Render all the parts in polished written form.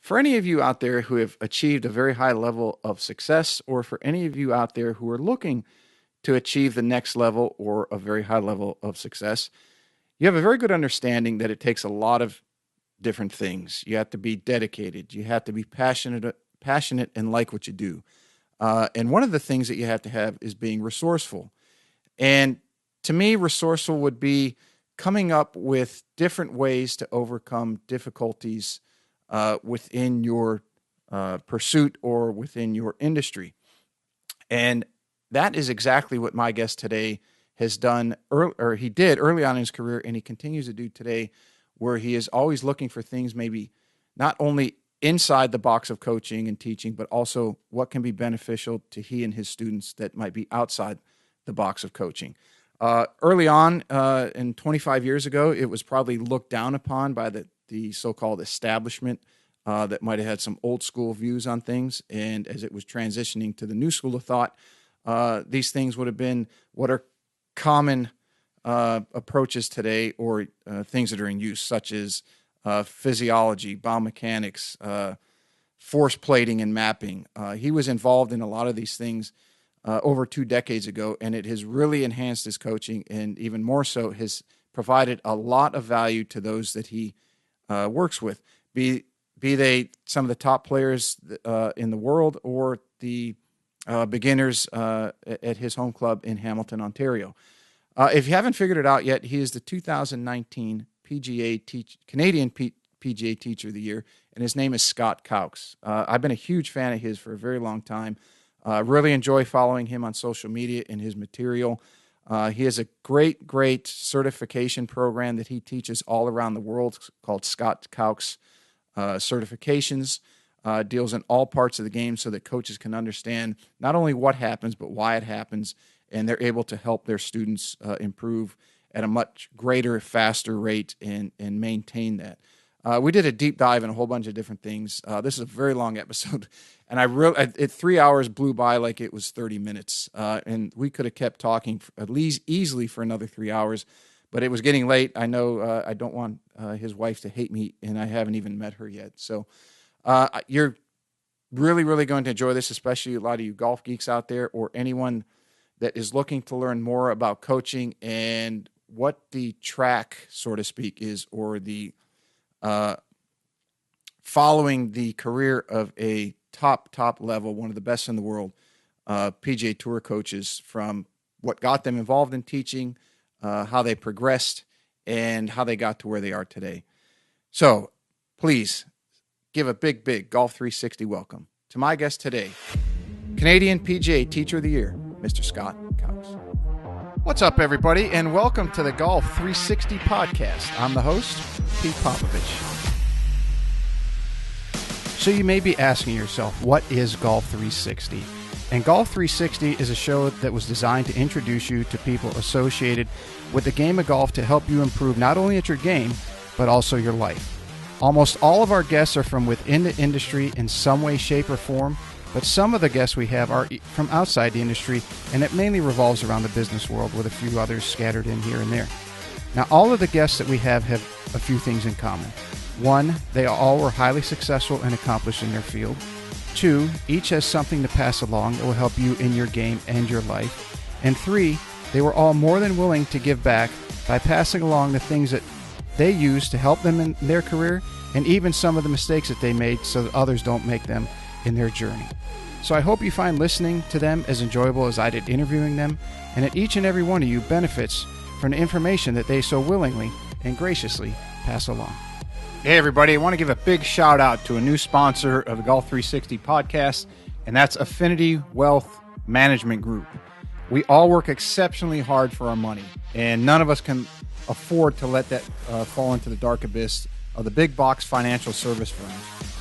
For any of you out there who have achieved a very high level of success, or for any of you out there who are looking to achieve the next level or a very high level of success, you have a very good understanding that it takes a lot of different things. You have to be dedicated. You have to be passionate and like what you do. And one of the things that you have to have is being resourceful. And to me, resourceful would be coming up with different ways to overcome difficulties within your pursuit or within your industry. And that is exactly what my guest today has done, or he did early on in his career, and he continues to do today, where he is always looking for things maybe not only inside the box of coaching and teaching, but also what can be beneficial to he and his students that might be outside the box of coaching. Early on, in 25 years ago, it was probably looked down upon by the so-called establishment that might have had some old school views on things. And as it was transitioning to the new school of thought, these things would have been what are common approaches today, or things that are in use, such as physiology, biomechanics, force plating and mapping. He was involved in a lot of these things over 2 decades ago, and it has really enhanced his coaching, and even more so has provided a lot of value to those that he works with, be they some of the top players in the world, or the beginners at his home club in Hamilton, Ontario. If you haven't figured it out yet, he is the 2019 Canadian PGA Teacher of the Year, and his name is Scott Cowx. I've been a huge fan of his for a very long time. Really enjoy following him on social media and his material. He has a great certification program that he teaches all around the world called Scott Cowx Certifications. Deals in all parts of the game so that coaches can understand not only what happens, but why it happens, and they're able to help their students improve at a much greater, faster rate and maintain that. We did a deep dive in a whole bunch of different things. This is a very long episode, and 3 hours blew by like it was 30 minutes. And we could have kept talking at least easily for another 3 hours, but it was getting late. I know I don't want his wife to hate me, and I haven't even met her yet. So you're really going to enjoy this, especially a lot of you golf geeks out there, or anyone that is looking to learn more about coaching and what the track, so to speak, is, or the following the career of a top level, one of the best in the world, PGA Tour coaches, from what got them involved in teaching, how they progressed, and how they got to where they are today. So please give a big Golf 360 welcome to my guest today, Canadian PGA Teacher of the Year, Mr. Scott Cowx. What's up, everybody, and welcome to the Golf 360 podcast. I'm the host, Pete Popovich. So you may be asking yourself, what is Golf 360? And Golf 360 is a show that was designed to introduce you to people associated with the game of golf to help you improve not only at your game, but also your life. Almost all of our guests are from within the industry in some way, shape, or form, but some of the guests we have are from outside the industry, and it mainly revolves around the business world, with a few others scattered in here and there. Now, all of the guests that we have a few things in common. 1, they all were highly successful and accomplished in their field. 2, each has something to pass along that will help you in your game and your life. And 3, they were all more than willing to give back by passing along the things that they use to help them in their career, and even some of the mistakes that they made so that others don't make them in their journey. So I hope you find listening to them as enjoyable as I did interviewing them, and that each and every one of you benefits from the information that they so willingly and graciously pass along. Hey everybody, I want to give a big shout out to a new sponsor of the Golf 360 podcast, and that's Affinity Wealth Management Group. We all work exceptionally hard for our money, and none of us can afford to let that fall into the dark abyss of the big box financial service firms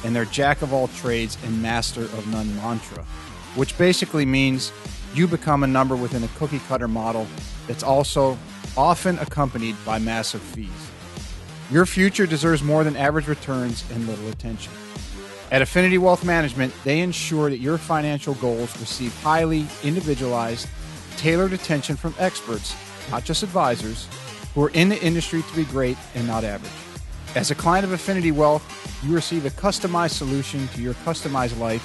and their jack of all trades and master of none mantra, which basically means you become a number within a cookie cutter model that's also often accompanied by massive fees. Your future deserves more than average returns and little attention. At Affinity Wealth Management, they ensure that your financial goals receive highly individualized, tailored attention from experts, not just advisors, who are in the industry to be great and not average. As a client of Affinity Wealth, you receive a customized solution to your customized life,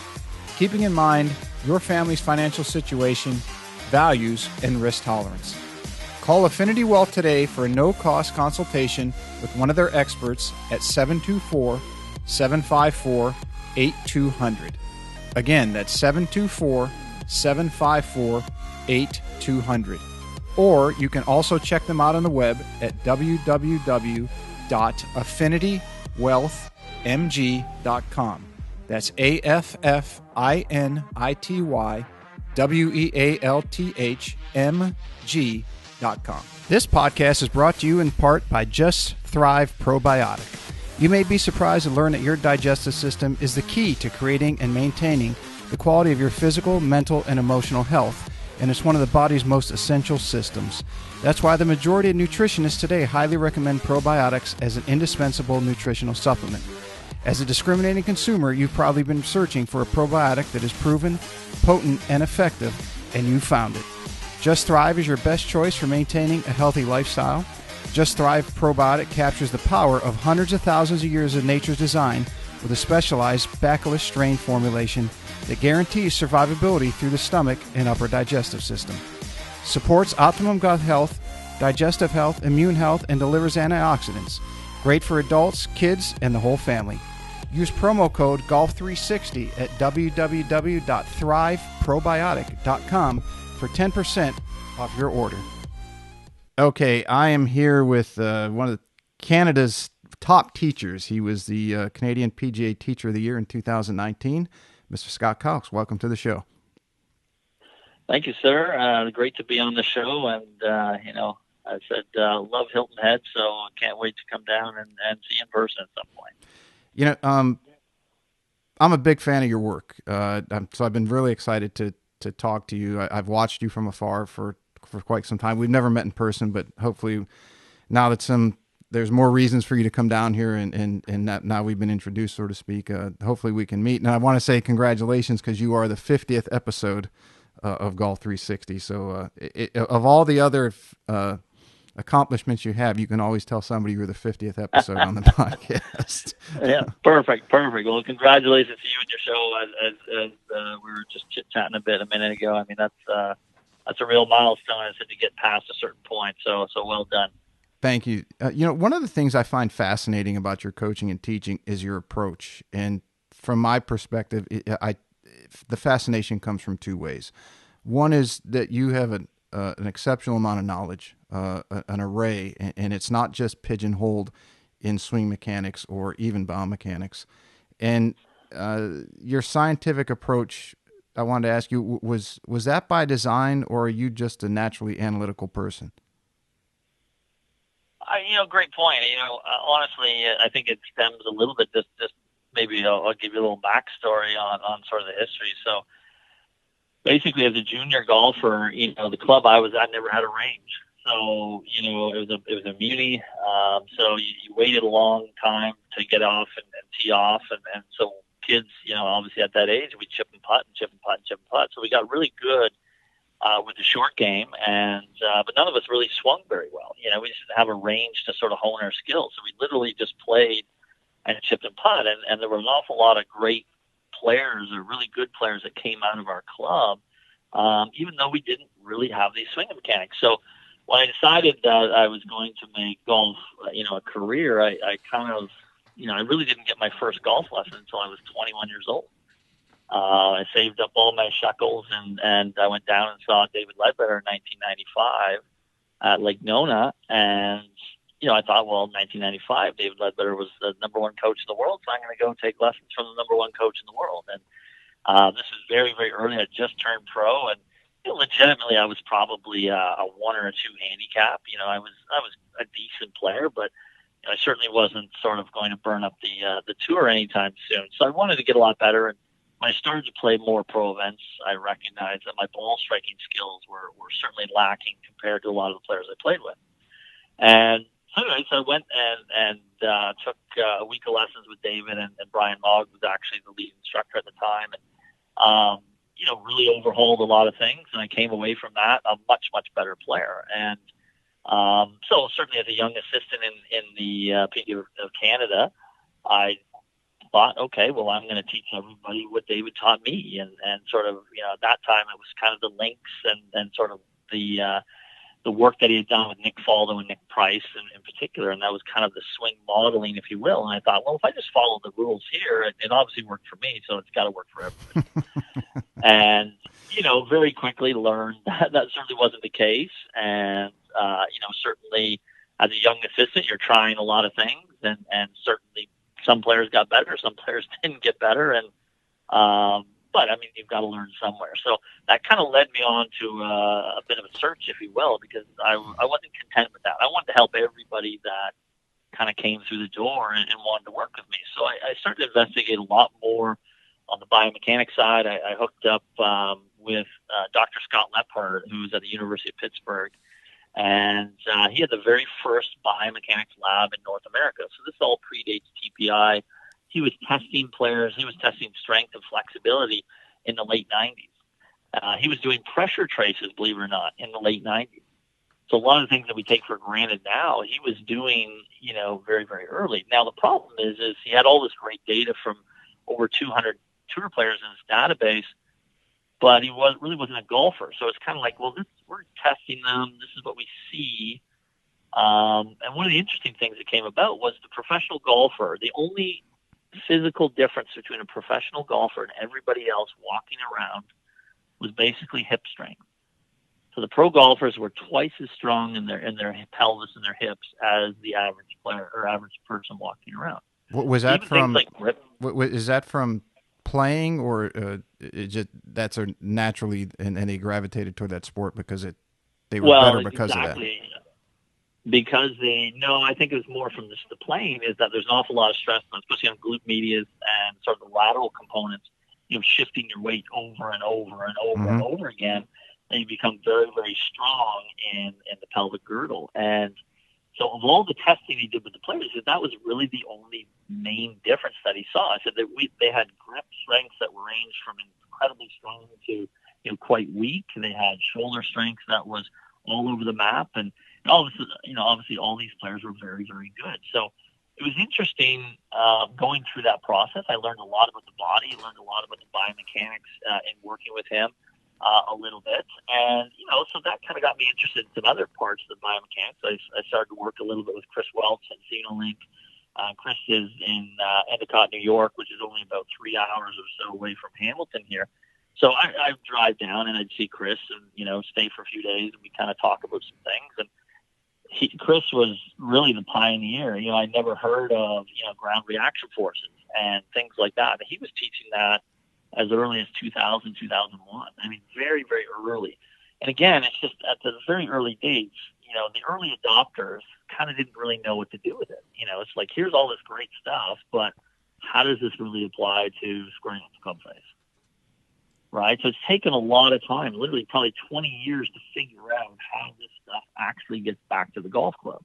keeping in mind your family's financial situation, values, and risk tolerance. Call Affinity Wealth today for a no-cost consultation with one of their experts at 724-754-8200. Again, that's 724-754-8200. Or you can also check them out on the web at www.affinitywealthmg.com. That's AFFINITYWEALTHMG.com. This podcast is brought to you in part by Just Thrive Probiotic. You may be surprised to learn that your digestive system is the key to creating and maintaining the quality of your physical, mental, and emotional health, and it's one of the body's most essential systems. That's why the majority of nutritionists today highly recommend probiotics as an indispensable nutritional supplement. As a discriminating consumer, you've probably been searching for a probiotic that is proven, potent, and effective, and you found it. Just Thrive is your best choice for maintaining a healthy lifestyle. Just Thrive Probiotic captures the power of hundreds of thousands of years of nature's design with a specialized bacillus strain formulation that guarantees survivability through the stomach and upper digestive system. Supports optimum gut health, digestive health, immune health, and delivers antioxidants. Great for adults, kids, and the whole family. Use promo code GOLF360 at www.thriveprobiotic.com for 10% off your order. Okay, I am here with one of Canada's top teachers. He was the Canadian PGA Teacher of the Year in 2019. Mr. Scott Cowx, welcome to the show. Thank you, sir. Great to be on the show. And, I said, love Hilton Head, so can't wait to come down and see you in person at some point. I'm a big fan of your work. So I've been really excited to talk to you. I've watched you from afar for quite some time. We've never met in person, but hopefully now that there's more reasons for you to come down here and now we've been introduced, so to speak, hopefully we can meet. And I want to say congratulations because you are the 50th episode of Golf 360. So of all the other accomplishments you have, you can always tell somebody you're the 50th episode on the podcast. Yeah, perfect. Well, congratulations to you and your show. As we were just chit-chatting a minute ago. I mean, that's a real milestone, I said, to get past a certain point. So well done. Thank you. One of the things I find fascinating about your coaching and teaching is your approach. And from my perspective, the fascination comes from two ways. One is that you have an exceptional amount of knowledge, an array, and it's not just pigeonholed in swing mechanics or even biomechanics. And your scientific approach, I wanted to ask you, was that by design, or are you just a naturally analytical person? Great point. Honestly, I think it stems a little bit. Just maybe I'll give you a little backstory on sort of the history. So basically, as a junior golfer, the club I was at never had a range. So it was a muni. So you waited a long time to get off and tee off, and so kids, obviously at that age, we chip and putt. So we got really good with the short game, and but none of us really swung very well. We just didn't have a range to sort of hone our skills. So we literally just played and chipped and putt, and there were an awful lot of great players or really good players that came out of our club, even though we didn't really have these swing mechanics. So when I decided that I was going to make golf, a career, I kind of, I really didn't get my first golf lesson until I was 21 years old. I saved up all my shekels and I went down and saw David Ledbetter in 1995 at Lake Nona. And, I thought, well, in 1995, David Ledbetter was the number one coach in the world, so I'm going to go take lessons from the number one coach in the world. And this was very, very early. I just turned pro, and legitimately, I was probably a 1 or a 2 handicap. I was a decent player, but I certainly wasn't sort of going to burn up the tour anytime soon. So I wanted to get a lot better. And when I started to play more pro events, I recognized that my ball striking skills were certainly lacking compared to a lot of the players I played with. And so anyways, I went and took a week of lessons with David, and Brian Mogg was actually the lead instructor at the time. And, really overhauled a lot of things. And I came away from that a much, much better player. And So certainly as a young assistant in the PGA of Canada, I thought, okay, well, I'm going to teach everybody what David taught me. And sort of, at that time it was kind of the links and sort of the work that he had done with Nick Faldo and Nick Price in particular. And that was kind of the swing modeling, if you will. And I thought, well, if I just follow the rules here, it obviously worked for me, so it's got to work for everybody. And, very quickly learned that certainly wasn't the case. And, certainly as a young assistant, you're trying a lot of things, and certainly some players got better, some players didn't get better. And, but I mean, you've got to learn somewhere. So that kind of led me on to a bit of a search, if you will, because I wasn't content with that. I wanted to help everybody that kind of came through the door and wanted to work with me. So I started to investigate a lot more on the biomechanics side. I hooked up with Dr. Scott Cowx, who was at the University of Pittsburgh. And he had the very first biomechanics lab in North America. So this all predates TPI. He was testing players. He was testing strength and flexibility in the late 90s. He was doing pressure traces, believe it or not, in the late 90s. So a lot of the things that we take for granted now, he was doing, very, very early. Now, the problem is he had all this great data from over 200 tour players in his database, but he really wasn't a golfer. So it's kind of like, well, we're testing them. This is what we see. And one of the interesting things that came about was the professional golfer. The only physical difference between a professional golfer and everybody else walking around was basically hip strength. So the pro golfers were twice as strong in their pelvis and their hips as the average player or average person walking around. Was that from? Is that from playing, or that's naturally and they gravitated toward that sport because they were better because of that? Because I think it was more from the playing, is that there's an awful lot of stress, especially on glute medius and sort of the lateral components, shifting your weight over and over and over and over again, and you become very, very strong in the pelvic girdle. And so of all the testing he did with the players, that was really the only main difference that he saw. I said that they had grip strengths that ranged from incredibly strong to quite weak. They had shoulder strength that was all over the map, and obviously all these players were very, very good. So it was interesting going through that process. I learned a lot about the body, learned a lot about the biomechanics in working with him a little bit. And, so that kind of got me interested in some other parts of the biomechanics. I started to work a little bit with Chris Welch at Xenolink. Chris is in Endicott, New York, which is only about 3 hours or so away from Hamilton here. So I'd drive down and I'd see Chris and, stay for a few days, and we kind of talk about some things. And Chris was really the pioneer. I'd never heard of, ground reaction forces and things like that. And he was teaching that as early as 2000, 2001. I mean, very, very early. And again, it's just at the very early dates, the early adopters kind of didn't really know what to do with it. It's like, here's all this great stuff, but how does this really apply to squaring up the club face? Right? So it's taken a lot of time, literally probably 20 years to figure out how this stuff actually gets back to the golf club.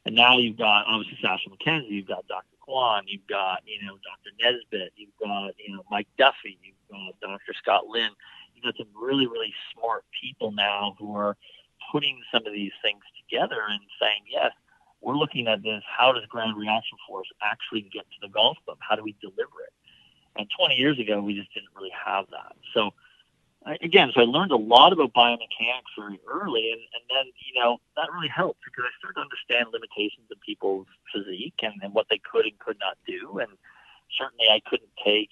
And now you've got, obviously, Sasha McKenzie, you've got Dr. Kwan, you've got, Dr. Nesbitt, you've got, Mike Duffy, you've got Dr. Scott Lynn. You've got some really, really smart people now who are putting some of these things together and saying, yes, we're looking at this. How does ground reaction force actually get to the golf club? How do we deliver it? And 20 years ago, we just didn't really have that. So I learned a lot about biomechanics very early, and then, that really helped because I started to understand limitations of people's physique and what they could and could not do. And certainly I couldn't take,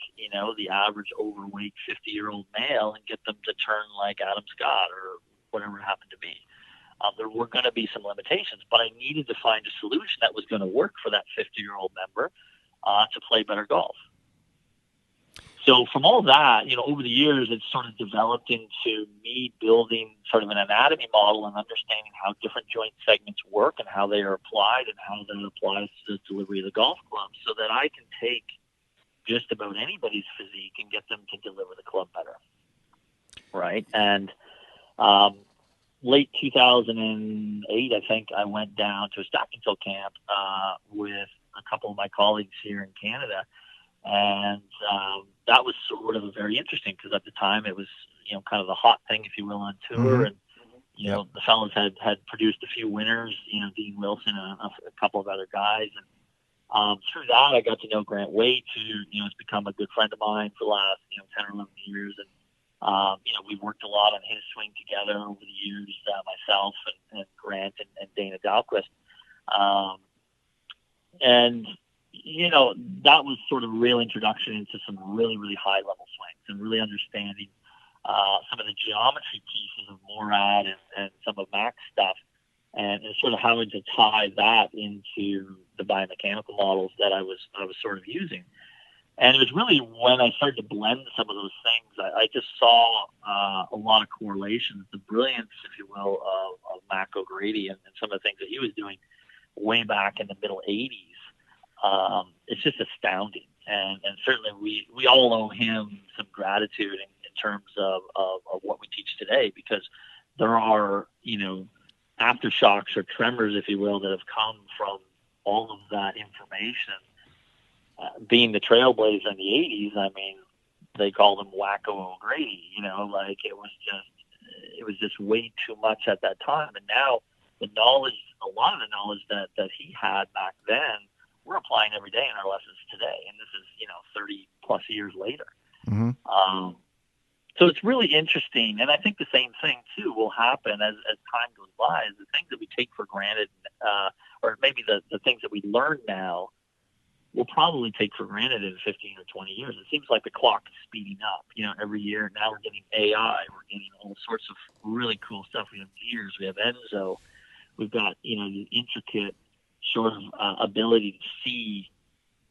the average overweight 50-year-old male and get them to turn like Adam Scott or whatever it happened to be. There were going to be some limitations, but I needed to find a solution that was going to work for that 50-year-old member to play better golf. So from all that, over the years, it's sort of developed into me building sort of an anatomy model and understanding how different joint segments work and how they are applied and how that applies to the delivery of the golf club, so that I can take just about anybody's physique and get them to deliver the club better. Right. And late 2008, I think I went down to a Stackingfield camp with a couple of my colleagues here in Canada. And that was sort of very interesting because at the time it was, kind of the hot thing, if you will, on tour. And Yep. The fellas had produced a few winners, Dean Wilson and a couple of other guys. And through that, I got to know Grant Waite, who, has become a good friend of mine for the last, 10 or 11 years. And, we've worked a lot on his swing together over the years, myself and Grant and Dana Dahlquist. And, that was sort of a real introduction into some really, really high level swings and really understanding some of the geometry pieces of Morad and some of Mac's stuff, and sort of having to tie that into the biomechanical models that I was sort of using. And it was really when I started to blend some of those things, I just saw a lot of correlations, the brilliance, if you will, of Mac O'Grady and some of the things that he was doing way back in the middle 80s. It's just astounding. And certainly we all owe him some gratitude in terms of what we teach today, because there are, aftershocks or tremors, if you will, that have come from all of that information. Being the trailblazer in the 80s, I mean, they called him Wacko O'Grady, like it was just way too much at that time. And now a lot of the knowledge that he had back then, we're applying every day in our lessons today. And this is, 30 plus years later. Mm-hmm. So it's really interesting. And I think the same thing too will happen as time goes by, is the things that we take for granted, or maybe the things that we learn now, we'll probably take for granted in 15 or 20 years. It seems like the clock is speeding up, every year. Now we're getting AI, we're getting all sorts of really cool stuff. We have gears, we have Enzo, we've got, the intricate sort of ability to see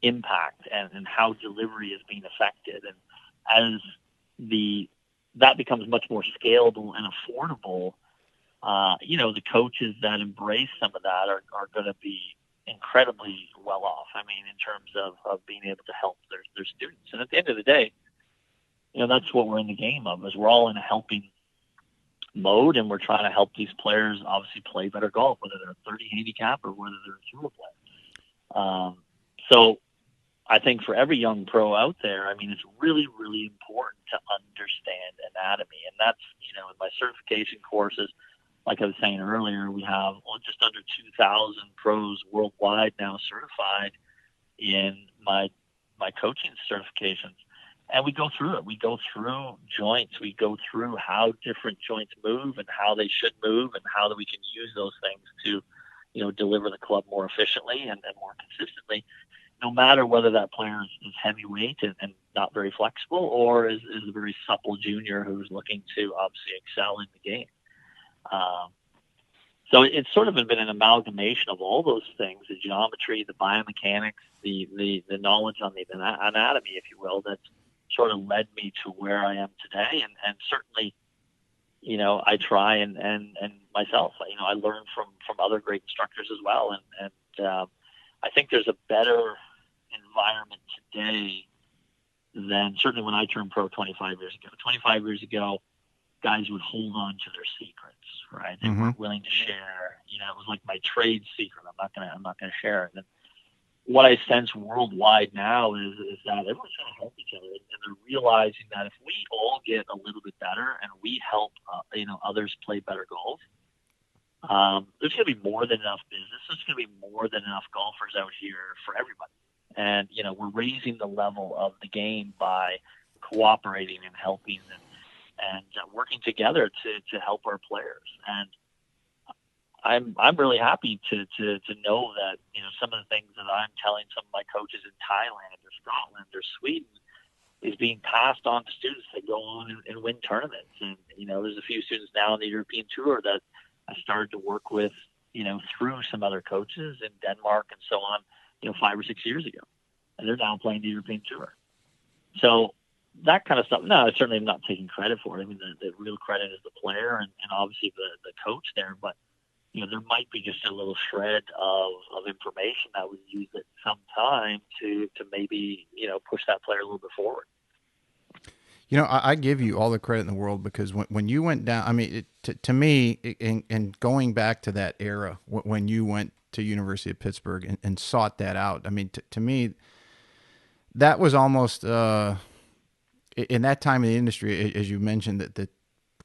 impact and how delivery is being affected. And as that becomes much more scalable and affordable, the coaches that embrace some of that are going to be incredibly well off. I mean, in terms of being able to help their students. And at the end of the day, that's what we're in the game of, is we're all in a helping mode, and we're trying to help these players obviously play better golf, whether they're a 30 handicap or whether they're a tour player. So I think for every young pro out there, I mean, it's really, really important to understand anatomy. And that's, in my certification courses, like I was saying earlier, we have just under 2,000 pros worldwide now certified in my coaching certifications. And we go through it. We go through joints. We go through how different joints move and how they should move and how that we can use those things to, deliver the club more efficiently and more consistently, no matter whether that player is heavyweight and not very flexible, or is a very supple junior who's looking to obviously excel in the game. So it's sort of been an amalgamation of all those things, the geometry, the biomechanics, the knowledge on the anatomy, if you will, that's sort of led me to where I am today. And certainly, I try and myself, I learn from other great instructors as well. And I think there's a better environment today than certainly when I turned pro 25 years ago. 25 years ago, guys would hold on to their secrets, right? They weren't willing to share. It was like my trade secret. I'm not gonna share it. And what I sense worldwide now is that everyone's trying to help each other, and they're realizing that if we all get a little bit better and we help, others play better golf, there's going to be more than enough business. There's going to be more than enough golfers out here for everybody. And, we're raising the level of the game by cooperating and helping and working together to help our players. And I'm really happy to know that, some of the things that I'm telling some of my coaches in Thailand or Scotland or Sweden is being passed on to students that go on and win tournaments. And, there's a few students now on the European Tour that I started to work with, through some other coaches in Denmark and so on, 5 or 6 years ago. And they're now playing the European Tour. So that kind of stuff, no, I certainly am not taking credit for it. I mean, the real credit is the player and obviously the coach there. But, there might be just a little shred of information that was used at some time to maybe, push that player a little bit forward. I give you all the credit in the world, because when you went down, I mean, to me, and going back to that era, when you went to University of Pittsburgh and sought that out, I mean, to me, that was almost, in that time in the industry, as you mentioned, that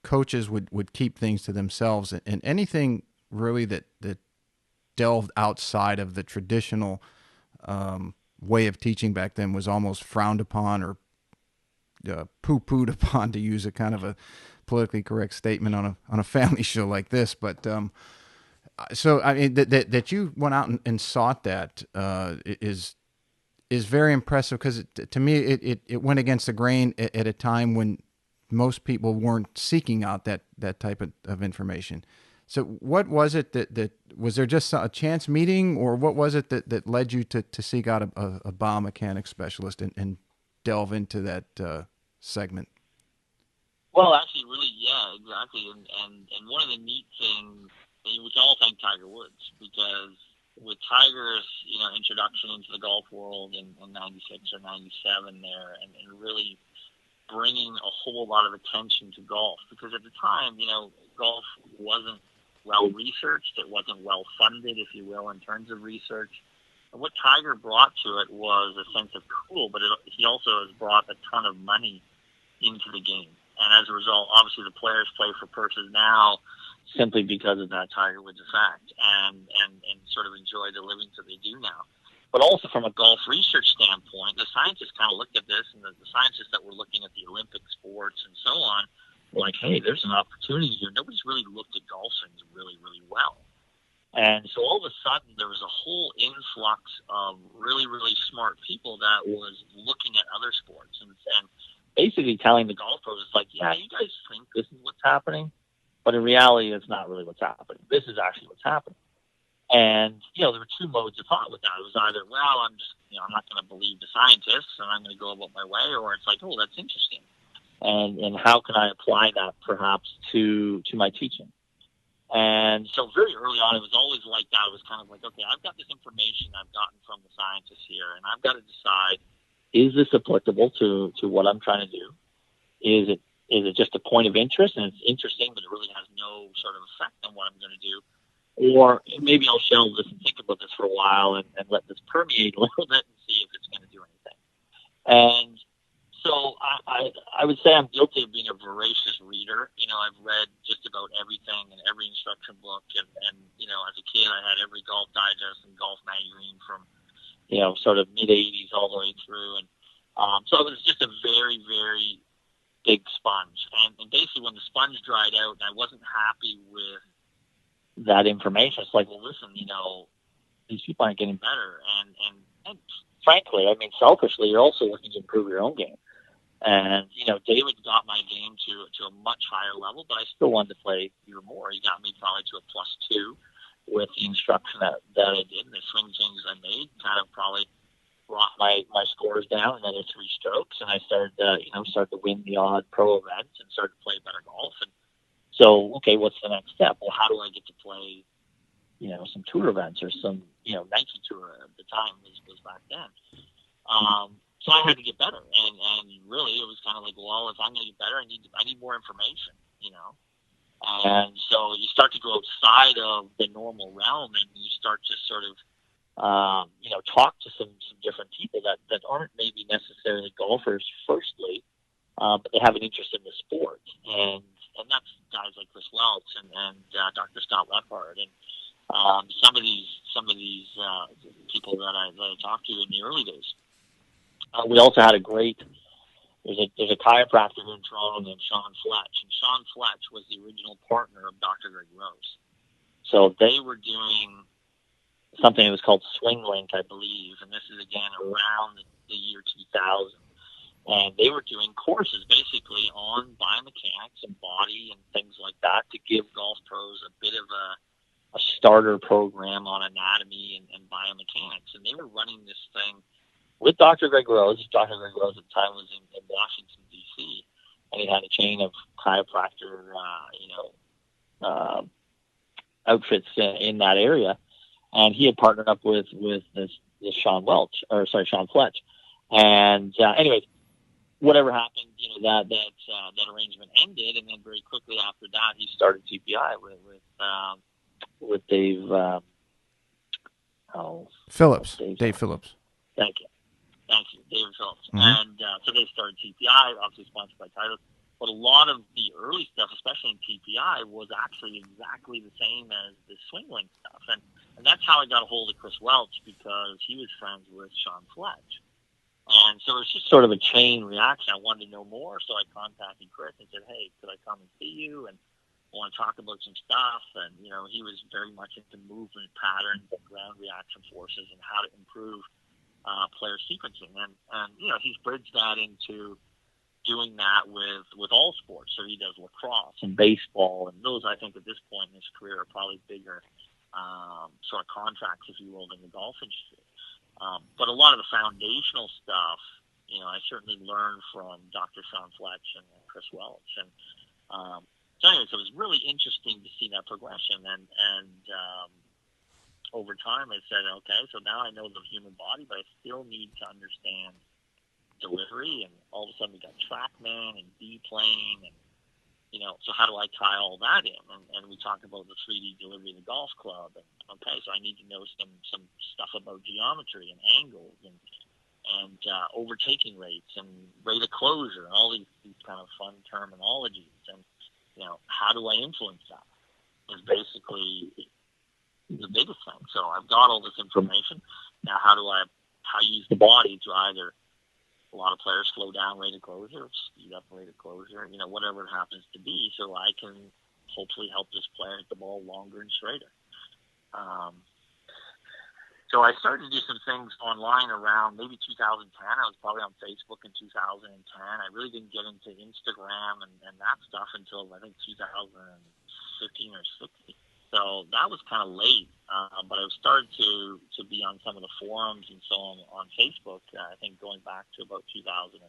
coaches would keep things to themselves, and anything really that delved outside of the traditional way of teaching back then was almost frowned upon or poo-pooed upon, to use a kind of a politically correct statement on a family show like this. But so I mean that you went out and sought that is very impressive, because to me it went against the grain at a time when most people weren't seeking out that type of information. So what was it that was there just a chance meeting, or what was it that led you to seek out a biomechanics specialist and delve into that segment? Well, actually, really, yeah, exactly. And one of the neat things, we can all thank Tiger Woods, because with Tiger's, introduction into the golf world in 96 or 97 there, and really bringing a whole lot of attention to golf, because at the time, golf wasn't well researched. It wasn't well funded, if you will, in terms of research. And what Tiger brought to it was a sense of cool, but he also has brought a ton of money into the game. And as a result, obviously the players play for purses now simply because of that Tiger Woods effect, and sort of enjoy the livings that they do now. But also from a golf research standpoint, the scientists kind of looked at this, and the scientists that were looking at the Olympic sports and so on were like, hey, there's an opportunity here. Nobody's really looked at golf swings really, really well. And so all of a sudden, there was a whole influx of really, really smart people that was looking at other sports and basically telling the golf pros, it's like, yeah, you guys think this is what's happening, but in reality, it's not really what's happening. This is actually what's happening. And, there were two modes of thought with that. It was either, well, I'm just, I'm not going to believe the scientists and I'm going to go about my way, or it's like, oh, that's interesting. And how can I apply that perhaps to my teaching? And so very early on, it was always like that. It was kind of like, okay, I've got this information I've gotten from the scientists here, and I've got to decide, is this applicable to what I'm trying to do? Is it just a point of interest, and it's interesting, but it really has no sort of effect on what I'm going to do? Or maybe I'll shelve this and think about this for a while and let this permeate a little bit and see if it's going to do anything. And so I would say I'm guilty of being a voracious reader. I've read just about everything and every instruction book. And as a kid, I had every Golf Digest and Golf magazine from, sort of mid-'80s all the way through. And so it was just a very, very big sponge. And basically when the sponge dried out and I wasn't happy with that information, it's like, well, listen, these people aren't getting better. And frankly, I mean, selfishly, you're also looking to improve your own game. And, David got my game to a much higher level, but I still wanted to play even more. He got me probably to a +2 with the instruction that I did, and the swing changes I made kind of probably brought my scores down another 3 strokes, and I started to win the odd pro events and started to play better golf. And so, okay, what's the next step? Well, how do I get to play, some tour events or some, Nike Tour at the time was back then. So I had to get better, and really it was kind of like, well, if I'm going to get better, I need more information, And so you start to go outside of the normal realm, and you start to sort of, talk to some different people that aren't maybe necessarily golfers firstly, but they have an interest in the sport, and that's guys like Chris Welch and Dr. Scott Leppard, and some of these people that I talked to in the early days. We also had there's a chiropractor in Toronto named Sean Fletch, and Sean Fletch was the original partner of Dr. Greg Rose. So they were doing something that was called Swing Link, I believe, and this is again around the year 2000. And they were doing courses basically on biomechanics and body and things like that to give golf pros a bit of a starter program on anatomy and biomechanics. And they were running this thing with Dr. Greg Rose. Dr. Greg Rose at the time was in Washington, D.C., and he had a chain of chiropractor, outfits in that area. And he had partnered up with this Sean Fletch. And anyways, whatever happened, that arrangement ended, and then very quickly after that, he started TPI with Dave Phillips. Dave Phillips. Thank you, David Phillips. Mm-hmm. And so they started TPI, obviously sponsored by Titleist. But a lot of the early stuff, especially in TPI, was actually exactly the same as the swing link stuff. And that's how I got a hold of Chris Welch, because he was friends with Sean Fletch. And so it was just sort of a chain reaction. I wanted to know more, so I contacted Chris and said, hey, could I come and see you? And I want to talk about some stuff. And, you know, he was very much into movement patterns and ground reaction forces and how to improve player sequencing. And, you know, he's bridged that into doing that with all sports. So he does lacrosse and baseball, and those, I think, at this point in his career are probably bigger sort of contracts, if you will, than the golf industry. But a lot of the foundational stuff, you know, I certainly learned from Dr. Sean Fletch and Chris Welch. And so anyways, it was really interesting to see that progression. And over time, I said, okay, so now I know the human body, but I still need to understand delivery. And all of a sudden we got TrackMan and B-Plane, and you know, so how do I tie all that in? And we talked about the 3D delivery of the golf club. And okay, so I need to know some stuff about geometry and angles and overtaking rates and rate of closure and all these kind of fun terminologies. And you know, how do I influence that? Is basically the biggest thing. So I've got all this information now. How use the body to either, a lot of players slow down rate of closure, speed up rate of closure, you know, whatever it happens to be, so I can hopefully help this player hit the ball longer and straighter. So I started to do some things online around maybe 2010. I was probably on Facebook in 2010. I really didn't get into Instagram and that stuff until I think 2015 or 16. So that was kind of late, but I started to be on some of the forums and so on Facebook, I think going back to about 2010.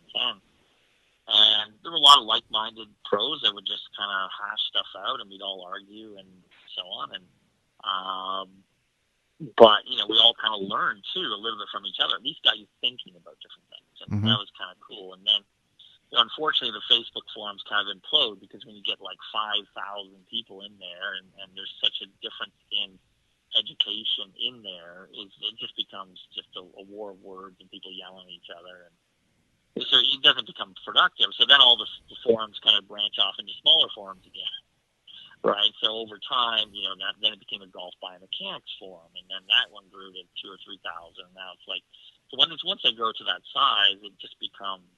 And there were a lot of like-minded pros that would just kind of hash stuff out, and we'd all argue and so on. And but, you know, we all kind of learned, too, a little bit from each other. At least got you thinking about different things, and that was kind of cool. And then, you know, unfortunately, the Facebook forums kind of implode, because when you get like 5,000 people in there, and there's such a difference in education in there, it just becomes just a war of words and people yelling at each other, and so it doesn't become productive. So then all the forums kind of branch off into smaller forums again, right? So over time, you know, then it became a golf biomechanics forum, and then that one grew to 2,000 or 3,000. And now it's like, so once they grow to that size, it just becomes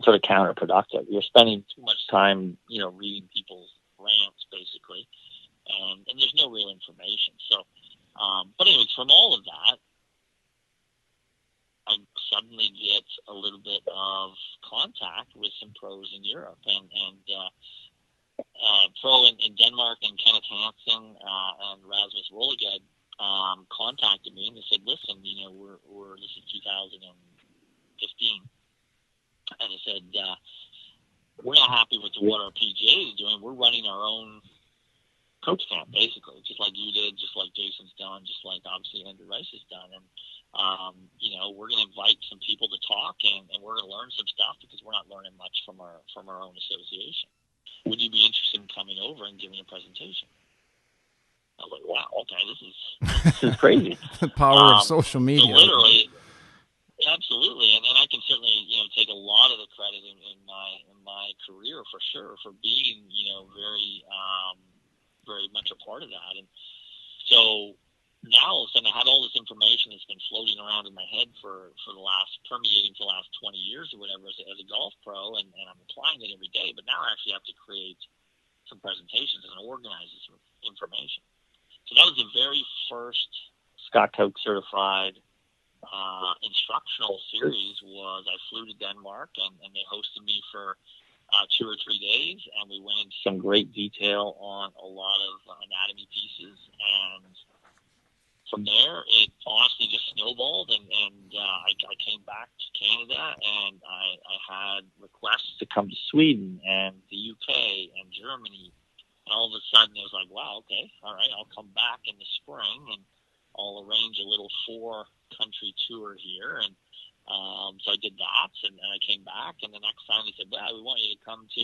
sort of counterproductive. You're spending too much time, you know, reading people's rants, basically, and there's no real information. So, but anyways, from all of that, I suddenly get a little bit of contact with some pros in Europe, and pro in Denmark, and Kenneth Hansen and Rasmus Rolleged contacted me, and they said, listen, you know, we're this is 2015. And he said, we're not happy with what our PGA is doing. We're running our own coach camp, basically, just like you did, just like Jason's done, just like obviously Andrew Rice has done. And, you know, we're going to invite some people to talk, and we're going to learn some stuff, because we're not learning much from our own association. Would you be interested in coming over and giving a presentation? I was like, wow, okay, this is crazy. The power of social media. So literally, absolutely, and I can certainly, you know, take a lot of the credit in my career for sure, for being, you know, very much a part of that. And so now all of a sudden I had all this information that's been floating around in my head for permeating for the last 20 years or whatever as a golf pro, and I'm applying it every day. But now I actually have to create some presentations and organize some information. So that was the very first Scott Cowx Certified instructional series. Was I flew to Denmark, and they hosted me for 2 or 3 days, and we went into some great detail on a lot of anatomy pieces. And from there, it honestly just snowballed, and I came back to Canada, and I had requests to come to Sweden and the UK and Germany, and all of a sudden it was like, wow, okay, all right, I'll come back in the spring, and I'll arrange a little 4-country tour here. And so I did that, and I came back, and the next time they said, well, we want you to come to,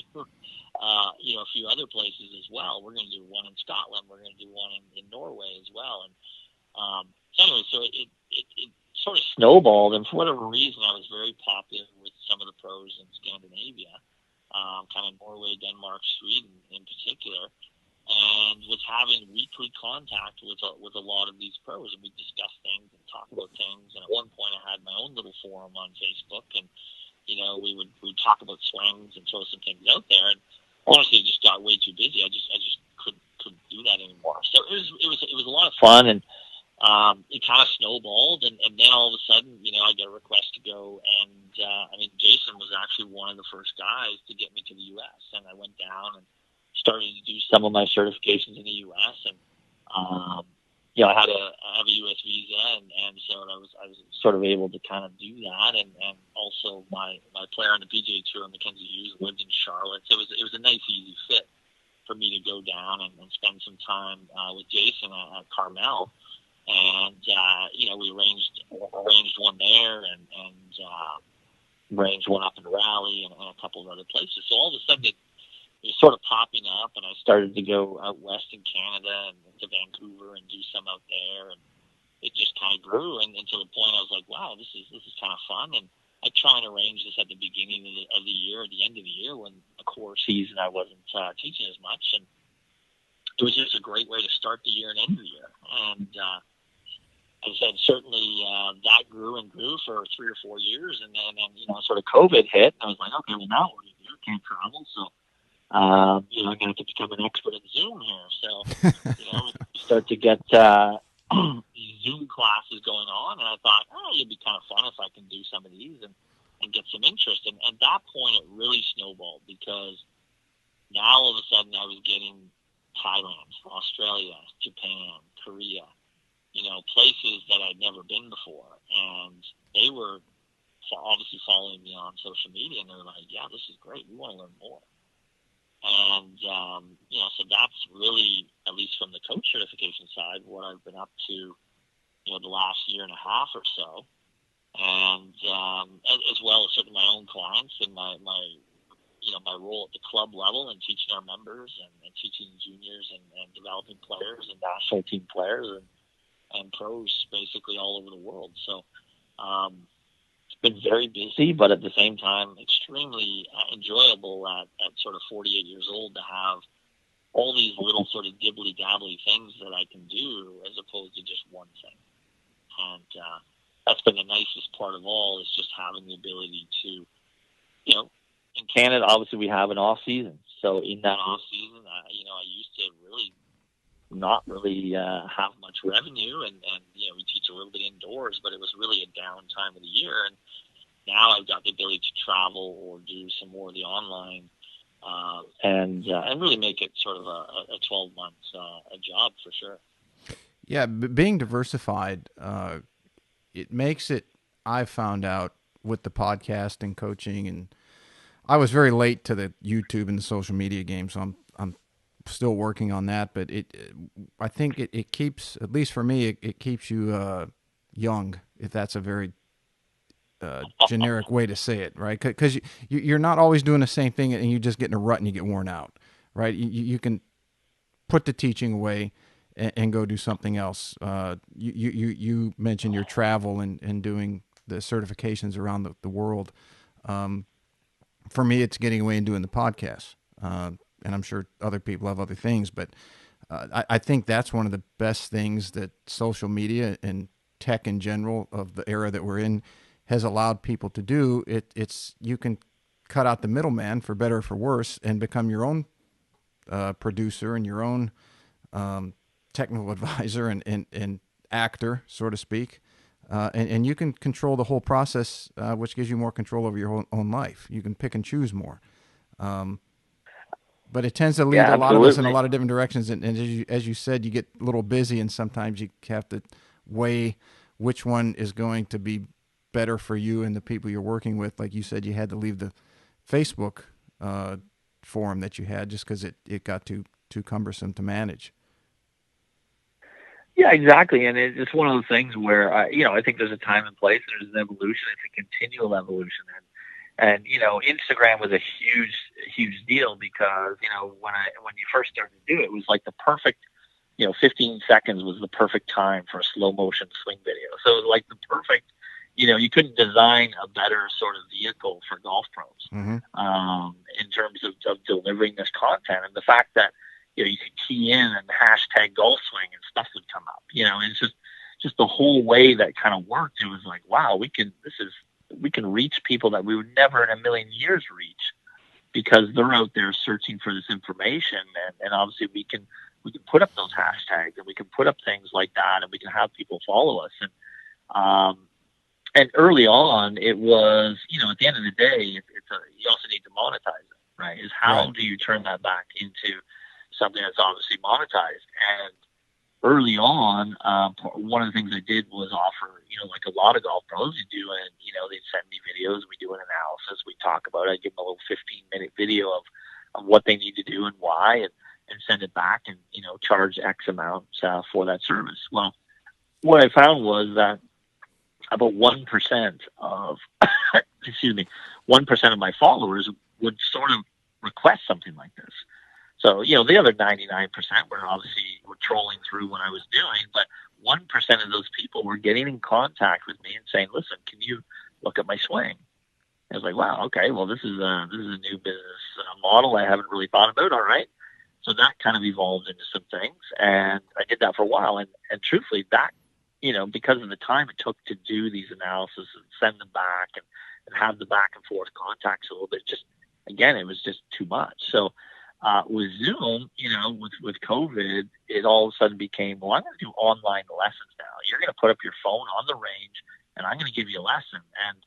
you know, a few other places as well. We're going to do one in Scotland. We're going to do one in Norway as well. And so anyway, so it sort of snowballed, and for whatever reason, I was very popular with some of the pros in Scandinavia. kind of Norway, Denmark, Sweden in particular, and was having weekly contact with a lot of these pros, and we discuss things and talk about things. And at one point, I had my own little forum on Facebook, and we would talk about swings and throw some things out there. And honestly, it just got way too busy. I just couldn't do that anymore. So it was a lot of fun, and it kind of snowballed. And then all of a sudden, I got a request to go, and Jason was actually one of the first guys to get me to the U.S. And I went down and started to do some of my certifications in the U.S. and I have a U.S. visa, and so I was sort of able to kind of do that, and also my player on the PGA Tour, Mackenzie Hughes, lived in Charlotte, so it was a nice easy fit for me to go down and spend some time with Jason at Carmel, and we arranged one there, and arranged one up in Raleigh and a couple of other places. So all of a sudden it was sort of popping up, and I started to go out west in Canada and to Vancouver and do some out there, and it just kind of grew, and to the point I was like, wow, this is kind of fun. And I try and arrange this at the beginning of the year, at the end of the year, when the core season I wasn't teaching as much, and it was just a great way to start the year and end the year. And as I said, certainly that grew and grew for 3 or 4 years, and then sort of COVID hit, and I was like, okay, well, now what do you do? Can't travel, so I'm going to have to become an expert in Zoom here. So we start to get these Zoom classes going on, and I thought, it'd be kind of fun if I can do some of these and get some interest. And at that point, it really snowballed, because now all of a sudden I was getting Thailand, Australia, Japan, Korea, places that I'd never been before, and they were obviously following me on social media, and they were like, yeah, this is great, we want to learn more. And so that's really, at least from the coach certification side, what I've been up to the last year and a half or so, and as well as certainly my own clients and my role at the club level and teaching our members and teaching juniors and developing players and national team players and pros basically all over the world. So it's been very busy, but at the same time extremely enjoyable at sort of 48 years old to have all these little sort of dibbly-dabbly things that I can do as opposed to just one thing. And that's been the nicest part of all, is just having the ability to, in Canada, obviously we have an off season. So in that off season, I used to not really have much revenue, and we teach a little bit indoors, but it was really a down time of the year. And now I've got the ability to travel or do some more of the online, and really make it sort of a 12 months a job for sure. Yeah, being diversified, it makes it, I've found out with the podcast and coaching, and I was very late to the YouTube and the social media game, so I'm still working on that. But I think it keeps, at least for me, it keeps you young, if that's a very generic way to say it, right? Because you're not always doing the same thing, and you just get in a rut and you get worn out, right? You can put the teaching away and go do something else. You mentioned your travel and doing the certifications around the world. For me, it's getting away and doing the podcast. And I'm sure other people have other things, but I think that's one of the best things that social media and tech in general of the era that we're in has allowed people to do. It's you can cut out the middleman, for better or for worse, and become your own producer and your own technical advisor and actor, so to speak. And you can control the whole process, which gives you more control over your own life. You can pick and choose more. But it tends to lead a lot of us in a lot of different directions. And as you said, you get a little busy, and sometimes you have to weigh which one is going to be better for you and the people you're working with. Like you said, you had to leave the Facebook forum that you had just because it got too cumbersome to manage. Yeah, exactly. And it's one of those things where, I think there's a time and place, and there's an evolution. It's a continual evolution. And Instagram was a huge deal because, when you first started to do it, it was like the perfect, 15 seconds was the perfect time for a slow motion swing video. So it was like the perfect, you couldn't design a better sort of vehicle for golf pros. Mm-hmm. In terms of delivering this content. And the fact that, you could key in and hashtag golf swing and stuff would come up, and it's just the whole way that kind of worked. It was like, wow, we can reach people that we would never in a million years reach, because they're out there searching for this information. And obviously we can put up those hashtags, and we can put up things like that, and we can have people follow us. And early on, it was, at the end of the day, you also need to monetize it, right? Is how do you turn that back into something that's obviously monetized? And early on, one of the things I did was offer, like a lot of golf pros do, and, they'd send me videos, we do an analysis, we talk about it, I give them a little 15-minute video of what they need to do and why, and send it back, and, charge X amount for that service. Well, what I found was that about 1% of, 1% of my followers would sort of request something like this. So, the other 99% were trolling through what I was doing, but 1% of those people were getting in contact with me and saying, listen, can you look at my swing? I was like, wow, okay, well, this is a new business model I haven't really thought about. All right. So that kind of evolved into some things, and I did that for a while. And truthfully, that, because of the time it took to do these analysis and send them back and have the back and forth contacts a little bit, it was just too much. So, with Zoom, with COVID, it all of a sudden became, well, I'm going to do online lessons now. You're going to put up your phone on the range, and I'm going to give you a lesson. And,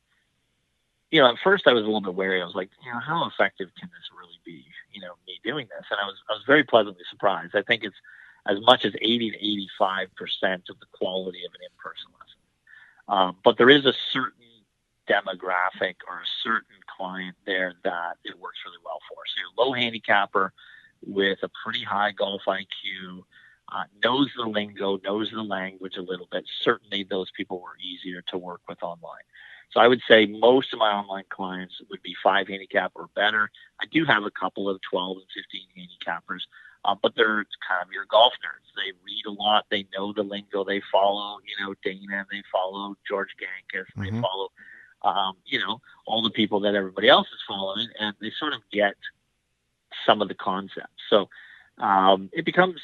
at first I was a little bit wary. I was like, how effective can this really be, me doing this? And I was very pleasantly surprised. I think it's as much as 80 to 85% of the quality of an in-person lesson. But there is a certain demographic or a certain client there that it works really well for. So you're a low handicapper with a pretty high golf IQ, knows the lingo, knows the language a little bit. Certainly those people were easier to work with online. So I would say most of my online clients would be 5 handicap or better. I do have a couple of 12 and 15 handicappers, but they're kind of your golf nerds. They read a lot. They know the lingo. They follow, Dana. They follow George Gankus. They follow, all the people that everybody else is following, and they sort of get some of the concepts. So it becomes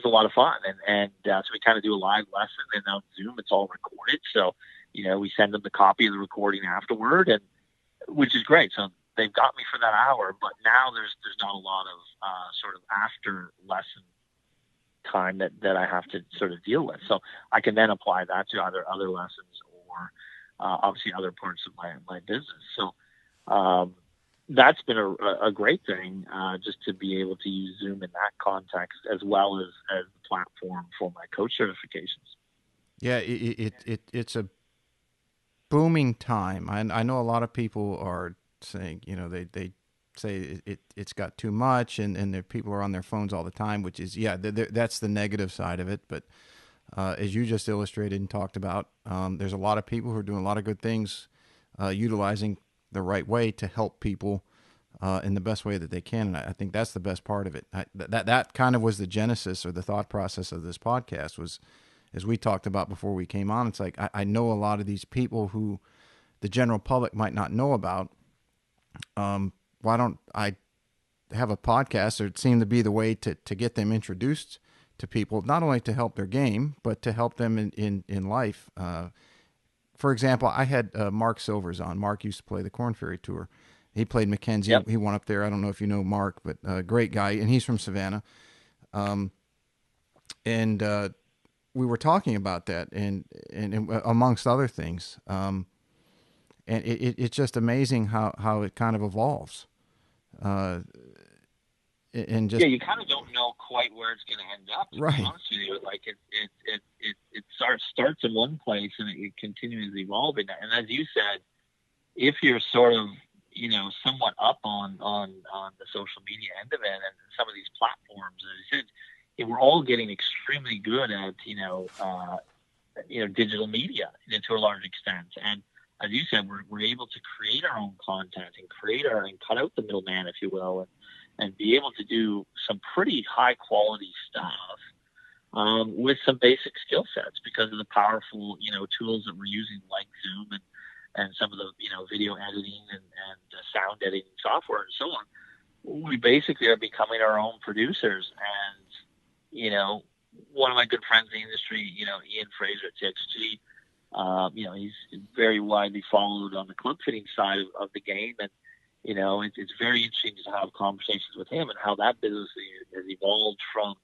a lot of fun. And so we kind of do a live lesson, and on Zoom, it's all recorded. So, we send them the copy of the recording afterward, and which is great. So they've got me for that hour, but now there's not a lot of sort of after lesson time that I have to sort of deal with. So I can then apply that to either other lessons or obviously other parts of my business. So that's been a great thing, just to be able to use Zoom in that context, as well as the platform for my coach certifications. Yeah, it's a booming time. I know a lot of people are saying, they say it's got too much, and people are on their phones all the time, which is, that's the negative side of it. But as you just illustrated and talked about, there's a lot of people who are doing a lot of good things, utilizing the right way to help people in the best way that they can. And I think that's the best part of it. That kind of was the genesis or the thought process of this podcast was, as we talked about before we came on, it's like, I know a lot of these people who the general public might not know about. Why don't I have a podcast? Or it seemed to be the way to get them introduced to people, not only to help their game, but to help them in life. For example, I had Mark Silvers on. Mark used to play the Corn Ferry Tour. He played Mackenzie. Yep. He won up there. I don't know if you know Mark, but great guy, and he's from Savannah. We were talking about that, and amongst other things, and it's just amazing how it kind of evolves. And just, you kind of don't know quite where it's going to end up. To be honest with you, like it starts in one place and it continues evolving. And as you said, if you're sort of somewhat up on the social media end of it and some of these platforms, as you said, we're all getting extremely good at digital media to a large extent. And as you said, we're able to create our own content and cut out the middleman, if you will, and be able to do some pretty high quality stuff with some basic skill sets because of the powerful tools that we're using, like Zoom and some of the, video editing and sound editing software and so on. We basically are becoming our own producers. And, one of my good friends in the industry, Ian Fraser at TXG, he's very widely followed on the club fitting side of the game. And, it's very interesting to have conversations with him and how that business has evolved from,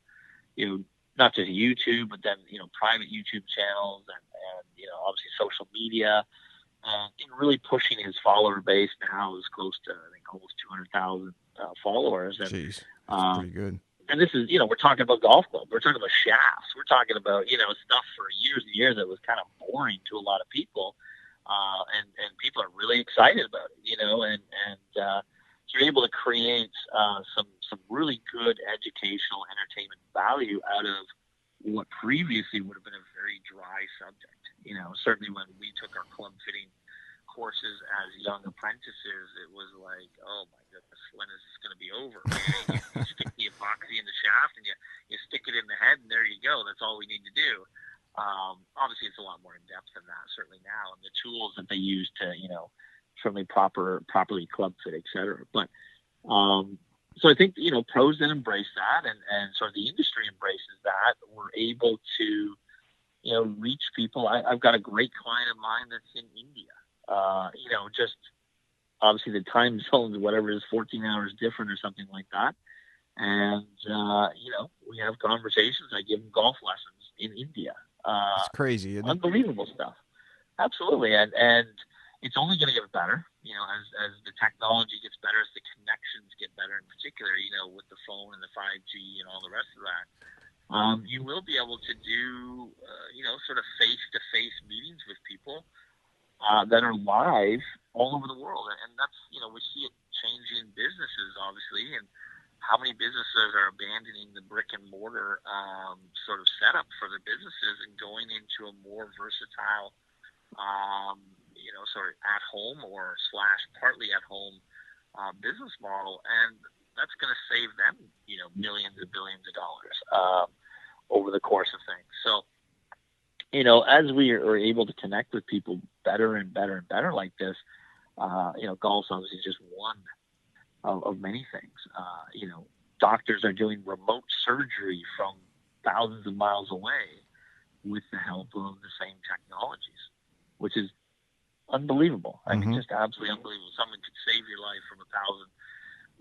not just YouTube, but then, private YouTube channels and obviously social media, and really pushing his follower base now is close to, I think, almost 200,000 followers. And, Jeez, that's pretty good. And this is, we're talking about golf clubs. We're talking about shafts. We're talking about, stuff for years and years that was kind of boring to a lot of people. And people are really excited about it, so you're able to create some really good educational entertainment value out of what previously would have been a very dry subject. Certainly when we took our club fitting courses as young apprentices, it was like, oh my goodness, when is this going to be over? You stick the epoxy in the shaft and you stick it in the head, and there you go. That's all we need to do. Obviously, it's a lot more in depth than that, certainly now, and the tools that they use to, certainly properly club fit, et cetera. But so I think, pros then embrace that, and sort of the industry embraces that. We're able to, reach people. I've got a great client of mine that's in India. Just obviously the time zones, whatever it is, 14 hours different or something like that. And, we have conversations. I give them golf lessons in India. It's crazy, isn't it? Unbelievable stuff. Absolutely. And it's only going to get better, as the technology gets better, as the connections get better, in particular, with the phone and the 5G and all the rest of that. You will be able to do, sort of face-to-face meetings with people that are live all over the world. And that's, we see it changing businesses, obviously, and how many businesses are abandoning the brick and mortar sort of setup for their businesses and going into a more versatile, sort of at home or / partly at home business model. And that's going to save them, millions and billions of dollars over the course of things. So, as we are able to connect with people better and better and better like this, golf's obviously just one of many things. Doctors are doing remote surgery from thousands of miles away with the help of the same technologies, which is unbelievable. I mean, just absolutely unbelievable. Someone could save your life from 1,000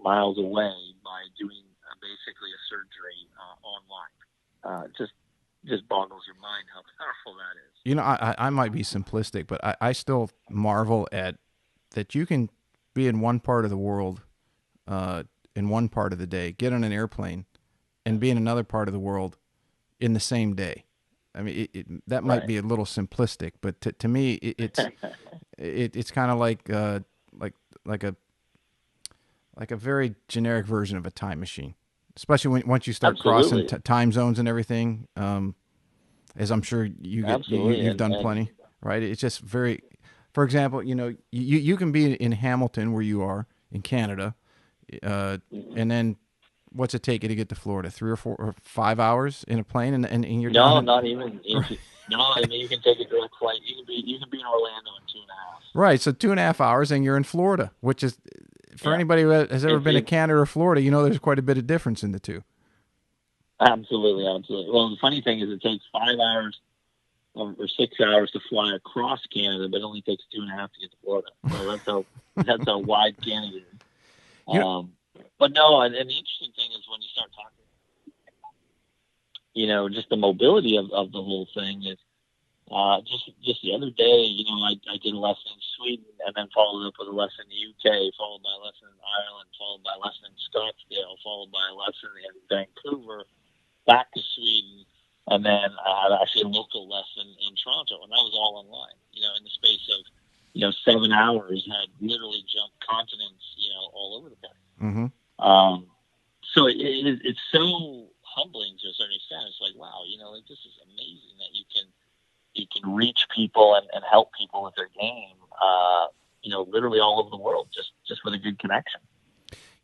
miles away by doing basically a surgery online. Just boggles your mind how powerful that is. I might be simplistic, but I still marvel at that you can be in one part of the world in one part of the day, get on an airplane, and be in another part of the world in the same day. I mean, that might be a little simplistic, but to me, it's kind of like a very generic version of a time machine, especially once you start crossing time zones and everything. As I'm sure you've done plenty, right? It's just very. For example, you can be in Hamilton where you are in Canada, and then what's it take you to get to Florida? 3 or 4 or 5 hours in a plane, and you're not even. No, I mean you can take a direct flight. You can be in Orlando in 2.5. Right, so 2.5 hours, and you're in Florida, which is for anybody who has ever been to Canada or Florida, there's quite a bit of difference in the two. Absolutely. Well, the funny thing is, it takes 5 hours or 6 hours to fly across Canada, but it only takes 2.5 to get to Florida. So that's how wide Canada is. But no, and the interesting thing is when you start talking, just the mobility of the whole thing is just the other day, I did a lesson in Sweden and then followed up with a lesson in the UK, followed by a lesson in Ireland, followed by a lesson in Scottsdale, followed by a lesson in Vancouver, back to Sweden, and then I had actually a local lesson in Toronto, and that was all online. In the space of 7 hours, had literally jumped continents, all over the place. Mm-hmm. So it's so humbling to a certain extent. It's like, wow, this is amazing that you can reach people and help people with their game, literally all over the world, just with a good connection.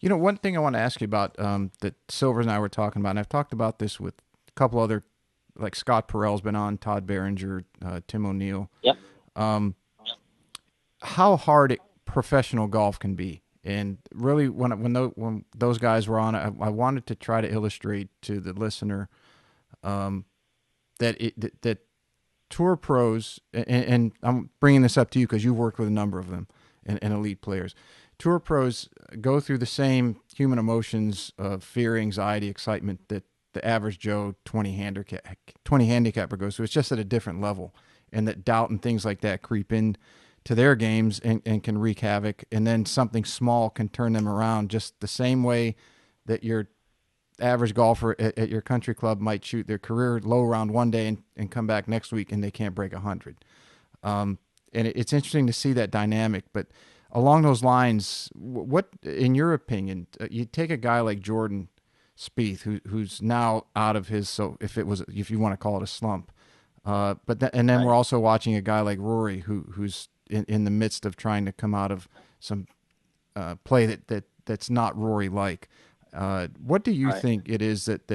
One thing I want to ask you about that Silver and I were talking about, and I've talked about this with a couple other, like Scott Perrell's been on, Todd Behringer, Tim O'Neill. Yep. how hard professional golf can be. And really, when those guys were on, I wanted to try to illustrate to the listener that tour pros, and I'm bringing this up to you because you've worked with a number of them and elite players. Tour pros go through the same human emotions of fear, anxiety, excitement that the average Joe 20 handicapper goes through. It's just at a different level, and that doubt and things like that creep in to their games and can wreak havoc. And then something small can turn them around, just the same way that your average golfer at your country club might shoot their career low round one day and come back next week and they can't break 100. And it's interesting to see that dynamic. But along those lines, what, in your opinion, you take a guy like Jordan Spieth, who's now out of his, so if you want to call it a slump, and then we're also watching a guy like Rory who's in the midst of trying to come out of some play that's not Rory like. What do you think it is that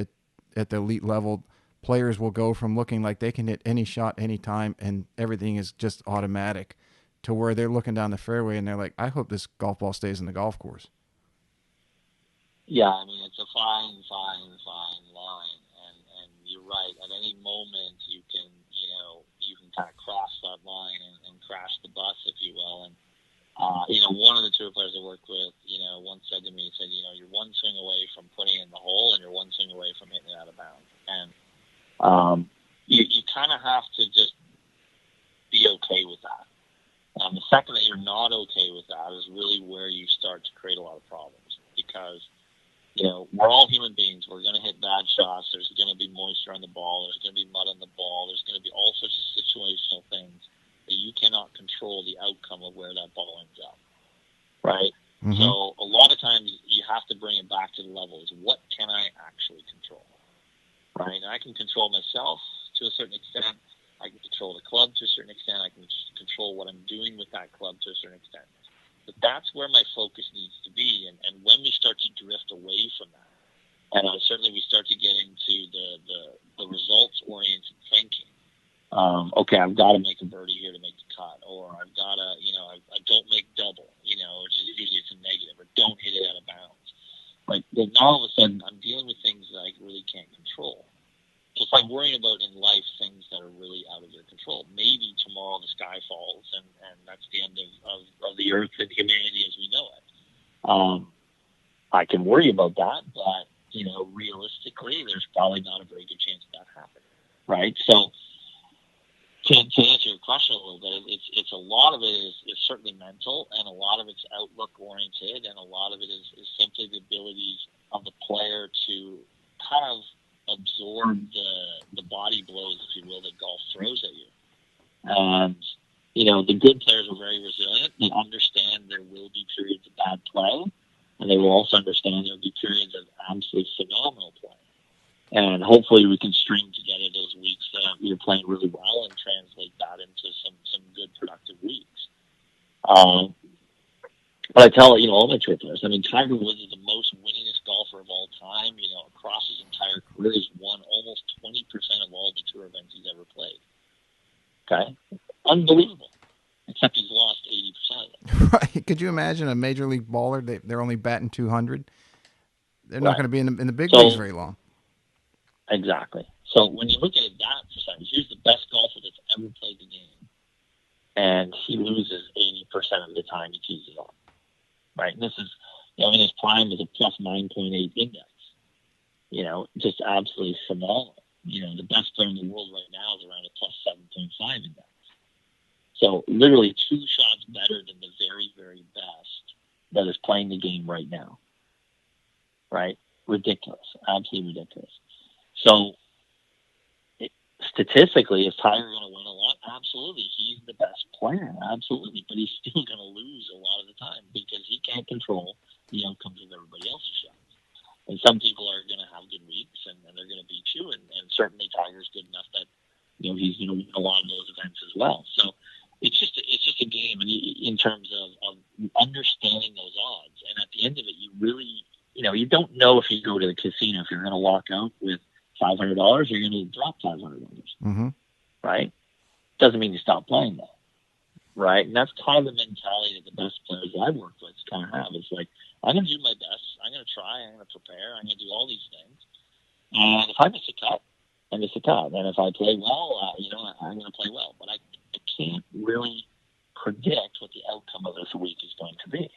at the elite level, players will go from looking like they can hit any shot anytime and everything is just automatic to where they're looking down the fairway and they're like, I hope this golf ball stays in the golf course? Yeah, I mean, it's a fine line. And you're right. At any moment, you can kind of cross that line and crash the bus, if you will. And one of the tour players I worked with, once said to me, you're one swing away from putting it in the hole and you're one swing away from hitting it out of bounds. And you kind of have to just be okay with that. The second that you're not okay with that is really where you start to create a lot of problems, because we're all human beings. We're going to hit bad shots. There's going to be moisture on the ball. There's going to be mud on the ball. There's going to be all sorts of situational things that you cannot control the outcome of where that ball ends up, right? Mm-hmm. So a lot of times you have to bring it back to the level is, what can I actually control, right? And I can control myself to a certain extent. I can control the club to a certain extent. I can control what I'm doing with that club to a certain extent. But that's where my focus needs to be. And when we start to drift away from that, and certainly we start to get into the results-oriented thinking, okay, I've got to make a birdie here to make the cut, or I've got to, I don't make double, which is usually it's a negative, or don't hit it out of bounds. Like, then all of a sudden I'm dealing with things that I really can't control. It's like worrying about in life things that are really out of your control. Maybe tomorrow the sky falls and that's the end of the earth and humanity as we know it. I can worry about that, but, realistically, there's probably not a very good chance of that happening, right? So to answer your question a little bit, it's a lot of it is certainly mental, and a lot of it's outlook oriented, and a lot of it is simply the abilities of the player to kind of absorb the body blows, if you will, that golf throws at you. And, the good players are very resilient. They understand there will be periods of bad play, and they will also understand there will be periods of absolutely phenomenal play. And hopefully we can string together those weeks that you're playing really well and translate that into some good productive weeks. But I tell, all my tour players, I mean, Tiger Woods is the most winningest golfer of all time. Across his entire career, he's won almost 20% of all the tour events he's ever played. Okay? Unbelievable. Except he's lost 80% of them. Right. Could you imagine a major league baller? They're only batting 200. They're not going to be in the big leagues very long. Exactly. So when you look at it that percentage, here's the best golfer that's ever played the game, and he loses 80% of the time he tees it off. Right? And this is, in his prime was a plus 9.8 index. Just absolutely phenomenal. The best player in the world right now is around a plus 7.5 index. So literally 2 shots better than the very, very best that is playing the game right now. Right? Ridiculous. Absolutely ridiculous. So statistically, is Tiger going to win a lot? Absolutely. He's the best player. Absolutely. But he's still going to lose a lot of the time because he can't control the outcomes of everybody else's shots. And some people are going to have good weeks and they're going to beat you. And certainly Tiger's good enough that, he's going to win a lot of those events as well. So it's just a game, and in terms of understanding those odds. And at the end of it, you really, you don't know if you go to the casino, if you're going to walk out with $500, you're going to drop $500. Mm-hmm. Right? Doesn't mean you stop playing though. right? And that's kind of the mentality that the best players that I've worked with kind of have. It's like, I'm going to do my best. I'm going to try. I'm going to prepare. I'm going to do all these things. And if I miss a cut, I miss a cut. And if I play well, I'm going to play well. But I can't really predict what the outcome of this week is going to be.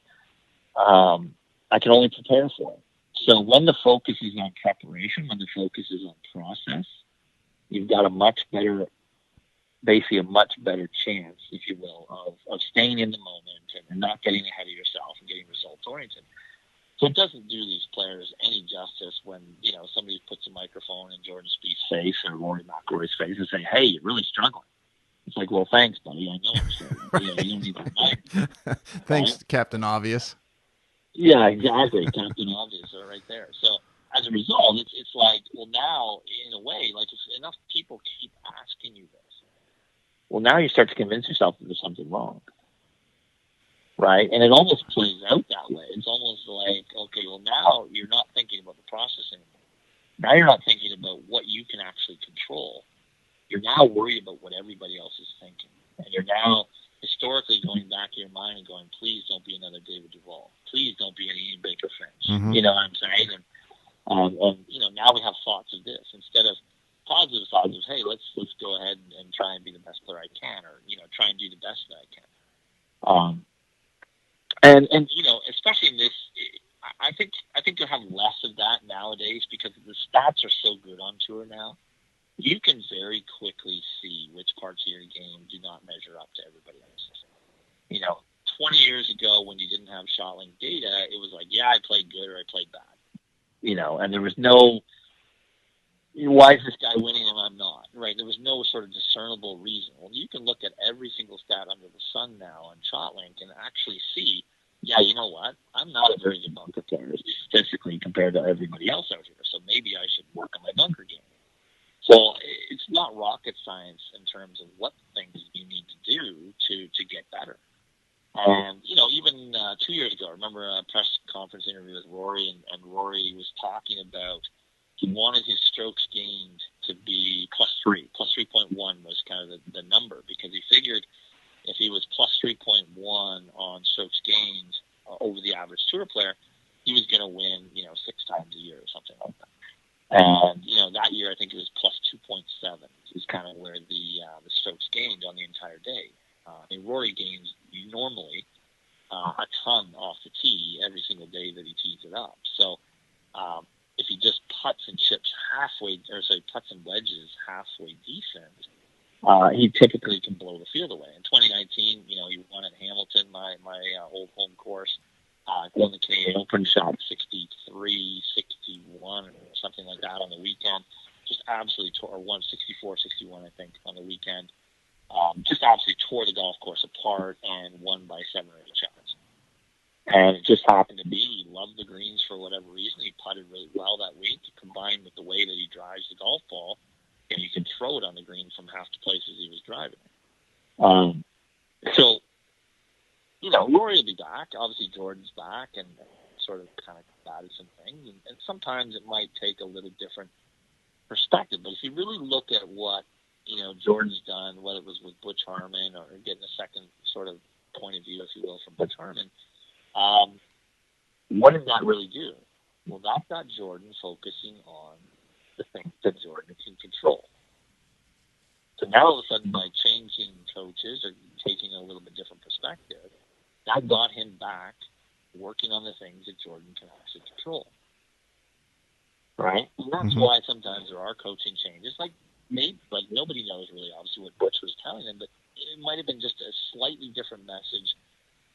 I can only prepare for it. So when the focus is on preparation, when the focus is on process, you've got a much better chance, if you will, of staying in the moment and not getting ahead of yourself and getting results oriented. So it doesn't do these players any justice when, somebody puts a microphone in Jordan Spieth's face or Rory McIlroy's face and say, "Hey, you're really struggling." It's like, well, thanks, buddy. I know I'm struggling. Right. You don't need to remind me. Thanks, Right? Captain Obvious. Yeah, exactly. Captain Obvious are right there. So as a result, it's like, well, now, in a way, like if enough people keep asking you this, well, now you start to convince yourself that there's something wrong. Right? And it almost plays out that way. It's almost like, okay, well, now you're not thinking about the process anymore. Now you're not thinking about what you can actually control. You're now worried about what everybody else is thinking. And you're now historically going back in your mind and going, please don't be another David Duval. Please don't be any Ian Baker Finch. Mm-hmm. You know what I'm saying? And now we have thoughts of this instead of positive thoughts of, hey, let's go ahead and try and be the best player I can, or, try and do the best that I can. And especially in this, I think you'll have less of that nowadays because the stats are so good on tour now. You can very quickly see which parts of your game do not measure up to everybody else's. 20 years ago when you didn't have ShotLink data, it was like, yeah, I played good or I played bad. And there was no, why is this guy winning and I'm not, right? There was no sort of discernible reason. Well, you can look at every single stat under the sun now on ShotLink and actually see, yeah, you know what? I'm not a very good bunker player statistically compared to everybody else out here, so maybe I should work on my bunker game. So it's not rocket science in terms of what things you need to do to get better. And, even 2 years ago, I remember a press conference interview with Rory, and Rory was talking about he wanted his strokes gained to be +3. +3.1 was kind of the number, because he figured if he was +3.1 on strokes gained over the average tour player, he was going to win, 6 times a year or something like that. And, that year I think it was +2.7 is kind of where the strokes gained on the entire day. Rory gains normally a ton off the tee every single day that he tees it up. So if he just putts and chips putts and wedges halfway decent, he typically can blow the field away. In 2019, he won at Hamilton, my old home course. Won the Canadian Open, shot 63, 61, or something like that on the weekend. Just absolutely tore, won 64, 61, I think, on the weekend. Just absolutely tore the golf course apart and won by 7 or 8 shots. And it just happened to be, he loved the greens for whatever reason. He putted really well that week, combined with the way that he drives the golf ball, and you can throw it on the green from half the places he was driving. So, Rory will be back. Obviously, Jordan's back and sort of kind of combated some things. And sometimes it might take a little different perspective. But if you really look at what, Jordan's done, whether it was with Butch Harmon or getting a second sort of point of view, if you will, from Butch Harmon, what did that really do? Well, that got Jordan focusing on the things that Jordan can control. So now all of a sudden, by changing coaches or taking a little bit different perspective, that got him back working on the things that Jordan can actually control. Right? And that's why sometimes there are coaching changes. Like nobody knows really obviously what Butch was telling him, but it might have been just a slightly different message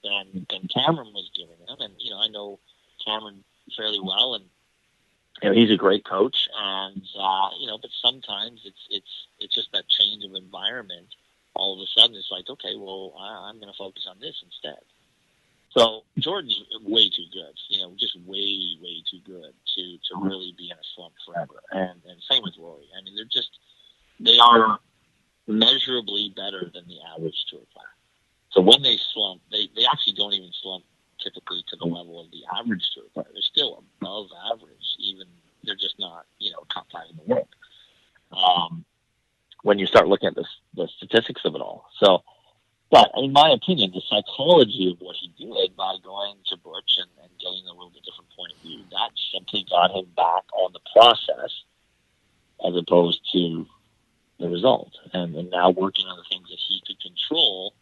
than Cameron was giving him. And, I know Cameron fairly well, and he's a great coach, and but sometimes it's just that change of environment. All of a sudden, it's like, okay, well, I'm going to focus on this instead. So Jordan's way too good, just way, way too good to really be in a slump forever. And same with Rory. I mean, they are measurably better than the average tour player. So when they slump, they actually don't even slump typically to the level of the average tour player. They're still above average, even they're just not, top 5 in the world. When you start looking at the statistics of it all. So, but, in my opinion, the psychology of what he did by going to Butch and getting a little bit different point of view, that simply got him back on the process as opposed to the result. And now working on the things that he could control.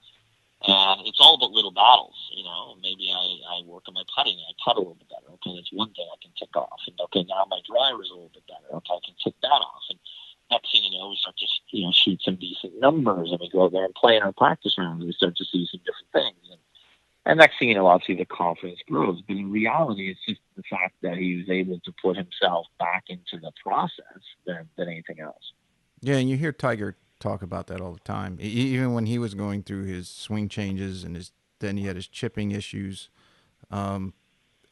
And it's all about little battles, you know. Maybe I work on my putting and I putt a little bit better. Okay, that's one thing I can tick off. And okay, now my driver's a little bit better. Okay, I can tick that off. And next thing you know, we start to, you know, shoot some decent numbers, and we go out there and play in our practice rounds, and we start to see some different things. And next thing you know, obviously the confidence grows. But in reality, it's just the fact that he was able to put himself back into the process than anything else. Yeah, and you hear Tiger talk about that all the time. Even when he was going through his swing changes and then he had his chipping issues,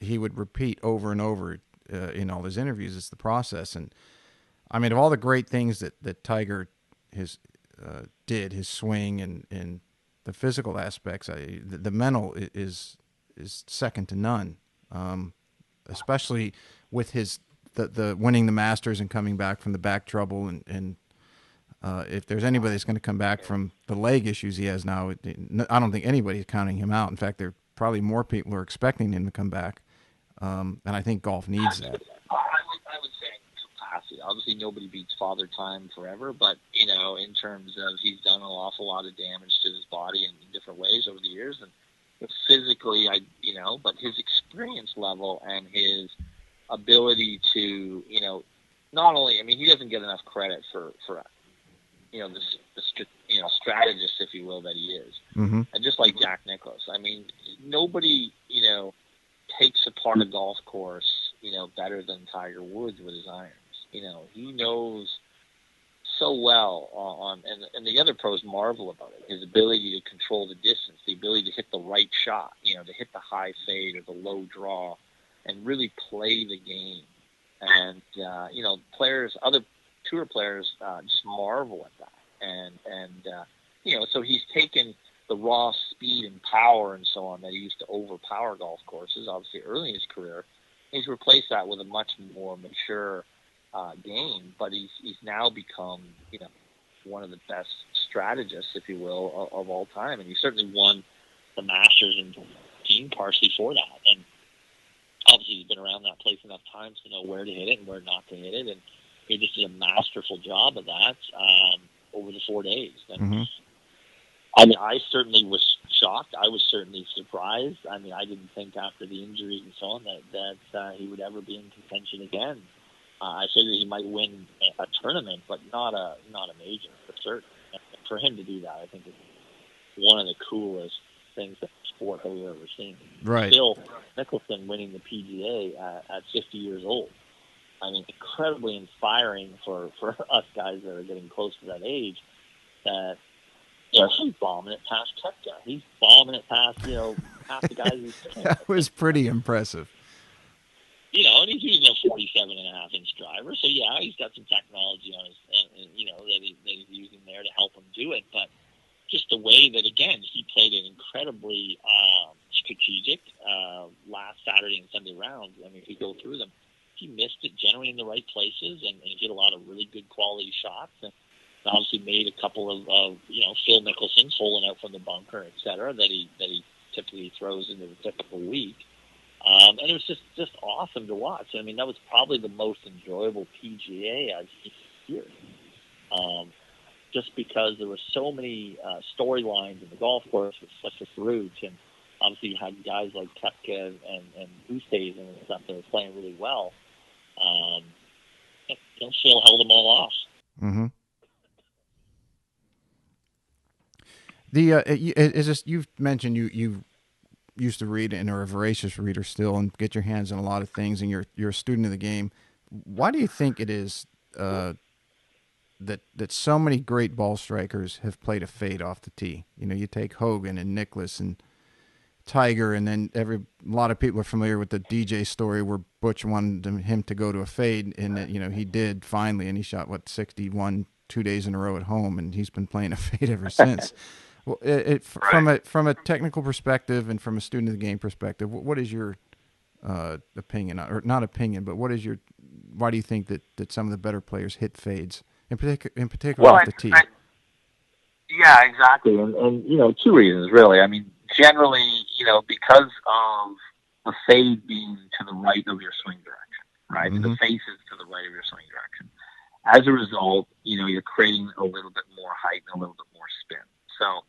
he would repeat over and over in all his interviews, it's the process. And I mean, of all the great things that Tiger did, his swing and the physical aspects, the mental is second to none, especially with the winning the Masters and coming back from the back trouble and if there's anybody that's going to come back from the leg issues he has now, I don't think anybody's counting him out. In fact, there are probably more people are expecting him to come back, and I think golf needs that. I would say capacity. Obviously, nobody beats Father Time forever, but you know, in terms of he's done an awful lot of damage to his body in different ways over the years, and physically, but his experience level and his ability to, you know, not only, I mean, he doesn't get enough credit for you know, the strategist, if you will, that he is. Mm-hmm. And just like Jack Nicklaus, I mean, nobody, you know, takes apart a golf course, you know, better than Tiger Woods with his irons. You know, he knows so well and the other pros marvel about it, his ability to control the distance, the ability to hit the right shot, you know, to hit the high fade or the low draw and really play the game. And, you know, other tour players just marvel at that, and you know, so he's taken the raw speed and power and so on that he used to overpower golf courses, obviously early in his career. He's replaced that with a much more mature game, but he's now become, you know, one of the best strategists, if you will, of all time, and he certainly won the Masters in 2014 partially for that. And obviously he's been around that place enough times to know where to hit it and where not to hit it, and he just did a masterful job of that over the 4 days. And, mm-hmm. I mean, I certainly was shocked. I was certainly surprised. I mean, I didn't think after the injuries and so on that he would ever be in contention again. I figured he might win a tournament, but not a major for certain. And for him to do that, I think is one of the coolest things that sport that we've ever seen. Right. Phil Mickelson winning the PGA at 50 years old. I mean, incredibly inspiring for us guys that are getting close to that age. That, you know, he's bombing it past Koepka. He's bombing it past, you know, half the guys he's playing. That was pretty impressive. You know, and he's using a 47.5-inch driver, so yeah, he's got some technology on his, you know, that he's using there to help him do it. But just the way that, again, he played it incredibly strategic last Saturday and Sunday rounds. I mean, if you go through them, he missed it generally in the right places and hit a lot of really good quality shots, and obviously made a couple of you know, Phil Mickelson's holing out from the bunker, et cetera, that he typically throws into the typical week. And it was just awesome to watch. I mean, that was probably the most enjoyable PGA I've seen this year. Just because there were so many storylines in the golf course with such a route, and obviously you had guys like Koepka and Ustays and stuff that were playing really well. Phil held them all off. Mm-hmm. Is this, you've mentioned you used to read and are a voracious reader still and get your hands on a lot of things, and you're a student of the game. Why do you think it is that so many great ball strikers have played a fade off the tee? You know, you take Hogan and Nicklaus and Tiger, and then a lot of people are familiar with the DJ story where Butch wanted him to go to a fade, and you know, he did finally, and he shot 61 2 days in a row at home, and he's been playing a fade ever since. Well, from a technical perspective and from a student of the game perspective, what is your opinion, or not opinion, but why do you think that some of the better players hit fades in particular off the tee? Yeah, exactly. And, you know, two reasons, really. I mean, generally, you know, because of the fade being to the right of your swing direction, right? Mm-hmm. The face is to the right of your swing direction. As a result, you know, you're creating a little bit more height and a little bit more spin. So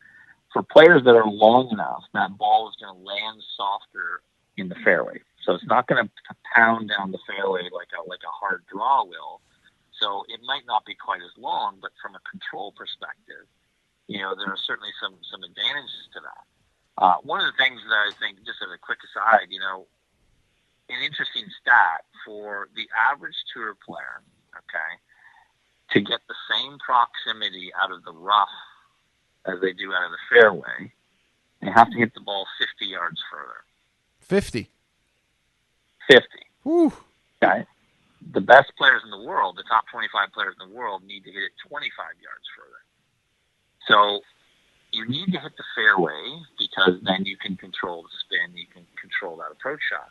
for players that are long enough, that ball is going to land softer in the fairway. So it's not going to pound down the fairway like a hard draw will. So it might not be quite as long, but from a control perspective, you know, there are certainly some advantages to that. One of the things that I think, just as a quick aside, you know, an interesting stat for the average tour player, okay, to get the same proximity out of the rough as they do out of the fairway, they have to hit the ball 50 yards further. 50. 50. Whew. Okay. The best players in the world, the top 25 players in the world, need to hit it 25 yards further. So you need to hit the fairway because then you can control the spin, you can control that approach shot.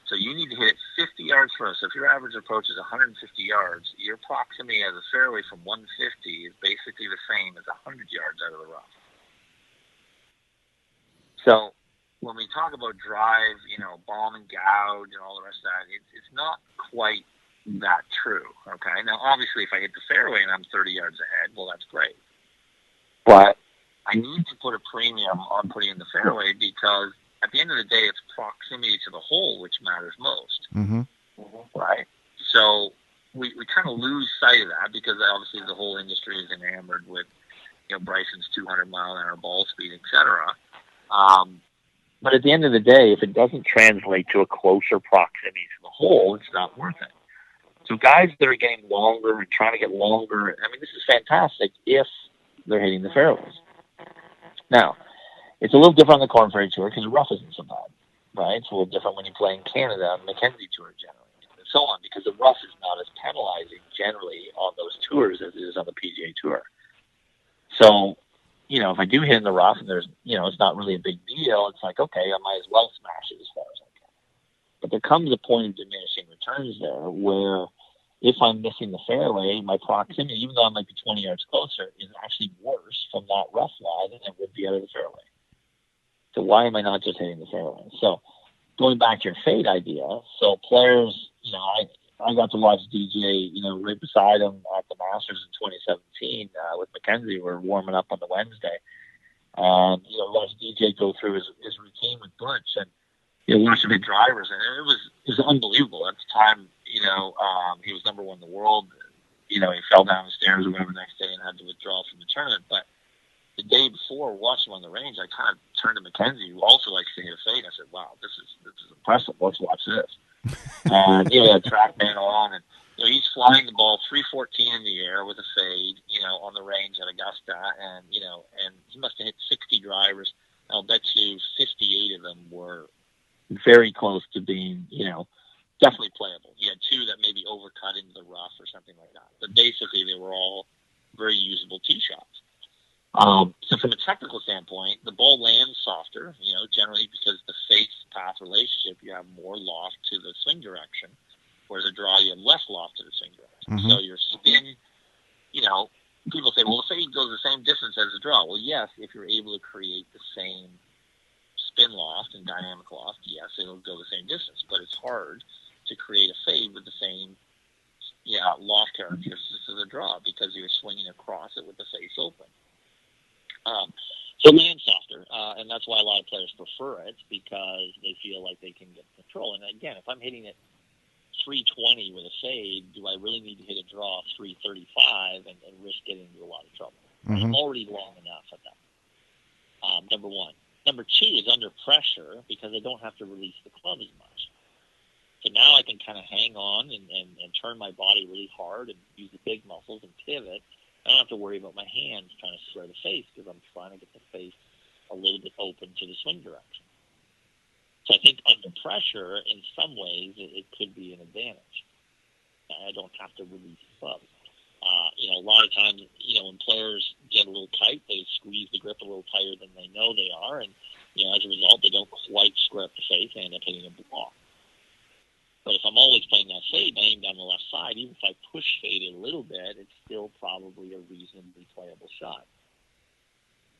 So you need to hit it 50 yards further. So if your average approach is 150 yards, your proximity as a fairway from 150 is basically the same as 100 yards out of the rough. So when we talk about drive, you know, bomb and gouge and all the rest of that, it's not quite that true, okay? Now, obviously, if I hit the fairway and I'm 30 yards ahead, well, that's great. But I need to put a premium on putting in the fairway because at the end of the day, it's proximity to the hole which matters most, right? So we kind of lose sight of that because obviously the whole industry is enamored with, you know, Bryson's 200-mile-an-hour ball speed, etc. But at the end of the day, if it doesn't translate to a closer proximity to the hole, it's not worth it. So guys that are getting longer and trying to get longer, I mean, this is fantastic if they're hitting the fairways. Now, it's a little different on the Corn Ferry Tour because the rough isn't so bad, right? It's a little different when you play in Canada on the Mackenzie Tour generally, and so on, because the rough is not as penalizing generally on those tours as it is on the PGA Tour. So, you know, if I do hit in the rough and there's, you know, it's not really a big deal, it's like, okay, I might as well smash it as far as I can. But there comes a point of diminishing returns there where if I'm missing the fairway, my proximity, even though I might be 20 yards closer, is actually worse from that rough lie than it would be out of the fairway. So why am I not just hitting the fairway? So going back to your fade idea, so players, you know, I got to watch DJ, you know, right beside him at the Masters in 2017 with Mackenzie. We're warming up on the Wednesday. And, you know, watched DJ go through his routine with Butch and, you know, watch him hit drivers. And it was unbelievable. At the time, you know, he was number one in the world. You know, he fell down the stairs or whatever the next day and had to withdraw from the tournament. But the day before, watching him on the range, I kind of turned to Mackenzie, who also likes to hit a fade. I said, wow, this is impressive. Let's watch this. And, you know, he had TrackMan on, and, you know, he's flying the ball 314 in the air with a fade, you know, on the range at Augusta. And, you know, and he must have hit 60 drivers. I'll bet you 58 of them were very close to being, you know, definitely playable. You had two that maybe overcut into the rough or something like that. But basically, they were all very usable tee shots. So from a technical standpoint, the ball lands softer, you know, generally because the face-path relationship, you have more loft to the swing direction, whereas a draw, you have less loft to the swing direction. So your spin, you know, people say, well, the fade goes the same distance as the draw. Well, yes, if you're able to create the same spin loft and dynamic loft, yes, it'll go the same distance, but it's hard to create a fade with the same loft characteristics as a draw because you're swinging across it with the face open. So it lands softer, and that's why a lot of players prefer it because they feel like they can get control. And again, if I'm hitting it 320 with a fade, do I really need to hit a draw 335 and risk getting into a lot of trouble? I'm already long enough at that. Number one. Number two is under pressure because I don't have to release the club as much. So now I can kind of hang on and turn my body really hard and use the big muscles and pivot. I don't have to worry about my hands trying to square the face because I'm trying to get the face a little bit open to the swing direction. So I think under pressure, in some ways, it could be an advantage. I don't have to release the club. You know, a lot of times, you know, when players get a little tight, they squeeze the grip a little tighter than they know they are, and, you know, as a result, they don't quite square up the face and end up hitting a block. But if I'm always playing that fade and I aim down the left side, even if I push fade it a little bit, it's still probably a reasonably playable shot.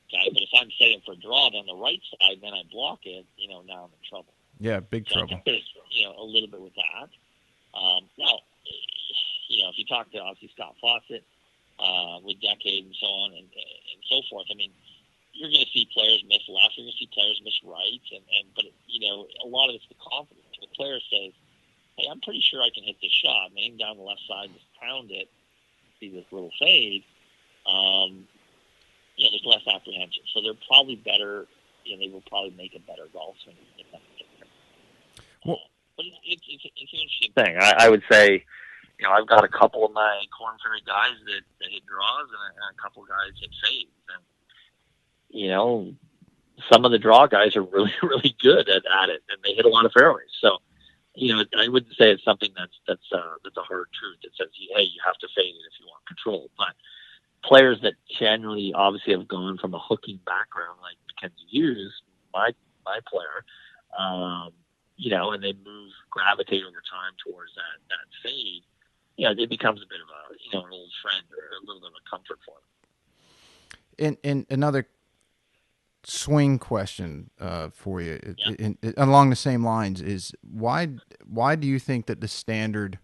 Okay, but if I'm setting for a draw down the right side, then I block it. Now I'm in trouble. Yeah, big So I trouble. think there's a little bit with that. Now, if you talk to obviously Scott Fawcett with Decade and so on and so forth, I mean, you're going to see players miss left, you're going to see players miss right, but a lot of it's the confidence. The player says, "Hey, I'm pretty sure I can hit this shot." And aim down the left side, just pound it, see this little fade. There's less apprehension, so they're probably better. They will probably make a better golf swing if that's there. Well, but it's an interesting thing. I would say, I've got a couple of my Corn Ferry guys that hit draws and a couple of guys hit fades, and some of the draw guys are really, really good at it, and they hit a lot of fairways. So, I wouldn't say it's something that's a hard truth that says, hey, you have to fade it if you want control. But players that generally, obviously, have gone from a hooking background, like Mackenzie Hughes, my player, and they gravitate over time towards that fade. It becomes a bit of an old friend or a little bit of a comfort for them. In another swing question for you, along the same lines, is why do you think that the standard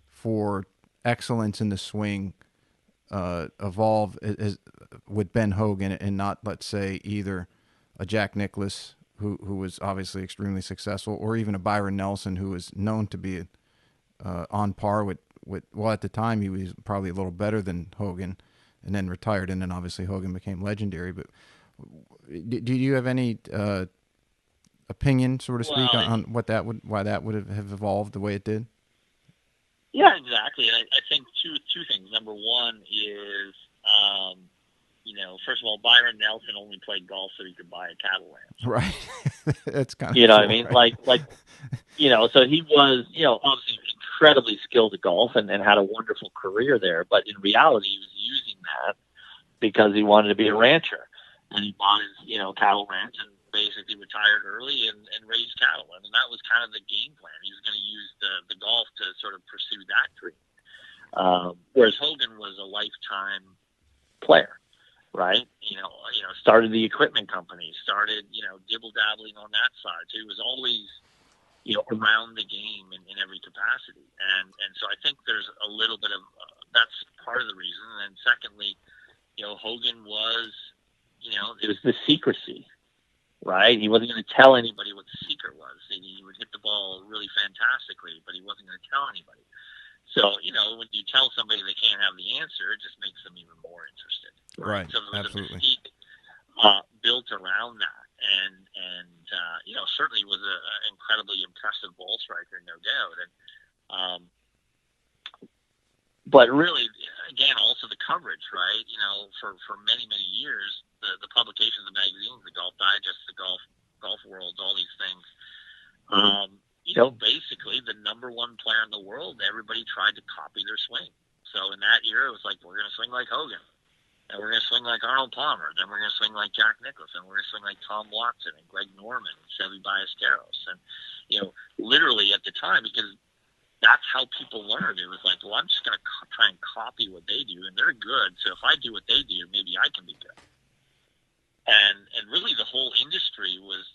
for excellence in the swing evolved with Ben Hogan and not, let's say, either a Jack Nicklaus who was obviously extremely successful, or even a Byron Nelson who was known to be on par with at the time he was probably a little better than Hogan, and then retired, and then obviously Hogan became legendary. But do you have any opinion, so to speak, on why that would have evolved the way it did? Yeah, exactly. And I think two things. Number one is, first of all, Byron Nelson only played golf so he could buy a cattle ranch. Right. That's kind of cool, what I mean? Right? Like, so he was, obviously incredibly skilled at golf and had a wonderful career there. But in reality, he was using that because he wanted to be a rancher. And he bought his, cattle ranch and basically retired early and raised cattle. And that was kind of the game plan. He was going to use the golf to sort of pursue that dream. Whereas Hogan was a lifetime player, right? Started the equipment company, started, dibble-dabbling on that side. So he was always, around the game in every capacity. And so I think there's a little bit of, that's part of the reason. And secondly, Hogan was, it was the secrecy, right? He wasn't going to tell anybody what the secret was. He would hit the ball really fantastically, but he wasn't going to tell anybody. So, when you tell somebody they can't have the answer, it just makes them even more interested. Right. So there was Absolutely. a mystique built around that. And certainly was an incredibly impressive ball striker, no doubt. And, but really, again, also the coverage, right? For many, many years, the publications, the magazines, the Golf Digest, the Golf World, all these things, basically the number one player in the world, everybody tried to copy their swing. So in that year, it was like, we're going to swing like Hogan, and we're going to swing like Arnold Palmer, then we're going to swing like Jack Nicklaus, and we're going to swing like Tom Watson and Greg Norman and Seve Ballesteros. And, literally at the time, because that's how people learned. It was like, well, I'm just going to try and copy what they do, and they're good. So if I do what they do, maybe I can be good. And really, the whole industry was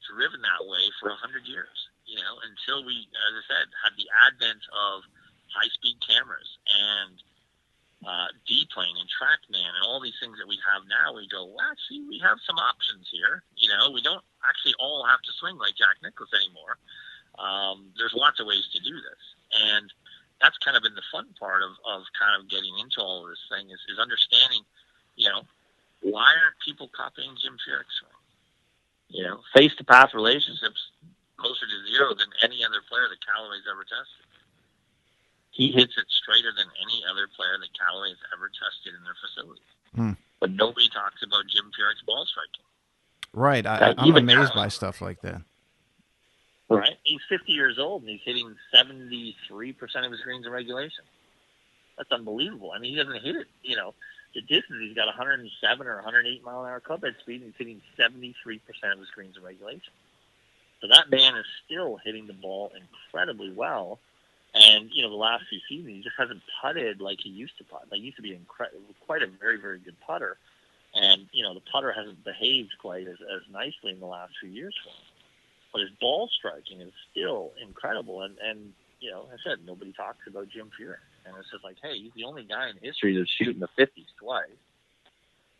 driven that way for 100 years. Until we, as I said, had the advent of high-speed cameras and D-plane and TrackMan and all these things that we have now. We go, well, actually, we have some options here. We don't actually all have to swing like Jack Nicklaus anymore. There's lots of ways to do this. And that's kind of been the fun part of kind of getting into all of this thing is understanding, why aren't people copying Jim Furyk's swing? Face-to-path relationships closer to zero than any other player that Callaway's ever tested. He hits it straighter than any other player that Callaway has ever tested in their facilities. But nobody talks about Jim Furyk's ball striking. Right. I'm amazed by stuff like that. Right. He's 50 years old, and he's hitting 73% of his greens in regulation. That's unbelievable. I mean, he doesn't hit it, the distance. He's got 107 or 108 mile-an-hour club head speed, and he's hitting 73% of his greens in regulation. So that man is still hitting the ball incredibly well. And, the last few seasons, he just hasn't putted like he used to putt. Like, he used to be quite a very, very good putter. And, the putter hasn't behaved quite as nicely in the last few years for him. But his ball striking is still incredible. And I said, nobody talks about Jim Furyk. And it's just like, hey, he's the only guy in history that's shooting the 50s twice.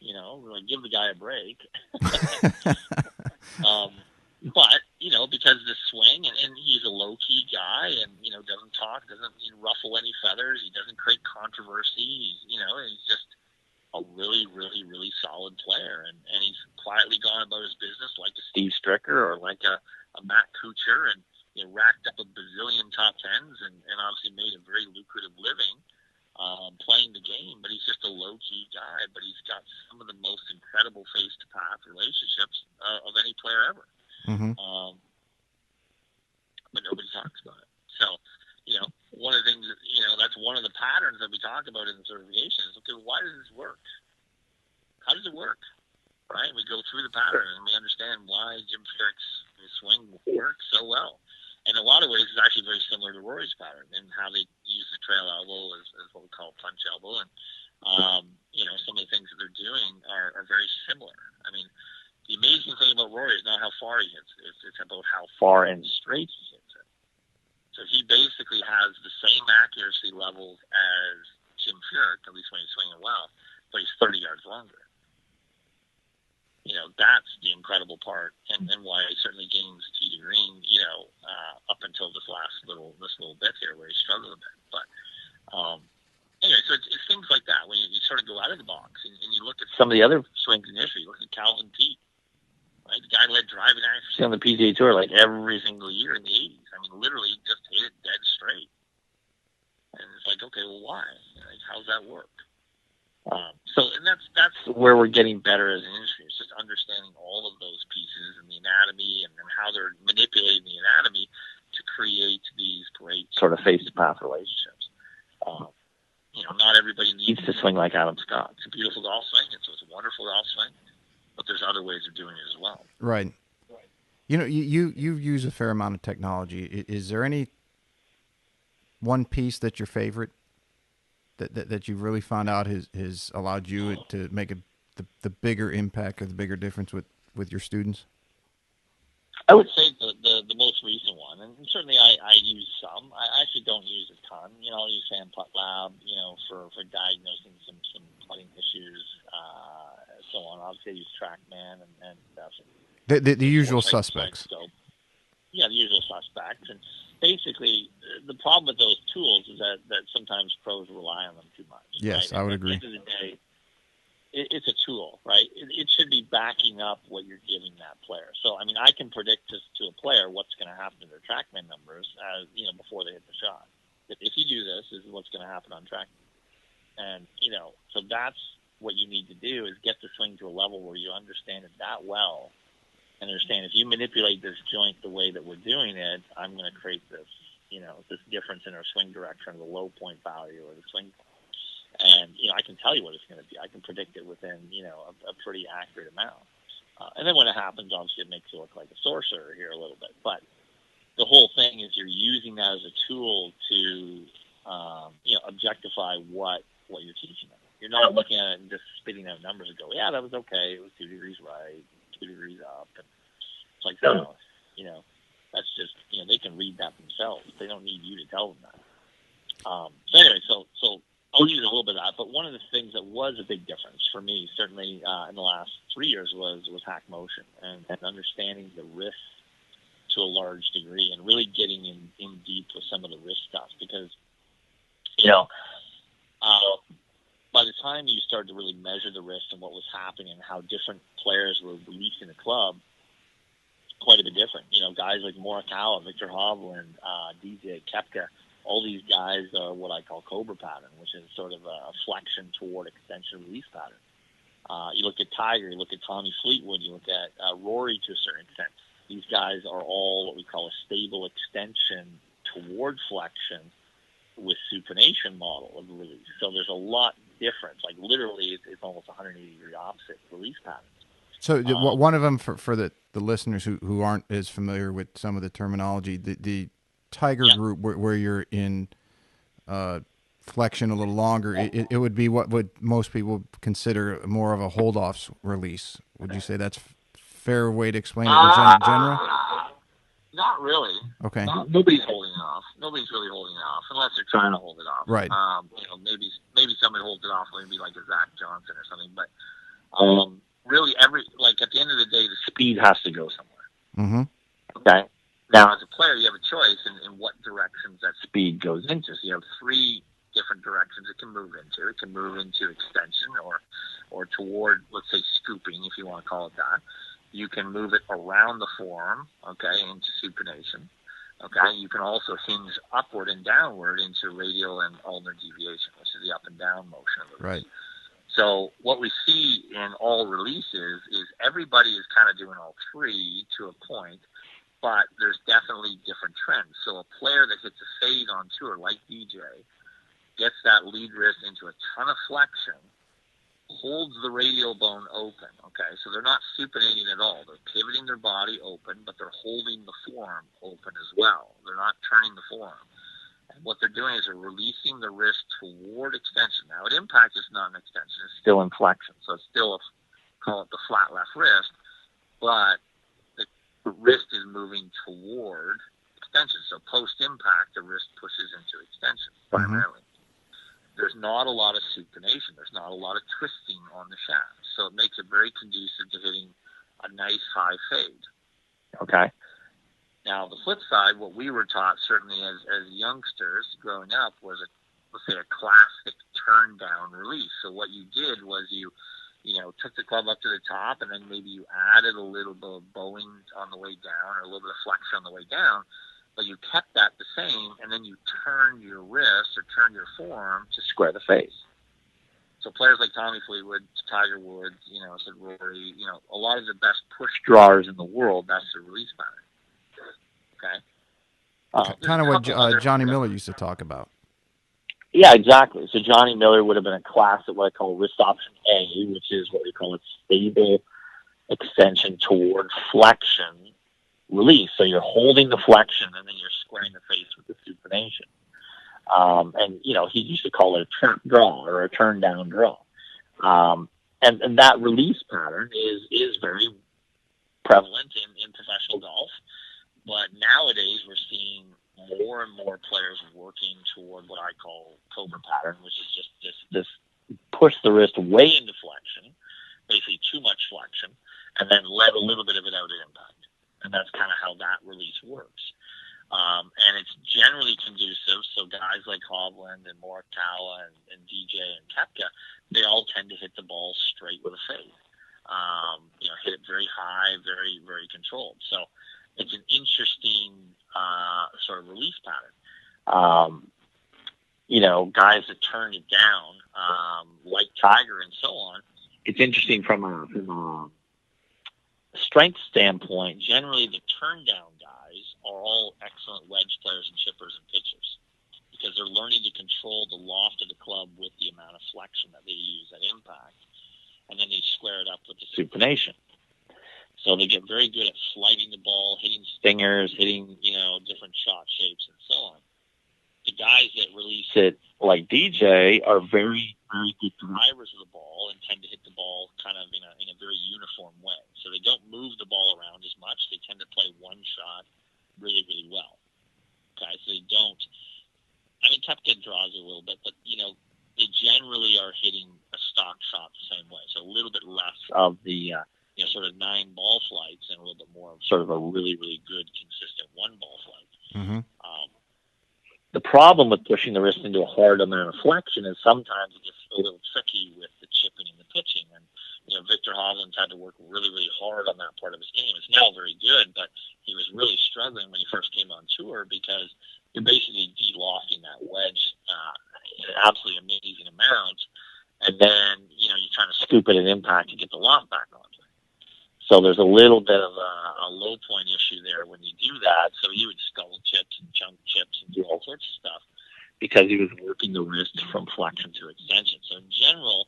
Really give the guy a break. But, because of the swing, and he's a low-key guy and, doesn't talk, doesn't ruffle any feathers. He doesn't create controversy. He's just a really, really, really solid player. And he's quietly gone about his business like a Steve Stricker or like a Matt Kuchar, and racked up a bazillion top tens and obviously made a very lucrative living playing the game. But he's just a low-key guy, but he's got some of the most incredible face-to-path relationships of any player ever. Mm-hmm. But nobody talks about it. So, one of the things that, that's one of the patterns that we talk about in the certification is, okay, why does this work? How does it work? Right? We go through the pattern and we understand why Jim Furyk's swing works so well. In a lot of ways, it's actually very similar to Rory's pattern and how they use the trail elbow as what we call punch elbow. And, some of the things that they're doing are very similar. I mean, the amazing thing about Rory is not how far he hits it. It's about how far and straight he hits it. So he basically has the same accuracy levels as Jim Furyk, at least when he's swinging well, but he's 30 yards longer. That's the incredible part, and why he certainly gains tee to green, up until this little bit here where he struggled a bit. But anyway, so it's things like that when you sort of go out of the box and you look at some of the other swings in history. You look at Calvin Peete, right? The guy led driving accuracy on the PGA Tour like every single year in the 80s. I mean, literally just hit it dead straight. And it's like, okay, well, why? Like, how's that work? And that's where we're getting better as an industry. It's just understanding all of those pieces and the anatomy and how they're manipulating the anatomy to create these great sort of face-to-path relationships. Not everybody needs to swing like Adam Scott. It's a beautiful golf swing. It's a wonderful golf swing. But there's other ways of doing it as well. Right. You use a fair amount of technology. Is there any one piece that's your favorite that you've really found out has allowed you to make the bigger impact or the bigger difference with your students? I would say the most recent one, and certainly I use some. I actually don't use a ton. I'll use Fan Putt Lab, for diagnosing some putting issues, so on. Obviously, I use TrackMan and the usual suspects. Yeah, the usual suspects. And basically, the problem with those tools is that sometimes pros rely on them too much. Yes, right? I would agree. At the end of the day, it's a tool, right? It should be backing up what you're giving that player. So, I mean, I can predict to a player what's going to happen to their TrackMan numbers before they hit the shot. If you do this is what's going to happen on TrackMan. And, so that's what you need to do is get the swing to a level where you understand it that well and understand if you manipulate this joint the way that we're doing it, I'm going to create this, this difference in our swing direction or the low point value or the swing point. And, I can tell you what it's going to be. I can predict it within, a pretty accurate amount. And then when it happens, obviously it makes you look like a sorcerer here a little bit. But the whole thing is you're using that as a tool to, objectify what you're teaching them. You're not looking at it and just spitting out numbers and go, yeah, that was okay. It was 2 degrees right, 2 degrees up. And it's like, no, that's just, they can read that themselves. They don't need you to tell them that. So anyway, so I'll use a little bit of that. But one of the things that was a big difference for me, certainly in the last 3 years, was hack motion and understanding the risk to a large degree and really getting in deep with some of the risk stuff because, by the time you started to really measure the risk and what was happening and how different players were releasing the club, quite a bit different. Guys like Morikawa, Victor Hovland, DJ Koepka, all these guys are what I call Cobra pattern, which is sort of a flexion toward extension release pattern. You look at Tiger, you look at Tommy Fleetwood, you look at Rory to a certain extent. These guys are all what we call a stable extension toward flexion with supination model of release. So there's a lot difference. Like literally, it's almost 180-degree opposite release patterns. So one of them for the listeners who aren't as familiar with some of the terminology, the Tiger group where you're in flexion a little longer, it would be what would most people consider more of a hold-off release. Would you say that's fair way to explain it in general? Not really. Okay. Nobody's holding it off. Nobody's really holding it off unless they're trying to hold it off. Right. Maybe somebody holds it off, maybe like a Zach Johnson or something. But really, at the end of the day, the speed has to go somewhere. Mm-hmm. Okay. Now, as a player, you have a choice in what directions that speed goes into. So you have three different directions it can move into. It can move into extension or toward, let's say, scooping, if you want to call it that. You can move it around the forearm, okay, into supination. Okay, you can also hinge upward and downward into radial and ulnar deviation, which is the up and down motion of the release. Right. So what we see in all releases is everybody is kind of doing all three to a point, but there's definitely different trends. So a player that hits a fade on tour, like DJ, gets that lead wrist into a ton of flexion, holds the radial bone open, okay? So they're not supinating at all. They're pivoting their body open, but they're holding the forearm open as well. They're not turning the forearm. And what they're doing is they're releasing the wrist toward extension. Now, at impact, it's not an extension. It's still in flexion. So it's still, call it the flat left wrist, but the wrist is moving toward extension. So post-impact, the wrist pushes into extension primarily. There's not a lot of supination. There's not a lot of twisting on the shaft. So it makes it very conducive to hitting a nice high fade. Okay? Now, the flip side, what we were taught certainly as youngsters growing up was, let's say, a classic turn-down release. So what you did was you took the club up to the top, and then maybe you added a little bit of bowing on the way down or a little bit of flexion on the way down, but you kept that the same, and then you turned your wrist or turned your forearm to square the face. So players like Tommy Fleetwood, Tiger Woods, said Rory, a lot of the best push drawers in the world, that's the release pattern. Okay? Kind of what Johnny Miller used to talk about. Yeah, exactly. So Johnny Miller would have been a class at what I call wrist option A, which is what we call a stable extension toward flexion release. So you're holding the flexion and then you're squaring the face with the supination. And he used to call it a trap draw or a turn down draw. And that release pattern is very prevalent in professional golf. But nowadays we're seeing more and more players working toward what I call cobra pattern, which is just this push the wrist way into flexion, basically too much flexion, and then let a little bit of it out at impact. And that's kind of how that release works. And it's generally conducive. So guys like Hovland and Morikawa and DJ and Koepka, they all tend to hit the ball straight with a fade. Hit it very high, very, very controlled. So it's an interesting sort of release pattern. Guys that turn it down, like Tiger and so on, it's interesting from a strength standpoint. Generally, the turn down guys are all excellent wedge players and chippers and pitchers because they're learning to control the loft of the club with the amount of flexion that they use at impact, and then they square it up with the supination. So they get very good at flighting the ball, hitting stingers, hitting, different shot shapes and so on. The guys that release it like DJ are very, very good drivers of the ball and tend to hit the ball kind of in a very uniform way. So they don't move the ball around as much. They tend to play one shot really, really well. Okay, so they don't. Koepka draws a little bit, but they generally are hitting a stock shot the same way. So a little bit less of the sort of 9 ball flights and a little bit more of sort of a really, really good, consistent 1 ball flight. Mm-hmm. The problem with pushing the wrist into a hard amount of flexion is sometimes it gets a little tricky with the chipping and the pitching. And, Victor Hovland's had to work really, really hard on that part of his game. It's now very good, but he was really struggling when he first came on tour because you're basically de-lofting that wedge in an absolutely amazing amount. And then, you're trying to scoop it at impact to get the loft back onto it. So there's a little bit of a low point issue there when you do that. So he would skull chips and chunk chips and do all sorts of stuff because he was working the wrist from flexion to extension. So in general,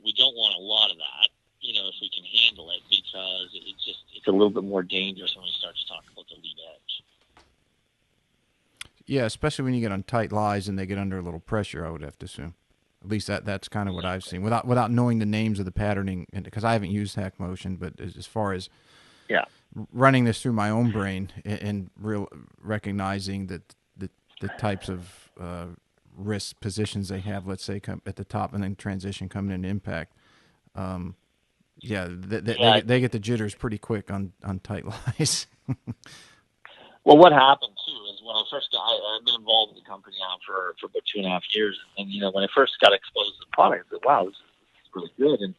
we don't want a lot of that, if we can handle it, because it's a little bit more dangerous when we start to talk about the lead edge. Yeah, especially when you get on tight lies and they get under a little pressure, I would have to assume. At least that's kind of what I've seen without knowing the names of the patterning, because I haven't used hack motion. But as far as Yeah. running this through my own brain and real recognizing that the types of risk positions they have, let's say come at the top and then transition coming into impact. Yeah, they get the jitters pretty quick on tight lies. Well, what happened too is when I first got, I've been involved with the company now for about 2.5 years, and when I first got exposed to the product, I said, "Wow, this is really good." And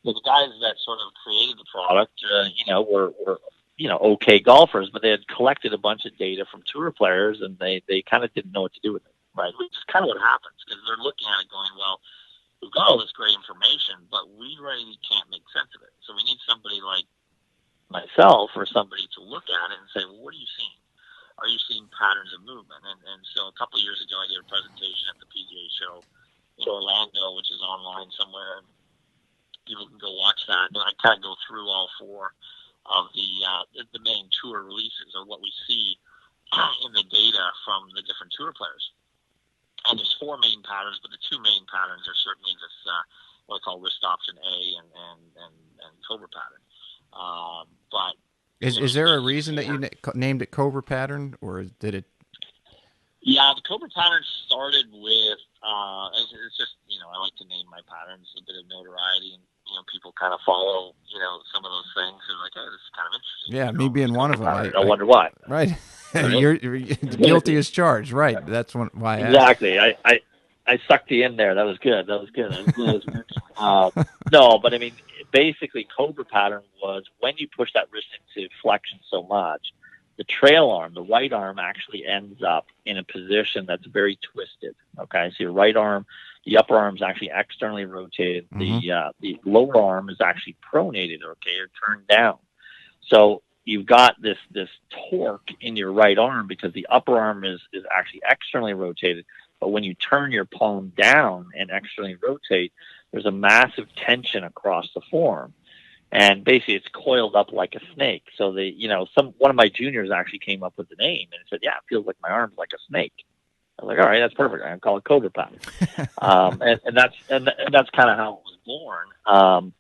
the guys that sort of created the product, were okay golfers, but they had collected a bunch of data from tour players, and they kind of didn't know what to do with it, right? Which is kind of what happens because they're looking at it going, "Well, we've got all this great information, but we really can't make sense of it. So we need somebody like myself or somebody to look at it and say, well, what are you seeing? Are you seeing patterns of movement?" And so a couple of years ago, I did a presentation at the PGA show in Orlando, which is online somewhere. People can go watch that. And I kind of go through all four of the main tour releases or what we see in the data from the different tour players. And there's four main patterns, but the two main patterns are certainly this what I call wrist option A and Cobra pattern. But Is there a reason that you named it Cobra pattern, or did it? Yeah, the Cobra pattern started with it's just I like to name my patterns a bit of notoriety, and people kind of follow some of those things and like, hey, this is kind of interesting. Yeah, me being one of them. I wonder why. Right, you're guilty as charged. Right, that's why. Exactly. I sucked you in there. That was good. No, but I mean, basically, Cobra pattern was when you push that wrist into flexion so much, the trail arm, the right arm, actually ends up in a position that's very twisted. Okay, so your right arm, the upper arm is actually externally rotated. Mm-hmm. The lower arm is actually pronated, okay, or turned down. So you've got this torque in your right arm because the upper arm is actually externally rotated. But when you turn your palm down and externally rotate, there's a massive tension across the forearm. And basically it's coiled up like a snake. So one of my juniors actually came up with the name and said, yeah, it feels like my arm's like a snake. I was like, all right, that's perfect. I'm going to call it Cobra pattern. and that's kind of how it was born.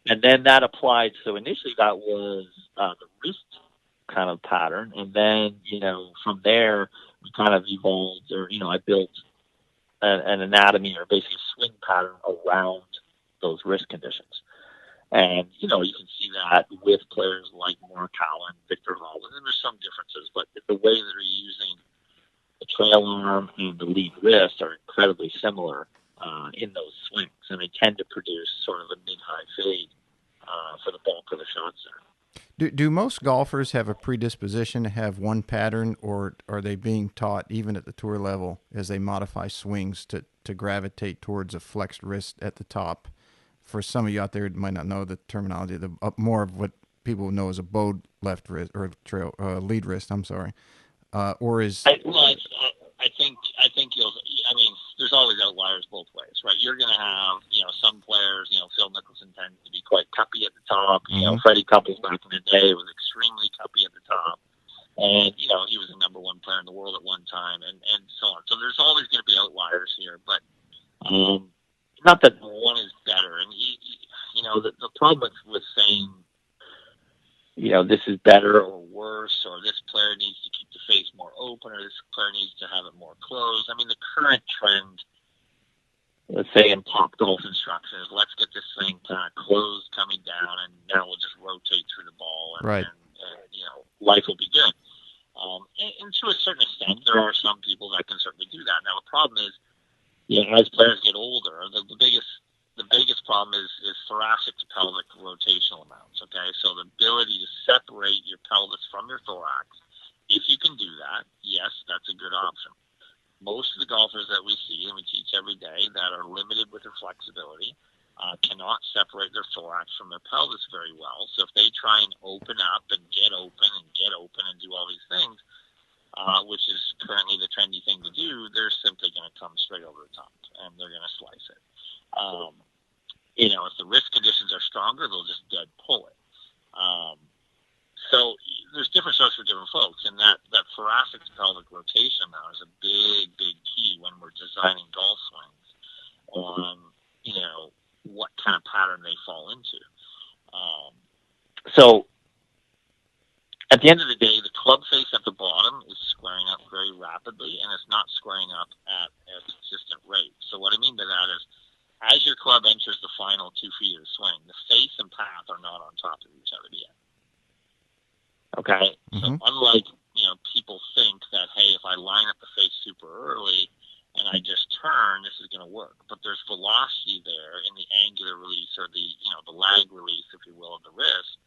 And then that applied. So initially that was the wrist kind of pattern. And then, from there we kind of evolved I built an anatomy or basically swing pattern around those wrist conditions. And, you can see that with players like Morikawa, Victor Hall. And there's some differences, but the way that they're using the trail arm and the lead wrist are incredibly similar in those swings. And they tend to produce sort of a mid-high fade for the bulk of the shots there. Do most golfers have a predisposition to have one pattern, or are they being taught, even at the tour level, as they modify swings to gravitate towards a flexed wrist at the top? For some of you out there who might not know the terminology, more of what people know as a bowed left wrist or lead wrist. I'm sorry, or is I think there's always outliers both ways, right? You're going to have some players. Phil Mickelson tends to be quite cuppy at the top. Mm-hmm. Freddie Couples back in the day was extremely cuppy at the top, and he was the number one player in the world at one time, and so on. So there's always going to be outliers here, but not that one is better. And the problem with saying this is better or worse, or this player needs to keep the face more open, or this player needs to have it more closed. I mean, the current trend, let's say in top golf instruction, is let's get this thing kind of closed coming down, and now we'll just rotate through the ball, and, right. and life will be good. And to a certain extent, there are some people that can certainly do that. Now, the problem is, as players get older, the biggest problem is thoracic to pelvic rotational amounts, okay? So the ability to separate your pelvis from your thorax, if you can do that, yes, that's a good option. Most of the golfers that we see, and we teach every day, that are limited with their flexibility, cannot separate their thorax from their pelvis very well. So if they try and open up and get open and do all these things, which is currently the trendy thing to do, they're simply going to come straight over the top, and they're going to slice it. If the wrist conditions are stronger, they'll just dead pull it. So there's different strokes for different folks, and that thoracic to pelvic rotation now is a big, big key when we're designing golf swings on, what kind of pattern they fall into. So at the end of the day, the club face at the bottom is squaring up very rapidly, and it's not squaring up at a consistent rate. So what I mean by that is, as your club enters the final 2 feet of the swing, the face and path are not on top of each other yet. Okay? Mm-hmm. So unlike, people think that, hey, if I line up the face super early and I just turn, this is going to work. But there's velocity there in the angular release, or the lag release, if you will, of the wrist,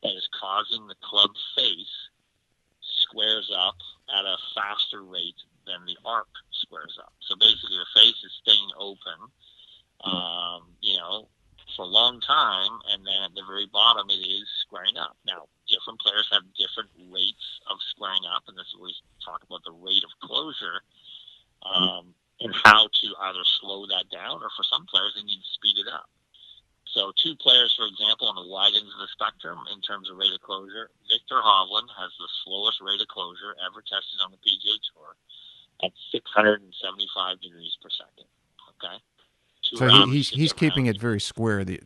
that is causing the club face squares up at a faster rate than the arc squares up. So basically the face is staying open, for a long time, and then at the very bottom it is squaring up. Now, different players have different rates of squaring up, and this is where we talk about the rate of closure, and how to either slow that down, or for some players they need to speed it up. So 2 players, for example, on the wide ends of the spectrum in terms of rate of closure, Victor Hovland has the slowest rate of closure ever tested on the PGA Tour at 675 degrees per second. Okay? So he's keeping it very square the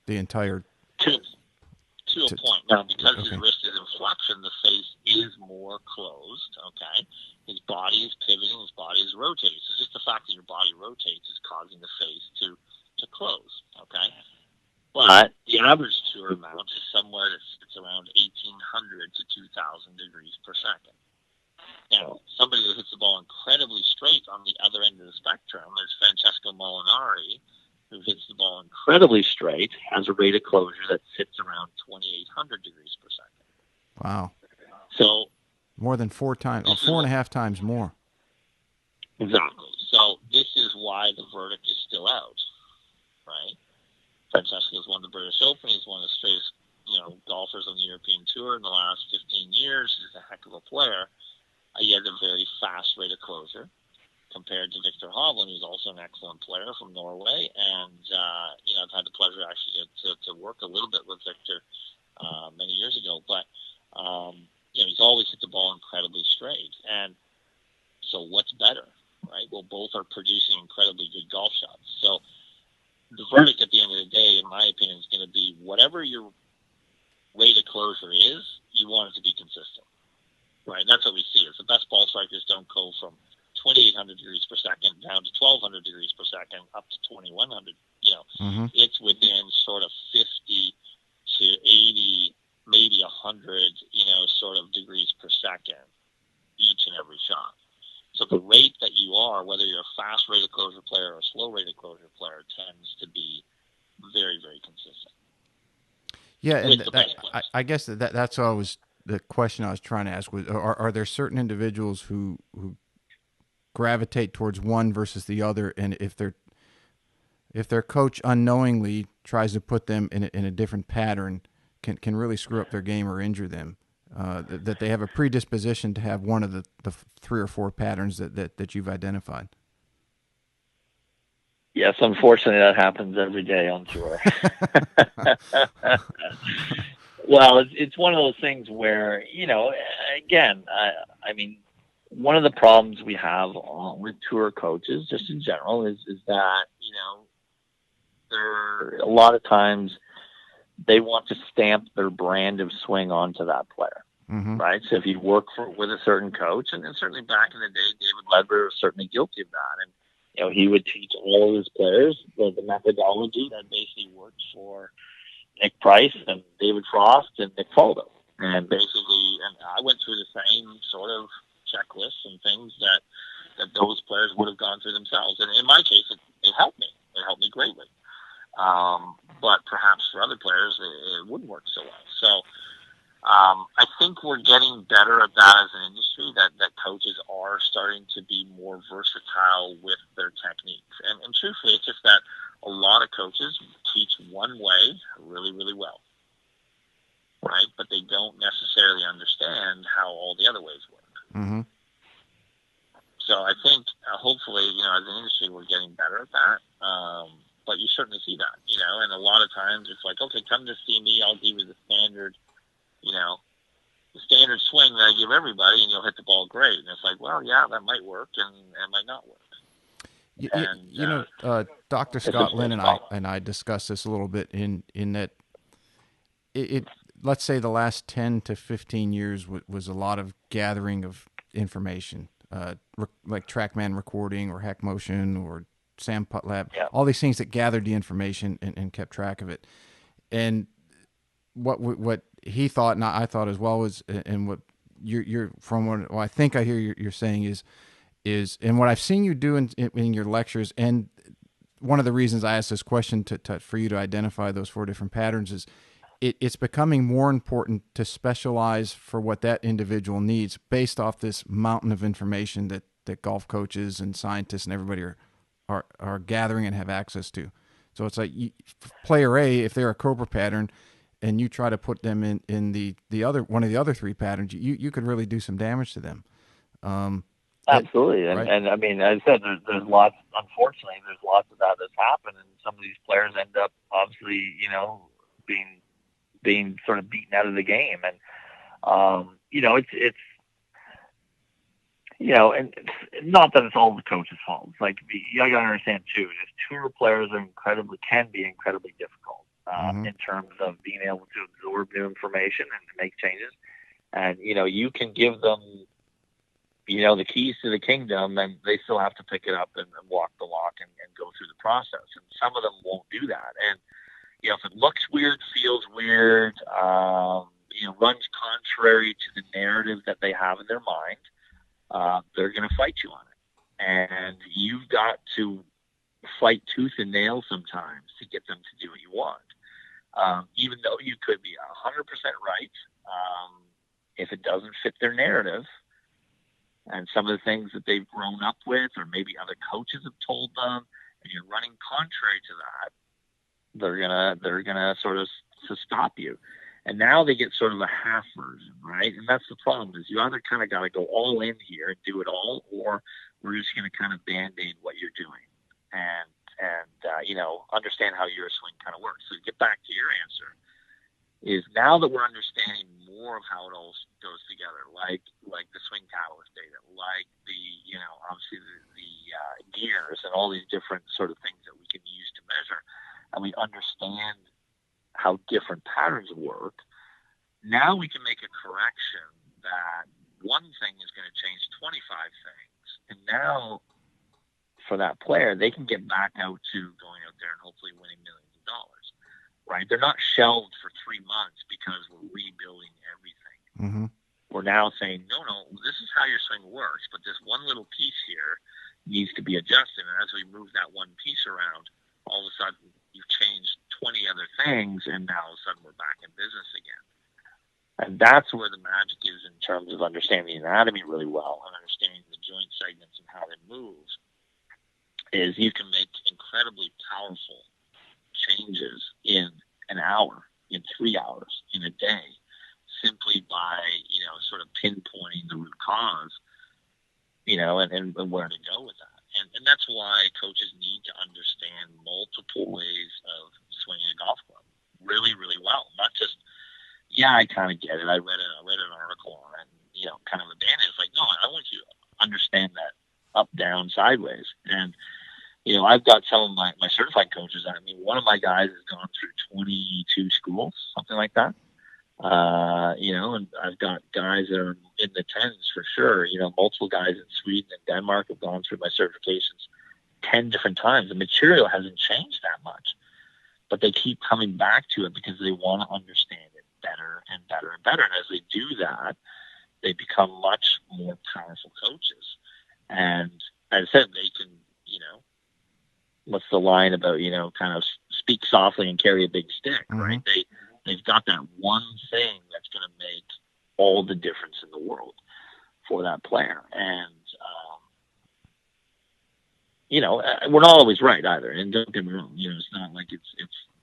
entire to a point. Now, because his wrist is in flexion, the face is more closed. Okay, his body is pivoting, his body is rotating. So just the fact that your body rotates is causing the face to close. Okay, but the average tour amount is somewhere that sits around 1,800 to 2,000 degrees per second. Now, somebody who hits the ball incredibly straight on the other end of the spectrum is Francesco Molinari, who hits the ball incredibly straight, has a rate of closure that sits around 2,800 degrees per second. Wow. So more than 4 times, 4.5 times more. Exactly. So this is why the verdict is still out, right? Francesco has won the British Open. He's one of the straightest, golfers on the European Tour in the last 15 years. He's a heck of a player. He has a very fast rate of closure compared to Victor Hovland, who's also an excellent player from Norway. And, I've had the pleasure actually to work a little bit with Victor many years ago. But, he's always hit the ball incredibly straight. And so what's better, right? Well, both are producing incredibly good golf shots. So the verdict at the end of the day, in my opinion, is going to be whatever your rate of closure is, you want it to be consistent. Right, that's what we see. Is the best ball strikers don't go from 2,800 degrees per second down to 1,200 degrees per second up to 2,100. It's within sort of 50 to 80, maybe 100, sort of degrees per second each and every shot. So the rate that you are, whether you're a fast rate of closure player or a slow rate of closure player, tends to be very, very consistent. Yeah, and I guess that's always the question I was trying to ask was: Are there certain individuals who gravitate towards one versus the other, and if their coach unknowingly tries to put them in a different pattern, can really screw up their game or injure them? That they have a predisposition to have one of the 3 or 4 patterns that you've identified. Yes, unfortunately, that happens every day on tour. Well, it's one of those things where, again, I mean, one of the problems we have with tour coaches, just in general, is that, a lot of times they want to stamp their brand of swing onto that player, right? So if you work with a certain coach, and then certainly back in the day, David Ledbetter was certainly guilty of that, and he would teach all of his players the methodology that basically worked for Nick Price and David Frost and Nick Faldo. And basically, and I went through the same sort of checklists and things that those players would have gone through themselves. And in my case, it helped me. It helped me greatly. But perhaps for other players, it wouldn't work so well. So I think we're getting better at that as an industry, that coaches are starting to be more versatile with their techniques. And truthfully, it's just that a lot of coaches teach one way really, really well, right? But they don't necessarily understand how all the other ways work. Mm-hmm. So I think hopefully, as an industry, we're getting better at that. But you certainly see that, and a lot of times it's like, okay, come to see me, I'll give you the standard, the standard swing that I give everybody, and you'll hit the ball great. And it's like, well, yeah, that might work, and it might not work. Dr. Scott Lynn and I discussed this a little bit in that it let's say the last 10 to 15 years was a lot of gathering of information, like TrackMan recording or Hack Motion or Sam Putlab, all these things that gathered the information and kept track of it. And what he thought, and I thought as well, was, and what you're from what I think I hear you're saying is, and what I've seen you do in your lectures, and one of the reasons I asked this question for you to identify those 4 different patterns is it's becoming more important to specialize for what that individual needs based off this mountain of information that golf coaches and scientists and everybody are gathering and have access to. So it's like player A, if they're a Cobra pattern, and you try to put them in the other one of the other 3 patterns, you could really do some damage to them. Absolutely, and I mean, as I said, there's lots. Unfortunately, there's lots of that that's happened, and some of these players end up obviously, being sort of beaten out of the game, and it's and it's not that it's all the coach's fault. It's like you got to understand too. Is tour players can be incredibly difficult in terms of being able to absorb new information and to make changes, and you can give them the keys to the kingdom, and they still have to pick it up and walk the walk and go through the process. And some of them won't do that. And, if it looks weird, feels weird, runs contrary to the narrative that they have in their mind, they're going to fight you on it. And you've got to fight tooth and nail sometimes to get them to do what you want. Even though you could be 100% right, if it doesn't fit their narrative, and some of the things that they've grown up with, or maybe other coaches have told them, and you're running contrary to that, they're gonna sort of to stop you. And now they get sort of a half version, right? And that's the problem, is you either kind of got to go all in here and do it all, or we're just going to kind of band-aid what you're doing and understand how your swing kind of works. So to get back to your answer, is now that we're understanding more of how it all goes together, like the swing catalyst data, like the obviously the gears and all these different sort of things that we can use to measure, and we understand how different patterns work. Now we can make a correction that one thing is going to change 25 things, and now for that player, they can get back out to going out there and hopefully winning millions of dollars. Right? They're not shelved for 3 months because we're rebuilding everything. Mm-hmm. We're now saying, no, this is how your swing works, but this one little piece here needs to be adjusted. And as we move that one piece around, all of a sudden you've changed 20 other things, and now all of a sudden we're back in business again. And that's where the magic is in terms of understanding the anatomy really well and understanding the joint segments and how they move, is you can make incredibly powerful changes in an hour, in 3 hours, in a day, simply by, sort of pinpointing the root cause, and where to go with that. And that's why coaches need to understand multiple ways of swinging a golf club really, really well. Not just, I kind of get it. I read an article on it, and, kind of abandoned it. It's like, no, I want you to understand that up, down, sideways. And I've got some of my certified coaches. I mean, one of my guys has gone through 22 schools, something like that. And I've got guys that are in the tens for sure. Multiple guys in Sweden and Denmark have gone through my certifications 10 different times. The material hasn't changed that much, but they keep coming back to it because they want to understand it better and better and better. And as they do that, they become much more powerful coaches. And as I said, they can, what's the line about, kind of speak softly and carry a big stick, right? They've got that one thing that's going to make all the difference in the world for that player. And, we're not always right either. And don't get me wrong, it's not like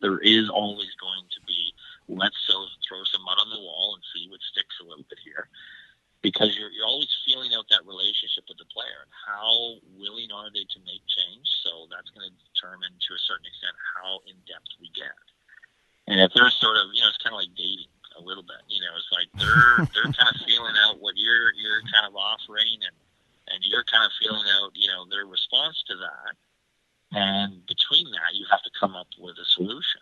there is always going to be, let's throw some mud on the wall and see what sticks a little bit here. Because you're always feeling out that relationship with the player and how willing are they to make change. So that's going to determine to a certain extent how in depth we get. And if they're sort of, it's kind of like dating a little bit. It's like you're kind of feeling out, their response to that. And between that, you have to come up with a solution.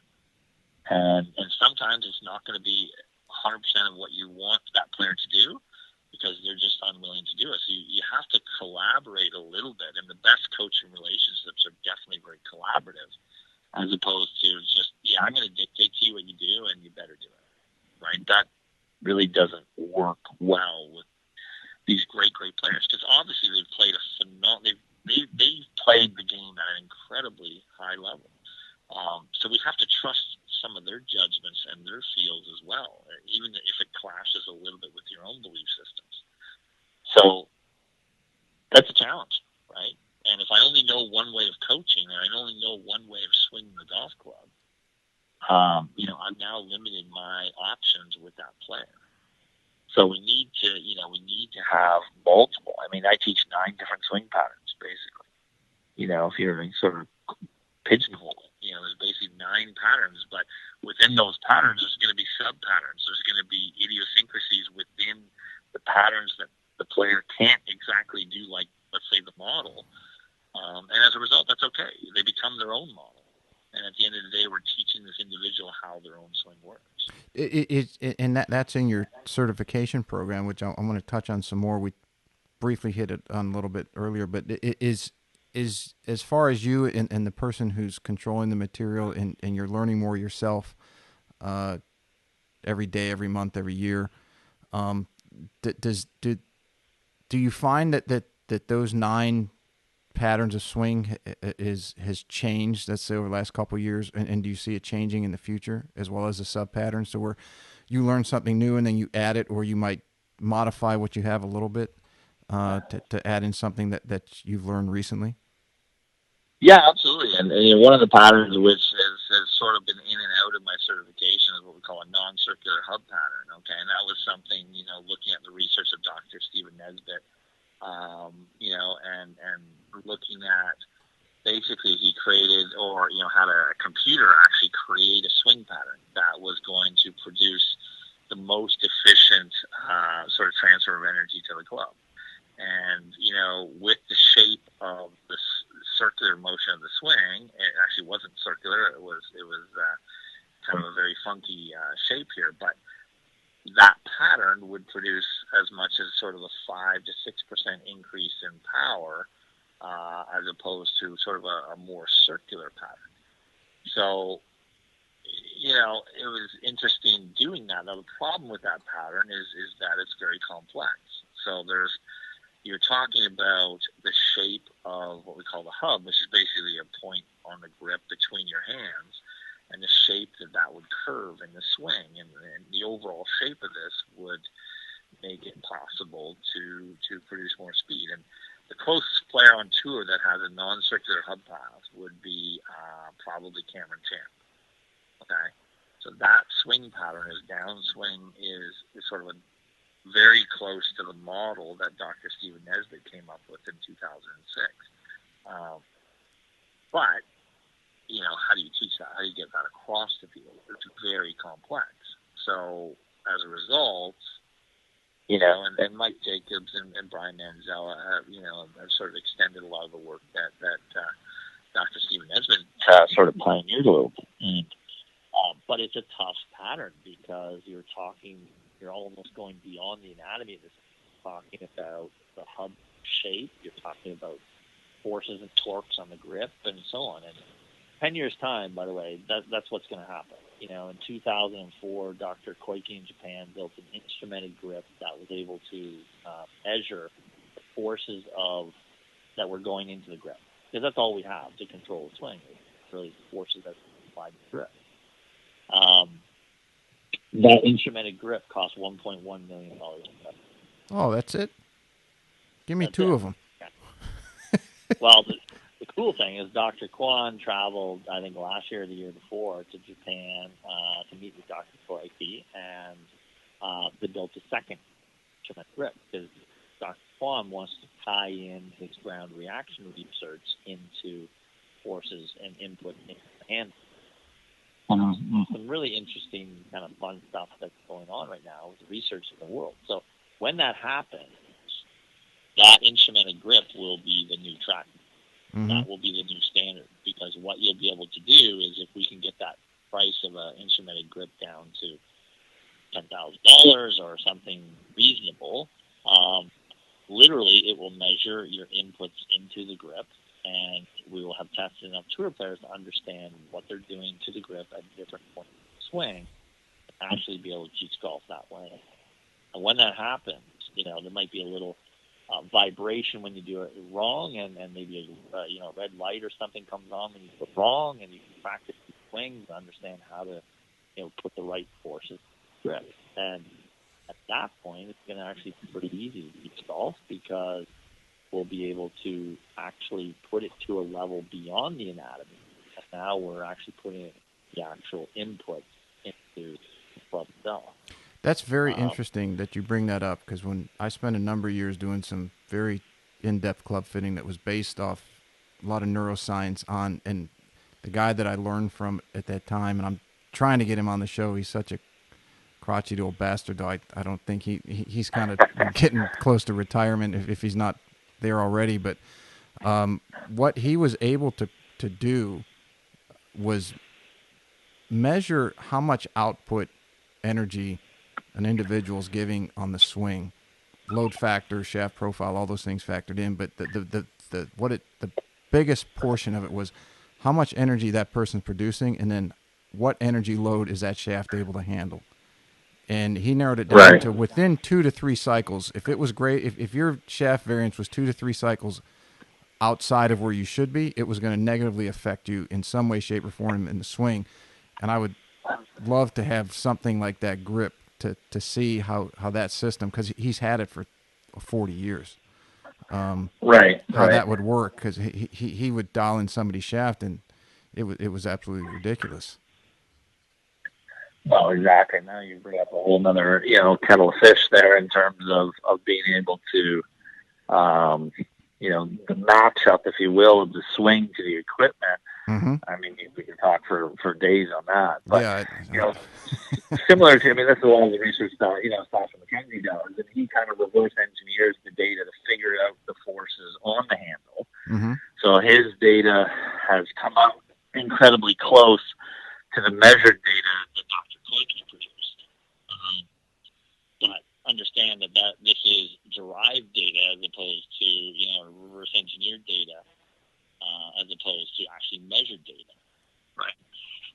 And sometimes it's not going to be 100% of what you want that player to do because they're just unwilling to do it. So you have to collaborate a little bit. And the best coaching relationships are definitely very collaborative as opposed to just, I'm going to dictate to you what you do and you better do it. Right? That really doesn't work well with these great players because obviously they've played they've played the game at an incredibly high level. So we have to trust some of their judgments and their feels as well, even if it clashes a little bit with your own belief systems. So that's a challenge, right? And if I only know one way of coaching or I only know one way of swinging the golf club, I've now limited my options with that player. So we need to have multiple. I mean, I teach 9 different swing patterns, basically. If you're sort of pigeonhole it, there's basically 9 patterns, but within those patterns, there's going to be sub-patterns. There's going to be idiosyncrasies within the patterns that the player can't exactly do, like, let's say, the model. And as a result, that's okay. They become their own model. And at the end of the day, we're teaching this individual how their own swing works. And that's in your certification program, which I want to touch on some more. We briefly hit it on a little bit earlier, but it is as far as you and the person who's controlling the material and you're learning more yourself every day, every month, every year. Do you find that those 9 patterns of swing has changed, let's say, over the last couple of years, and do you see it changing in the future as well as the sub patterns, so where you learn something new and then you add it, or you might modify what you have a little bit to add in something that you've learned recently? Yeah, absolutely. And one of the patterns which has sort of been in and out of my certification is what we call a non-circular hub pattern. Okay, and that was something, looking at the research of Dr. Stephen Nesbitt, and looking at basically he created or, had a computer actually create a swing pattern that was going to produce the most efficient sort of transfer of energy to the club. And, with the shape of the circular motion of the swing, it actually wasn't circular. It was kind of a very funky shape here, but that pattern would produce as much as sort of a 5 to 6% increase in power, as opposed to sort of a more circular pattern. So, it was interesting doing that. Now, the problem with that pattern is that it's very complex. So you're talking about the shape of what we call the hub, which is basically a point on the grip between your hands, and the shape that would curve in the swing. And the overall shape of this would make it possible to produce more speed. And the closest player on tour that has a non-circular hub path would be probably Cameron Champ. Okay? So that swing pattern, his downswing, is sort of very close to the model that Dr. Stephen Nesbitt came up with in 2006. But, how do you teach that? How do you get that across the field? It's very complex. So, as a result, and Mike Jacobs and Brian Manzella have sort of extended a lot of the work that Dr. Stephen Nesbitt sort of pioneered a little bit. But it's a tough pattern because you're almost going beyond the anatomy of this. You're talking about the hub shape. You're talking about forces and torques on the grip and so on. And 10 years' time, by the way, that's what's going to happen. In 2004, Dr. Koike in Japan built an instrumented grip that was able to measure the forces that were going into the grip. Because that's all we have to control the swing. It's really the forces that apply to the grip. That instrumented grip cost $1.1 million. Oh, that's it? Give me 2 of them. Yeah. Well, the cool thing is Dr. Kwan traveled, I think, last year or the year before to Japan to meet with Dr. Koike, and they built a second instrumented grip because Dr. Kwan wants to tie in his ground reaction research into forces and input in the hand. Some really interesting kind of fun stuff that's going on right now with the research in the world. So when that happens, that instrumented grip will be the new track. Mm-hmm. That will be the new standard, because what you'll be able to do is, if we can get that price of an instrumented grip down to $10,000 or something reasonable, literally it will measure your inputs into the grip, and we will have tested enough tour players to understand what they're doing to the grip at different points of the swing, and actually be able to teach golf that way. And when that happens, there might be a little vibration when you do it wrong, and maybe a red light or something comes on when you do it wrong, and you can practice the swings to understand how to put the right forces in the grip. And at that point, it's going to actually be pretty easy to teach golf, because we'll be able to actually put it to a level beyond the anatomy. And now we're actually putting the actual inputs into the club itself. That's very interesting that you bring that up, because when I spent a number of years doing some very in-depth club fitting that was based off a lot of neuroscience and the guy that I learned from at that time, and I'm trying to get him on the show. He's such a crotchety old bastard, though. I don't think he's kind of getting close to retirement if he's not there already. But what he was able to do was measure how much output energy an individual's giving on the swing, load factor, shaft profile, all those things factored in. But the biggest portion of it was how much energy that person's producing, and then what energy load is that shaft able to handle. And he narrowed it down to within 2 to 3 cycles. If it was great, if your shaft variance was 2 to 3 cycles outside of where you should be, it was going to negatively affect you in some way, shape, or form in the swing. And I would love to have something like that grip to see how that system, because he's had it for 40 years. How that would work, because he would dial in somebody's shaft, and it was absolutely ridiculous. Well, exactly. Now you bring up a whole nother, kettle of fish there in terms of being able to, the matchup, if you will, of the swing to the equipment. Mm-hmm. I mean, we can talk for days on that. But, yeah, similar to, this is one of the research that, Sasha McKenzie does, and he kind of reverse engineers the data to figure out the forces on the handle. Mm-hmm. So his data has come out incredibly close to the measured data that Dr. Koike produced. But understand that this is derived data as opposed to, reverse engineered data, as opposed to actually measured data, right?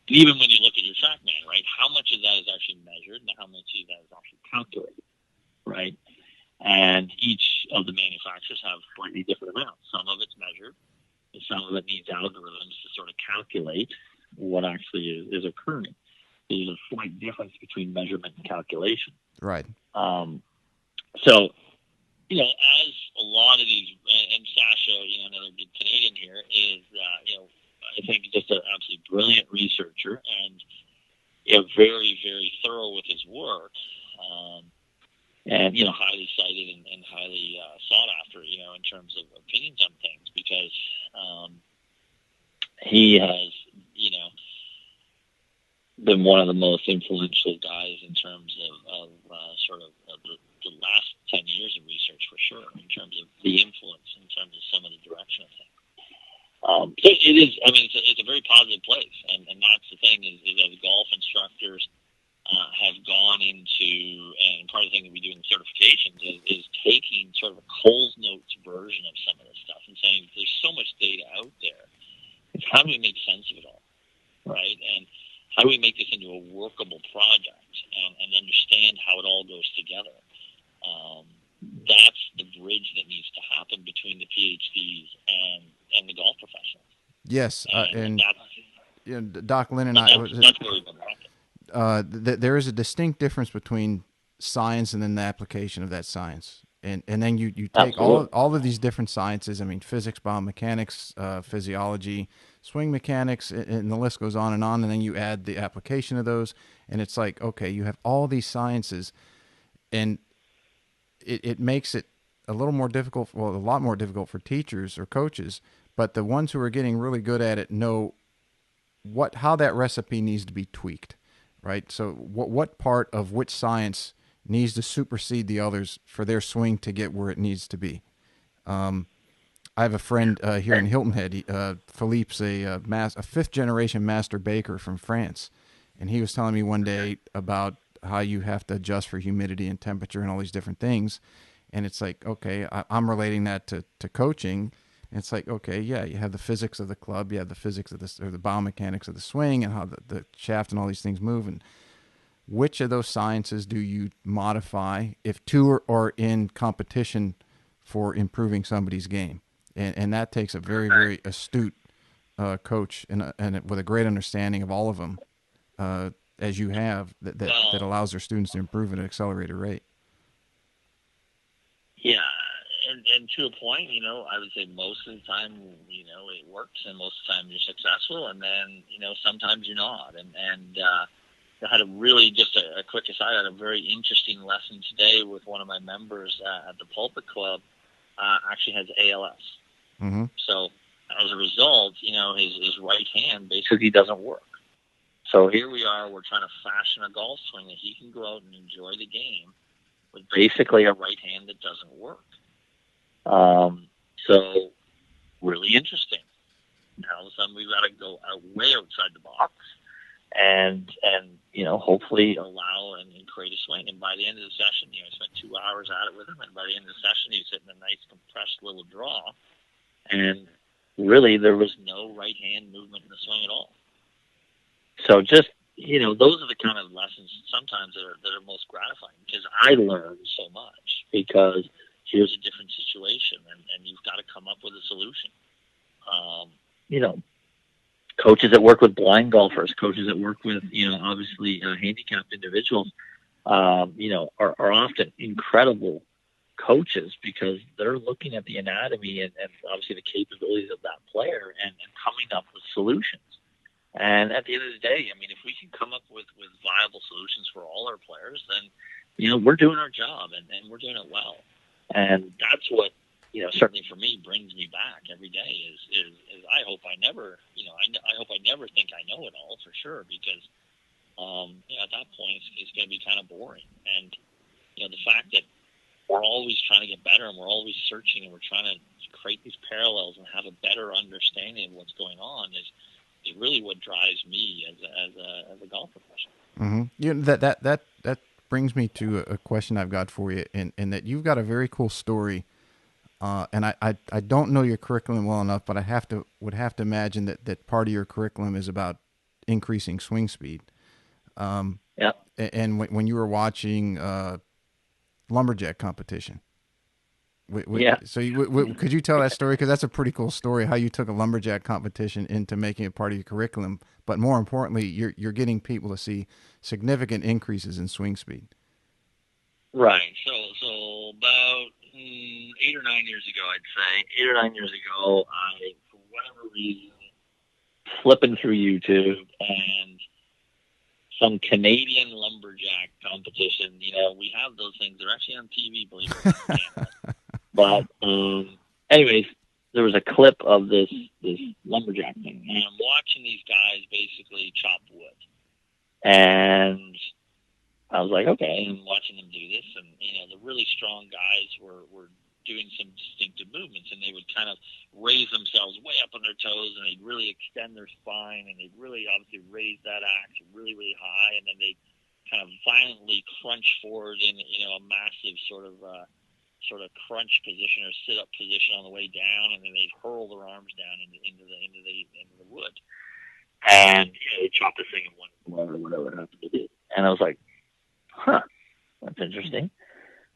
And even when you look at your TrackMan, right, how much of that is actually measured and how much of that is actually calculated, right? And each of the manufacturers have slightly different amounts. Some of it's measured, and some of it needs algorithms to sort of calculate what actually is occurring. There's a slight difference between measurement and calculation. Right. So, as a lot of these, and Sasha, another good Canadian here, is, I think just an absolutely brilliant researcher and very, very thorough with his work, and, highly cited and highly sought after, in terms of opinions on things, because he has, been one of the most influential guys in terms of the last 10 years of research, for sure, in terms of the influence, in terms of some of the direction of things. So it is, it's a very positive place. And that's the thing is as golf instructors have gone into, and part of the thing that we do in certifications is taking sort of a Coles Notes version of some of this stuff and saying there's so much data out there. It's how do we make sense of it all, right? And how do we make this into a workable project and understand how it all goes together? That's the bridge that needs to happen between the PhDs and the golf professionals. Yes, and Doc Lynn and that's where we've been working. There is a distinct difference between science and then the application of that science. And then you take all of these different sciences, physics, biomechanics, physiology, swing mechanics, and the list goes on, and then you add the application of those, and it's like, okay, you have all these sciences, and it makes it a little more difficult, a lot more difficult for teachers or coaches, but the ones who are getting really good at it know how that recipe needs to be tweaked, right? So what part of which science needs to supersede the others for their swing to get where it needs to be. I have a friend here in Hilton Head. Philippe's a fifth generation master baker from France, and he was telling me one day about how you have to adjust for humidity and temperature and all these different things. And it's like, okay, I'm relating that to coaching. And it's like, okay, yeah, you have the physics of the club, you have the physics of this, or the biomechanics of the swing, and how the shaft and all these things move. And which of those sciences do you modify if two are in competition for improving somebody's game? And that takes a very, very astute coach and with a great understanding of all of them, as you have, that Well, allows their students to improve at an accelerated rate. yeah, and to a point, I would say most of the time, it works, and most of the time you're successful, and then sometimes you're not. And I had a really just a quick aside. I had a very interesting lesson today with one of my members at the Pulpit Club. Actually has ALS, Mm-hmm. so as a result, his right hand basically doesn't work. So here we are. We're trying to fashion a golf swing that he can go out and enjoy the game with basically a right hand that doesn't work. So really interesting. Now all of a sudden we've got to go way outside the box and hopefully allow and create a swing. And by the end of the session, I spent 2 hours at it with him, and by the end of the session, he was hitting a nice compressed little draw, and really there was no right hand movement in the swing at all. So just those are the kind of lessons sometimes that are most gratifying, because I learned so much, because here's a different situation, and you've got to come up with a solution. Coaches that work with blind golfers, coaches that work with, obviously handicapped individuals, are often incredible coaches, because they're looking at the anatomy and obviously the capabilities of that player and coming up with solutions. And at the end of the day, I mean, if we can come up with viable solutions for all our players, then, we're doing our job and we're doing it well. And that's what, certainly for me, brings me back every day is I hope I never, I hope I never think I know it all, for sure, because, at that point it's going to be kind of boring. And, the fact that we're always trying to get better and we're always searching and we're trying to create these parallels and have a better understanding of what's going on is really what drives me as a golf professional. Mm-hmm. That brings me to a question I've got for you, in that you've got a very cool story. And I don't know your curriculum well enough, but I would have to imagine that part of your curriculum is about increasing swing speed. Yeah. And when you were watching lumberjack competition, Yeah. so could you tell that story? Because that's a pretty cool story, how you took a lumberjack competition into making it part of your curriculum. But more importantly, you're getting people to see significant increases in swing speed. Right. So about 8 or 9 years ago, I'd say 8 or 9 years ago, I, for whatever reason, flipping through YouTube and some Canadian lumberjack competition. We have those things. They're actually on TV, believe it or not. But anyways, there was a clip of this lumberjack thing, and I'm watching these guys basically chop wood, and I was like, okay, I'm watching them do this, and the really strong guys were doing some distinctive movements, and they would kind of raise themselves way up on their toes, and they'd really extend their spine, and they'd really obviously raise that axe really, really high, and then they'd kind of violently crunch forward in a massive sort of crunch position or sit up position on the way down, and then they'd hurl their arms down into the wood, and they chop this thing in one blow or whatever it happened to be. And I was like, huh, that's interesting.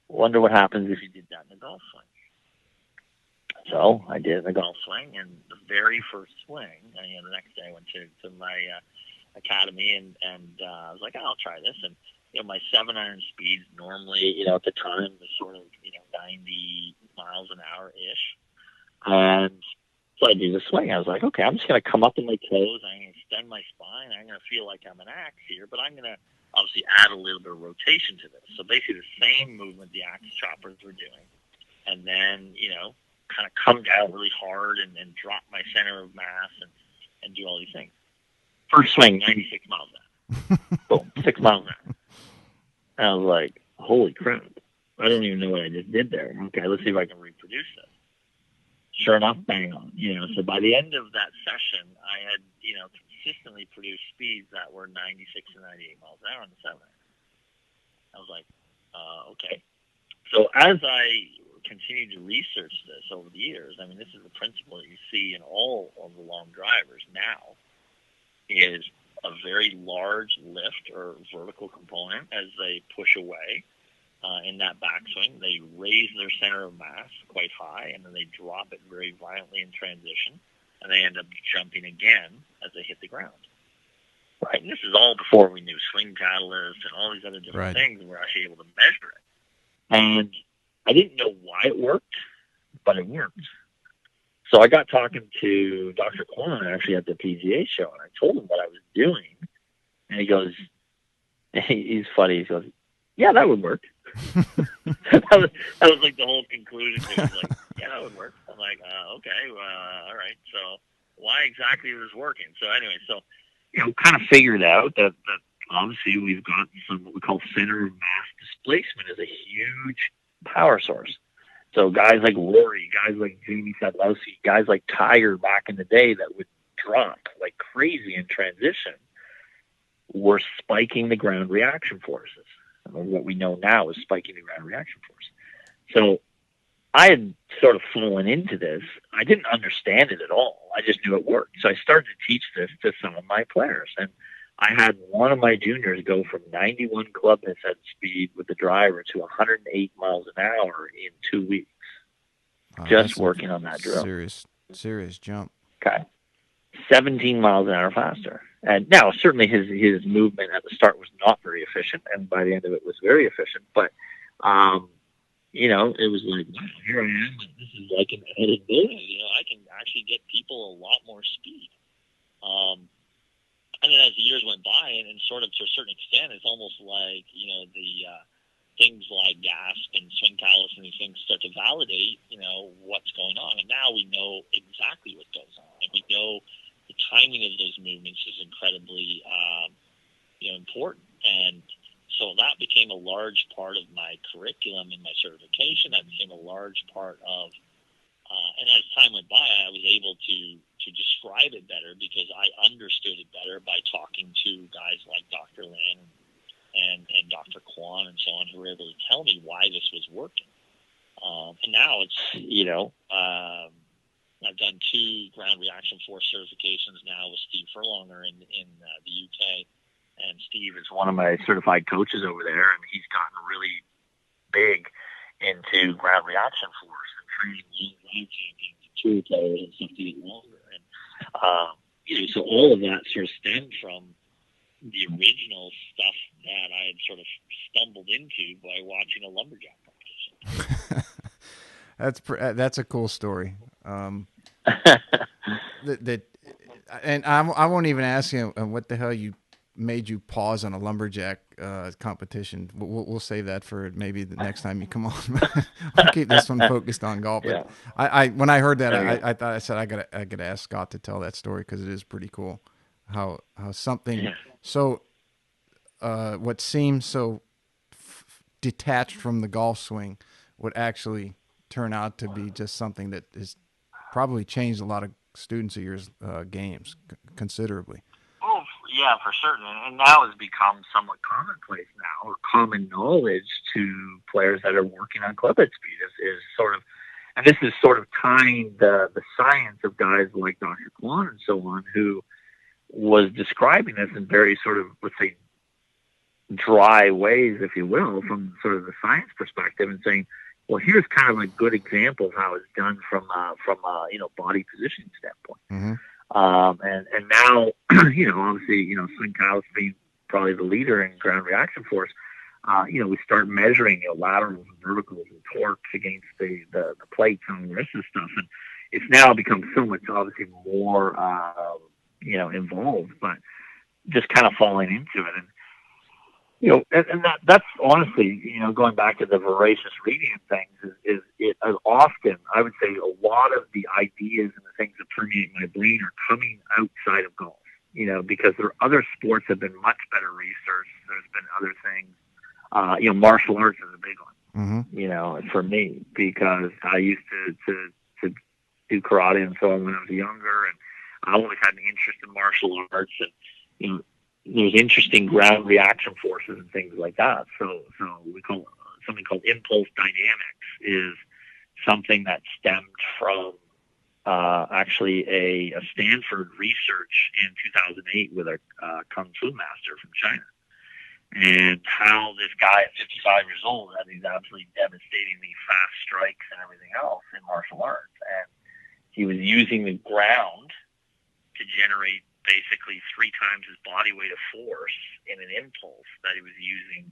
Wonder what happens if you did that in a golf swing. So I did it in a golf swing, and the very first swing, and the next day I went to my academy, and I was like, oh, I'll try this. And my 7-iron speed normally, at the time was sort of 90 miles an hour ish, and so I do the swing. I was like, okay, I'm just going to come up in my toes. I'm going to extend my spine. I'm going to feel like I'm an axe here, but I'm going to obviously add a little bit of rotation to this. So basically the same movement the axe choppers were doing. And then, kind of come down really hard and drop my center of mass and do all these things. First swing, 96 miles an hour. Boom, 6 miles an hour. And I was like, holy crap. I don't even know what I just did there. Okay, let's see if I can reproduce this. sure enough, bang on. So by the end of that session, I had consistently produced speeds that were 96 to 98 miles an hour on the 7 iron. I was like, okay. So as I continued to research this over the years, I mean, this is the principle that you see in all of the long drivers now, is a very large lift or vertical component as they push away in that backswing. They raise their center of mass quite high, and then they drop it very violently in transition, and they end up jumping again as they hit the ground. Right, and this is all before we knew swing catalysts and all these other different things, and we're actually able to measure it. And I didn't know why it worked, but it worked. So I got talking to Dr. Kwan actually at the PGA show, and I told him what I was doing, and he goes, he's funny. He goes, "Yeah, that would work." that was like the whole conclusion. He was like, "Yeah, that would work." I'm like, "Okay, all right. So why exactly it was working?" So anyway, kind of figured out that obviously we've got some what we call center of mass displacement as a huge power source. So guys like Rory, guys like Jamie Sadlowski, guys like Tiger back in the day that would drop like crazy in transition were spiking the ground reaction forces. What we know now is spiking the ground reaction force. So I had sort of fallen into this. I didn't understand it at all. I just knew it worked. So I started to teach this to some of my players. And I had one of my juniors go from 91 club head speed with the driver to 108 miles an hour in 2 weeks. Just working on that drill. Serious jump. Okay. 17 miles an hour faster. And now, certainly his movement at the start was not very efficient, and by the end of it was very efficient. But, it was like, wow, here I am. This is like an added bonus. I can actually get people a lot more speed. And then as the years went by, and sort of to a certain extent, it's almost like, the things like gas and swing catalysts and these things start to validate, what's going on. And now we know exactly what goes on. And we know the timing of those movements is incredibly, important. And so that became a large part of my curriculum and my certification. That became a large part of, and as time went by, I was able to describe it better because I understood it better by talking to guys like Dr. Lin and Dr. Kwan and so on, who were able to tell me why this was working. And now it's, I've done 2 ground reaction force certifications now with Steve Furlonger in the UK. And Steve is one of my certified coaches over there, and he's gotten really big into ground reaction force and training long drive champions and tour players and stuff to get longer. And, so all of that sort of stemmed from the original stuff that I had sort of stumbled into by watching a lumberjack competition. That's a cool story. And I won't even ask him what the hell made you pause on a lumberjack competition. We'll save that for maybe the next time you come on. We'll keep this one focused on golf. But yeah. When I heard that, I thought I gotta ask Scott to tell that story because it is pretty cool. How something so what seems so detached from the golf swing would actually turn out to be just something that has probably changed a lot of students of yours games considerably. Oh, yeah, for certain. And now it's become somewhat commonplace now, or common knowledge to players that are working on club head speed is sort of, and this is sort of tying the science of guys like Dr. Kwan and so on, who was describing this in very sort of, let's say, dry ways, if you will, from sort of the science perspective, and saying, well, here's kind of a good example of how it's done from a body positioning standpoint. Mm-hmm. And now, obviously, Swing Cowx being probably the leader in ground reaction force, we start measuring, laterals and verticals and torques against the plates and all the rest of the stuff. And it's now become so much, obviously, more, involved, but just kind of falling into it. And, and that's honestly, going back to the voracious reading and things is often, I would say, a lot of the ideas and the things that permeate my brain are coming outside of golf, because there are other sports that have been much better researched. There's been other things, martial arts is a big one, mm-hmm. For me, because I used to do karate and so on when I was younger, and I always had an interest in martial arts, and there's interesting ground reaction forces and things like that. So we call something called impulse dynamics is something that stemmed from actually a Stanford research in 2008 with a kung fu master from China, and how this guy at 55 years old had these absolutely devastatingly fast strikes and everything else in martial arts, and he was using the ground to generate basically 3 times his body weight of force in an impulse that he was using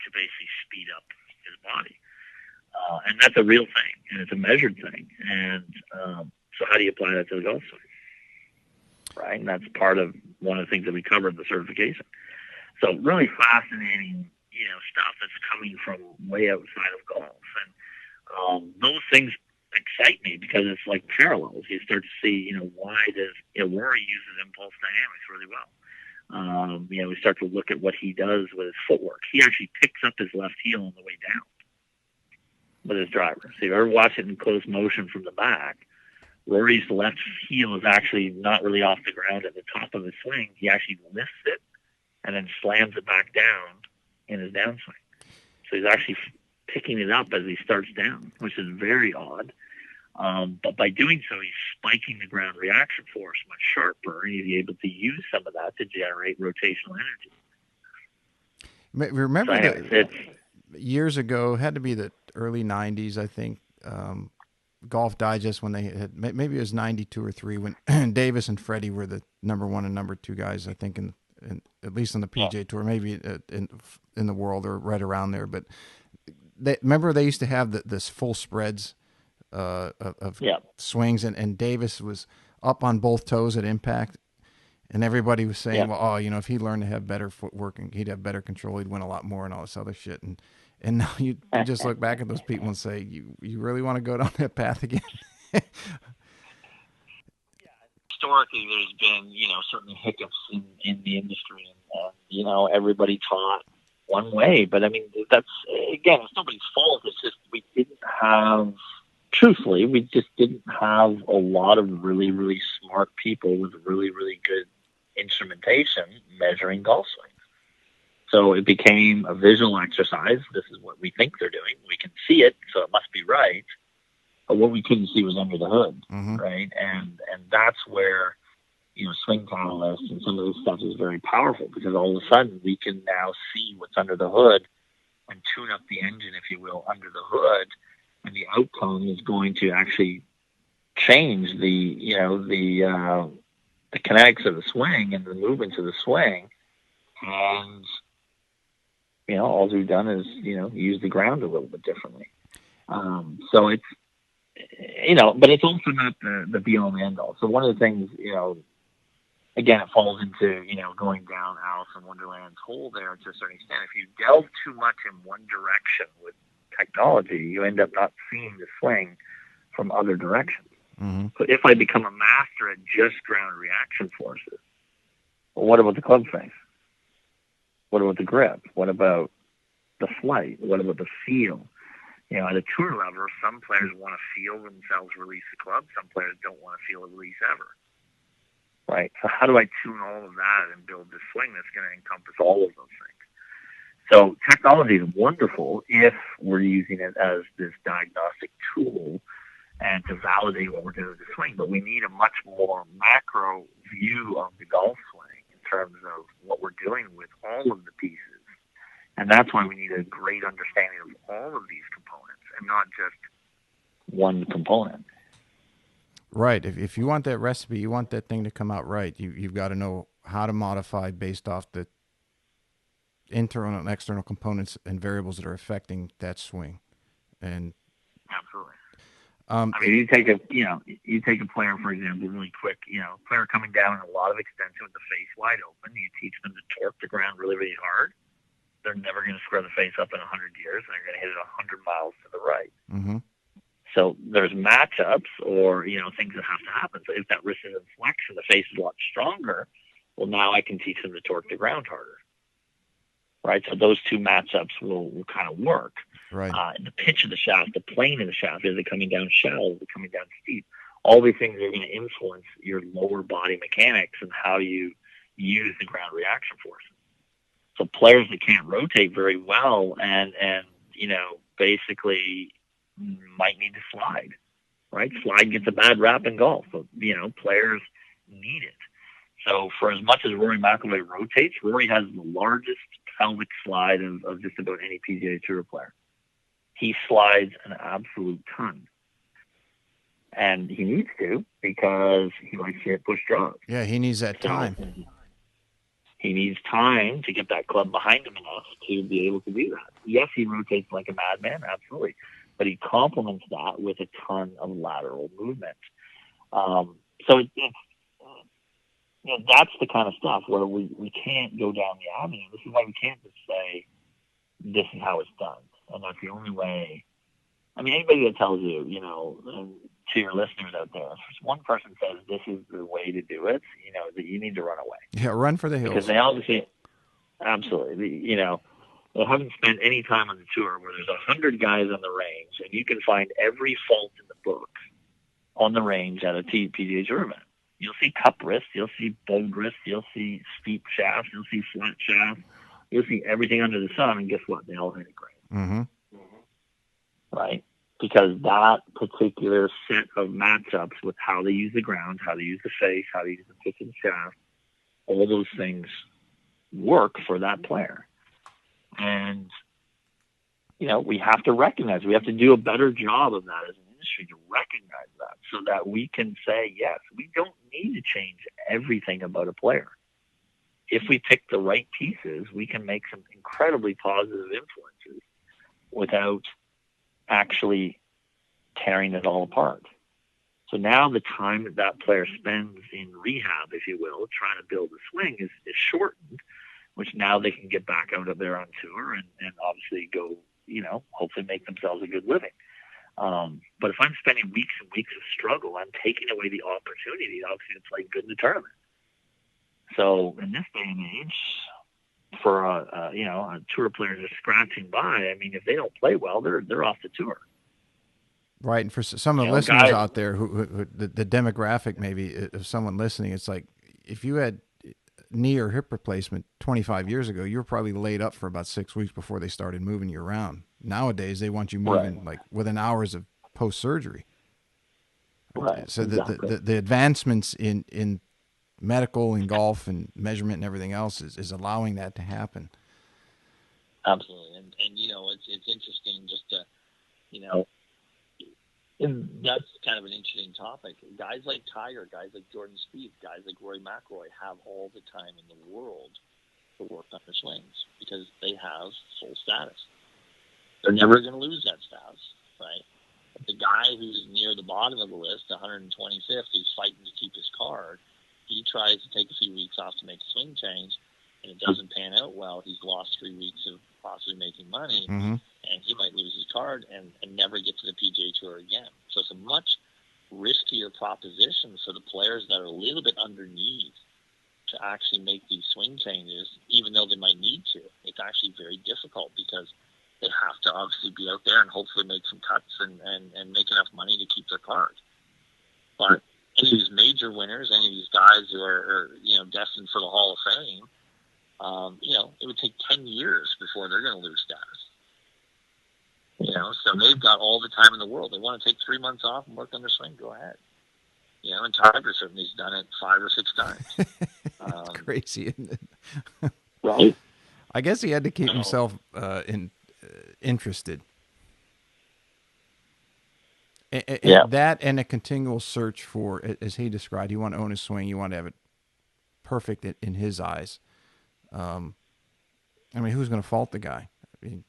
to basically speed up his body. And that's a real thing, and it's a measured thing. And so how do you apply that to the golf swing? Right? And that's part of one of the things that we covered in the certification. So really fascinating, stuff that's coming from way outside of golf. And those things excite me because it's like parallels. You start to see, why does Rory uses impulse dynamics really well. We start to look at what he does with his footwork. He actually picks up his left heel on the way down with his driver. So if you ever watch it in close motion from the back, Rory's left heel is actually not really off the ground at the top of his swing. He actually lifts it and then slams it back down in his downswing. So he's actually picking it up as he starts down, which is very odd. But by doing so, he's spiking the ground reaction force much sharper, and he's able to use some of that to generate rotational energy. Remember that years ago, it had to be the early 90s, I think, Golf Digest, when they had, maybe it was 92 or 3, when Davis and Freddie were the number 1 and number 2 guys, I think, in at least on the PGA Tour, maybe in the world or right around there. But remember they used to have this full spreads of swings, and Davis was up on both toes at impact, and everybody was saying, well, if he learned to have better footwork and he'd have better control, he'd win a lot more and all this other shit. And now you just look back at those people and say, you really want to go down that path again? Historically, there's been, certain hiccups in the industry, and everybody taught one way. But I mean, that's, again, it's nobody's fault. It's just we just didn't have a lot of really, really smart people with really, really good instrumentation measuring golf swings. So it became a visual exercise. This is what we think they're doing. We can see it, so it must be right. But what we couldn't see was under the hood, right? And that's where, swing analysts and some of this stuff is very powerful, because all of a sudden we can now see what's under the hood and tune up the engine, if you will, under the hood, and the outcome is going to actually change the kinetics of the swing and the movements of the swing. And all we've done is use the ground a little bit differently. So it's but it's also not the be all and end all. So one of the things, again, it falls into going down Alice in Wonderland's hole there to a certain extent. If you delve too much in one direction with technology, you end up not seeing the swing from other directions. So if I become a master at just ground reaction forces, well, what about the club face? What about the grip? What about the flight? What about the feel? At a tour level, some players want to feel themselves release the club. Some players don't want to feel a release ever. Right? So how do I tune all of that and build this swing that's going to encompass all of those things? So technology is wonderful if we're using it as this diagnostic tool and to validate what we're doing with the swing. But we need a much more macro view of the golf swing in terms of what we're doing with all of the pieces. And that's why we need a great understanding of all of these components and not just one component. Right. If you want that recipe, you want that thing to come out right, you've got to know how to modify based off the internal and external components and variables that are affecting that swing. And absolutely. You take a player, for example, really quick, player coming down in a lot of extension with the face wide open. You teach them to torque the ground really, really hard. They're never going to square the face up in 100 years, and they're going to hit it 100 miles to the right. So there's matchups or, things that have to happen. So if that wrist is in flexion, the face is a lot stronger. Well, now I can teach them to torque the ground harder. Right? So those two matchups will kind of work. Right. The pitch of the shaft, the plane of the shaft, is it coming down shallow, is it coming down steep? all these things are going to influence your lower body mechanics and how you use the ground reaction forces. So players that can't rotate very well and basically might need to slide, right? Slide gets a bad rap in golf. So, players need it. So for as much as Rory McIlroy rotates, Rory has the largest pelvic slide of just about any PGA Tour player. He slides an absolute ton. And he needs to because he likes to hit push draws. Yeah, he needs that time. He needs time to get that club behind him enough to be able to do that. Yes, he rotates like a madman, absolutely. But he complements that with a ton of lateral movement. So that's the kind of stuff where we can't go down the avenue. This is why we can't just say, this is how it's done. And that's the only way. I mean, anybody that tells you, to your listeners out there, if one person says this is the way to do it, that you need to run away. Yeah, run for the hills. Because they obviously, absolutely, they haven't spent any time on the tour where there's 100 guys on the range, and you can find every fault in the book on the range at a PGA Tour event. You'll see cup wrists, you'll see bowed wrists, you'll see steep shafts, you'll see flat shafts, you'll see everything under the sun, and guess what? They all hit it great. Mm-hmm. Right? Because that particular set of matchups with how they use the ground, how they use the face, how they use the pitch of the shaft, all those things work for that player. And, we have to recognize, we have to do a better job of that as an industry to recognize that so that we can say, yes, we don't need to change everything about a player. If we pick the right pieces, we can make some incredibly positive influences without actually tearing it all apart. So now the time that player spends in rehab, if you will, trying to build a swing is shortened, which now they can get back out of there on tour and obviously go, hopefully make themselves a good living. But if I'm spending weeks and weeks of struggle, I'm taking away the opportunity, obviously, to play good in the tournament. So in this day and age, for a tour player just scratching by, I mean, if they don't play well, they're off the tour. Right, and for some of the listeners out there who the demographic maybe of someone listening, it's like if you had knee or hip replacement 25 years ago, you were probably laid up for about 6 weeks before they started moving you around. Nowadays, they want you moving like within hours of post-surgery. Right. So exactly. the advancements in medical and golf and measurement and everything else is allowing that to happen. Absolutely. And it's interesting just to, and that's kind of an interesting topic. Guys like Tiger, guys like Jordan Spieth, guys like Rory McIlroy have all the time in the world to work on their swings because they have full status. They're never going to lose that status, right? But the guy who's near the bottom of the list, 125th, who's fighting to keep his card, he tries to take a few weeks off to make a swing change, and it doesn't pan out well. He's lost 3 weeks of possibly making money, and he might lose his card and never get to the PGA Tour again. So it's a much riskier proposition for the players that are a little bit underneath to actually make these swing changes, even though they might need to. It's actually very difficult because they have to obviously be out there and hopefully make some cuts and make enough money to keep their card. But any of these major winners, any of these guys who are destined for the Hall of Fame, it would take 10 years before they're going to lose status. So they've got all the time in the world. They want to take 3 months off and work on their swing. Go ahead. And Tiger certainly has done it 5 or 6 times. Crazy, isn't it? Right. I guess he had to keep himself interested. That and a continual search for, as he described, you want to own his swing, you want to have it perfect in his eyes. Who's going to fault the guy? And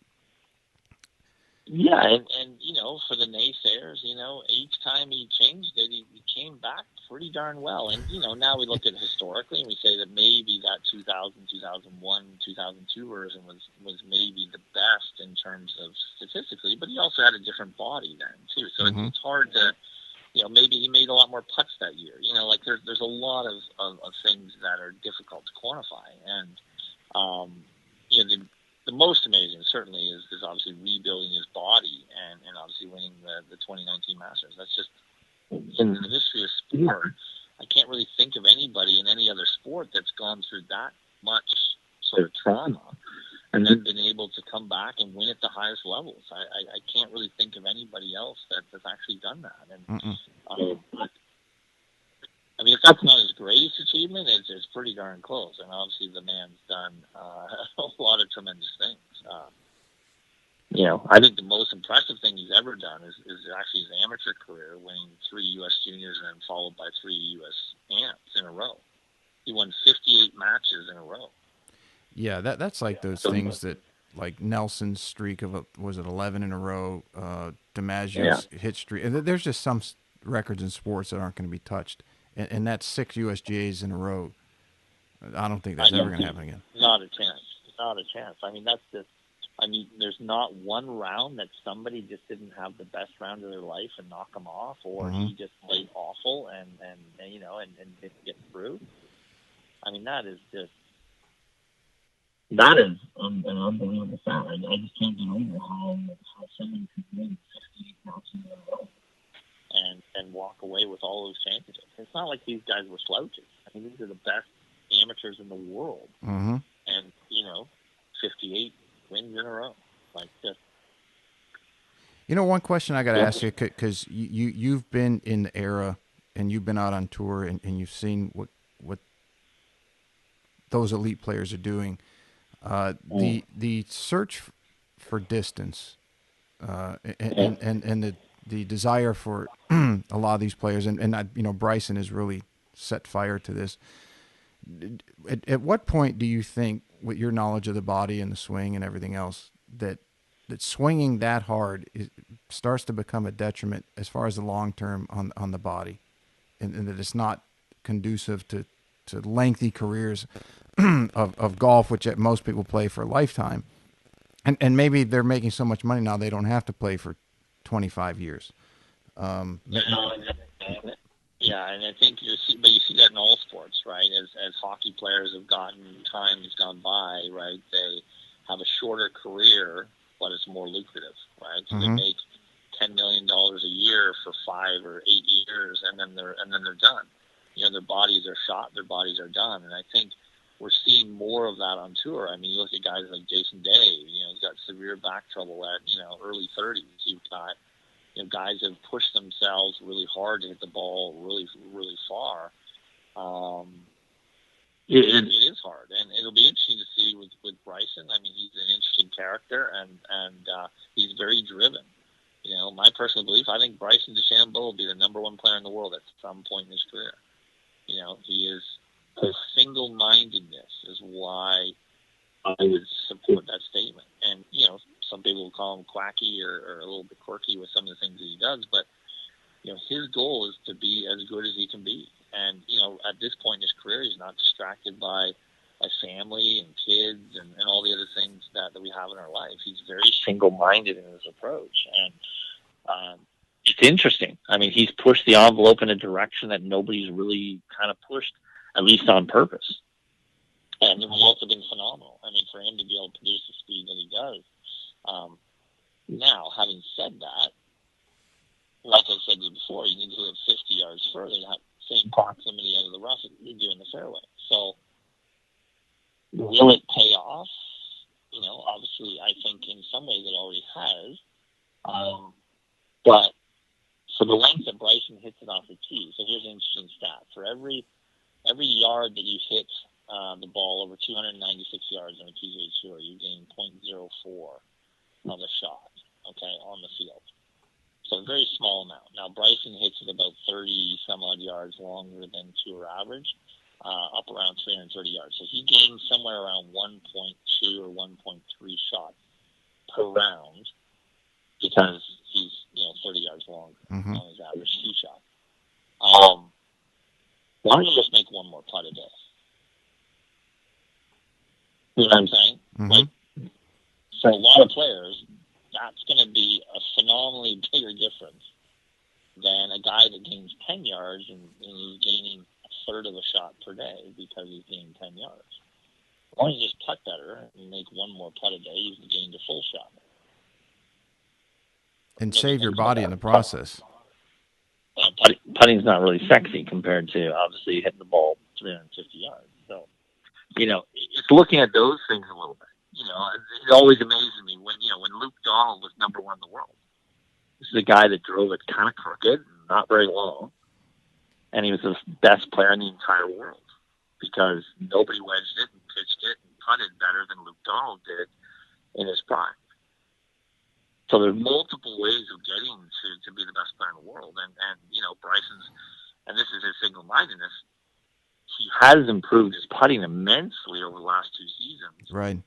for the naysayers, each time he changed it, he came back pretty darn well. And, now we look at it historically and we say that maybe that 2000, 2001, 2002 version was maybe the best in terms of statistically, but he also had a different body then, too. So it's hard to, maybe he made a lot more putts that year. There's a lot of things that are difficult to quantify. And, the most amazing certainly is obviously rebuilding his body and obviously winning the 2019 Masters. That's just in the history history of sport, I can't really think of anybody in any other sport that's gone through that much sort of trauma and then been able to come back and win at the highest levels. I can't really think of anybody else that's actually done that. And I mean, if that's not his greatest achievement, it's pretty darn close. And obviously, the man's done a lot of tremendous things. I think the most impressive thing he's ever done is actually his amateur career, winning 3 U.S. juniors and then followed by 3 U.S. amps in a row. He won 58 matches in a row. Yeah, that's like those things that, like Nelson's streak of, was it 11 in a row, DiMaggio's hit streak. And there's just some records in sports that aren't going to be touched. And that's 6 USGAs in a row. I don't think that's ever going to happen again. Not a chance. Not a chance. I mean, that's just, there's not one round that somebody just didn't have the best round of their life and knock them off, or he just played awful and didn't get through. I mean, that is an unbelievable fact. I just can't get over how someone could win 58 matches in a row and walk away with all those championships. It's not like these guys were slouches. I mean, these are the best amateurs in the world. And, 58 wins in a row. Like, just... one question I got to ask you, because you've been in the era and you've been out on tour and you've seen what those elite players are doing. The search for distance and the desire for a lot of these players, and Bryson has really set fire to this. At what point do you think, with your knowledge of the body and the swing and everything else, that swinging that hard starts to become a detriment as far as the long term on the body, and that it's not conducive to lengthy careers of golf, which most people play for a lifetime, and maybe they're making so much money now they don't have to play for 25 years. Yeah, and I think you see that in all sports, right? As hockey players time has gone by, right? They have a shorter career, but it's more lucrative, right? So they make $10 million a year for 5 or 8 years, and then they're done. Their bodies are shot, their bodies are done, and I think we're seeing more of that on tour. I mean, you look at guys like Jason Day. He's got severe back trouble at early 30s. You've got guys have pushed themselves really hard to hit the ball really, really far. It is hard, and it'll be interesting to see with Bryson. I mean, he's an interesting character, and he's very driven. My personal belief, I think Bryson DeChambeau will be the number 1 player in the world at some point in his career. He is... His single-mindedness is why I would support that statement. And, some people will call him quacky or a little bit quirky with some of the things that he does, but, his goal is to be as good as he can be. And, at this point in his career, he's not distracted by a family and kids and all the other things that we have in our life. He's very single-minded in his approach. And it's interesting. I mean, he's pushed the envelope in a direction that nobody's really kind of pushed, at least on purpose. And the results have been phenomenal. I mean, for him to be able to produce the speed that he does. Now, having said that, like I said to you before, you need to hit 50 yards further to have the same proximity out of the rough that you do in the fairway. So, will it pay off? Obviously, I think in some ways it already has. But for the length that Bryson hits it off the tee, so here's an interesting stat. For every yard that you hit the ball over 296 yards on a PGA Tour, you gain 0.04 of a shot, on the field. So a very small amount. Now, Bryson hits it about 30-some-odd yards longer than tour average, up around 330 yards. So he gains somewhere around 1.2 or 1.3 shots per round because he's, 30 yards longer on his average tee shot. Why don't you just make one more putt a day? You know what I'm saying? Like, for a lot of players, that's going to be a phenomenally bigger difference than a guy that gains 10 yards and he's gaining a third of a shot per day because he's gaining 10 yards. Why don't you just putt better and make one more putt a day, you've gained a full shot. And save your body in the process. putting's not really sexy compared to obviously hitting the ball 350 yards. So, it's looking at those things a little bit. It always amazes me when Luke Donald was number one in the world. This is a guy that drove it kind of crooked, not very long, and he was the best player in the entire world because nobody wedged it and pitched it and putted better than Luke Donald did in his prime. So there's multiple ways of getting to be the best player in the world, and Bryson's, and this is his single-mindedness. He has improved his putting immensely over the last 2 seasons, right?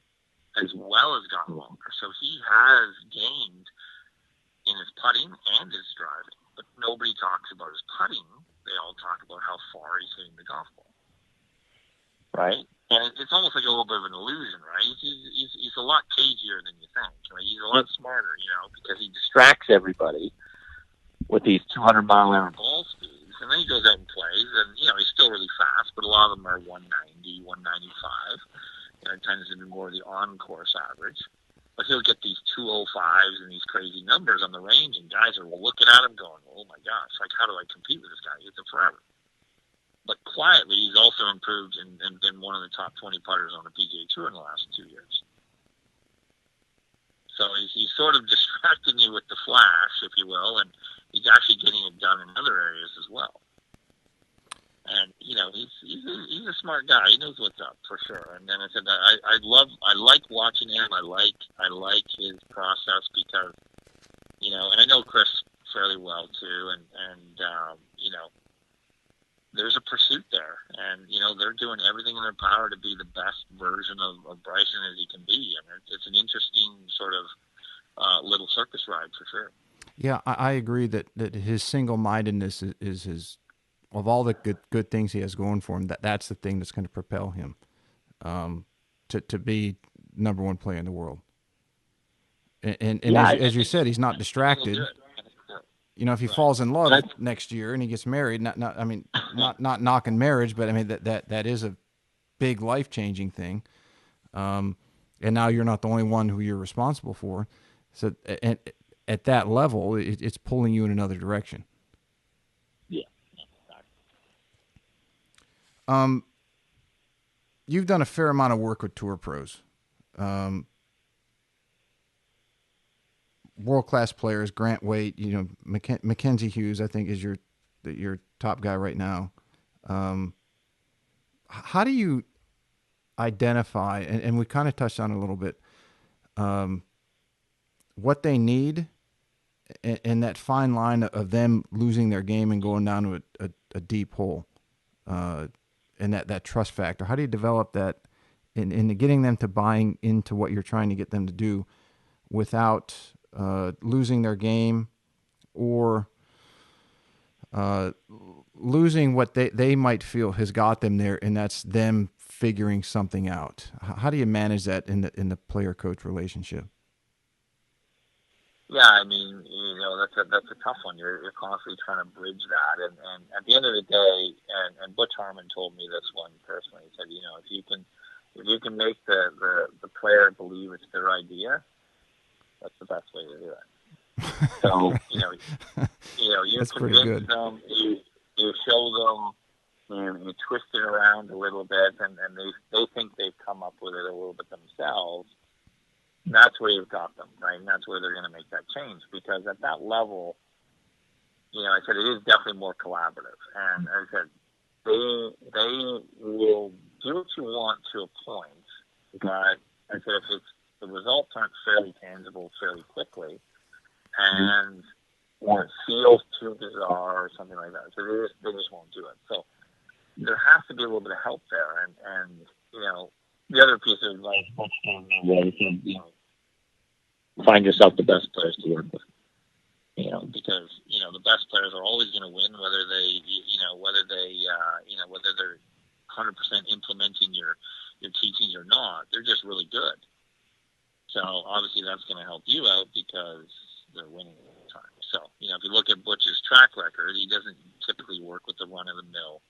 As well as gotten longer. So he has gained in his putting and his driving, but nobody talks about his putting. They all talk about how far he's hitting the golf ball, right? And it's almost like a little bit of an illusion, right? He's a lot cagier than you think. Right? He's a lot smarter, because he distracts everybody with these 200-mile-an-hour ball speeds, and then he goes out and plays, and he's still really fast, but a lot of them are 190, 195. It tends to be more of the on-course average. But he'll get these 205s and these crazy numbers on the range, and guys are looking at him going, oh my gosh, how do I compete with this guy? He hits it forever. But quietly, he's also improved and been one of the top 20 putters on the PGA Tour in the last 2 years. So he's sort of distracting you with the flash, if you will, and he's actually getting it done in other areas as well. And he's a smart guy. He knows what's up for sure. And then I said that I like watching him. I like his process because and I know Chris fairly well too. And there's a pursuit there, and they're doing everything in their power to be the best version of Bryson as he can be. And it's an interesting sort of little circus ride for sure. Yeah, I agree that his single-mindedness is his. Of all the good things he has going for him, that's the thing that's going to propel him to be number one player in the world. And as you said, he's not distracted. If he falls in love next year and he gets married, not knocking marriage, but I mean that is a big life-changing thing. And now you're not the only one who you're responsible for. So at that level, it's pulling you in another direction. You've done a fair amount of work with tour pros, world-class players. Grant Waite, Mackenzie Hughes, I think is your top guy right now. How do you identify? And we kind of touched on it a little bit. What they need, and that fine line of them losing their game and going down to a deep hole. And that trust factor. How do you develop that in getting them to buying into what you're trying to get them to do without losing their game or losing what they might feel has got them there, and that's them figuring something out? How do you manage that in the player-coach relationship? Yeah, I mean, that's a tough one. You're constantly trying to bridge that, and at the end of the day, and Butch Harmon told me this one personally. He said, if you can make the player believe it's their idea, that's the best way to do it. So you convince them, you show them, you twist it around a little bit, and they think they've come up with it a little bit themselves. That's where you've got them, right? And that's where they're going to make that change, because at that level, I said it is definitely more collaborative. And as I said, they will do what you want to a point, but I said if the results aren't fairly tangible fairly quickly, and or it feels too bizarre or something like that, so they just won't do it. So there has to be a little bit of help there, and the other piece of advice Butch gave me was, find yourself the best players to work with. Because the best players are always going to win, whether they're 100% implementing your teachings or not. They're just really good. So obviously that's going to help you out because they're winning all the time. So if you look at Butch's track record, he doesn't typically work with the run-of-the-mill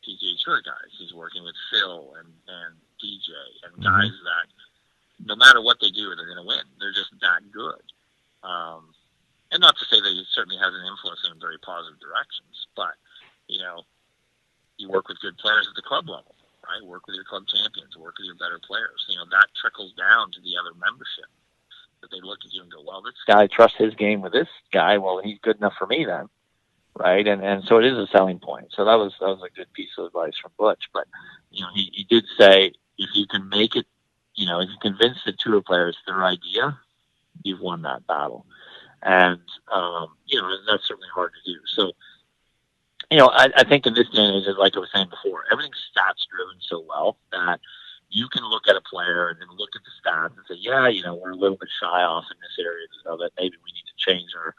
PGA Tour guys. He's working with Phil and DJ and guys that no matter what they do, they're going to win. They're just that good. And not to say that it certainly has an influence in very positive directions, but, you work with good players at the club level, right? Work with your club champions, work with your better players. That trickles down to the other membership. That they look at you and go, well, this guy trusts his game with this guy. Well, he's good enough for me then, right? And so it is a selling point. So that was a good piece of advice from Butch. But he did say, if you can make it, if you convince the tour players their idea, you've won that battle. And that's certainly hard to do. So I think in this day and age, like I was saying before, everything's stats driven so well that you can look at a player and then look at the stats and say, yeah, we're a little bit shy off in this area of it. Maybe we need to change our.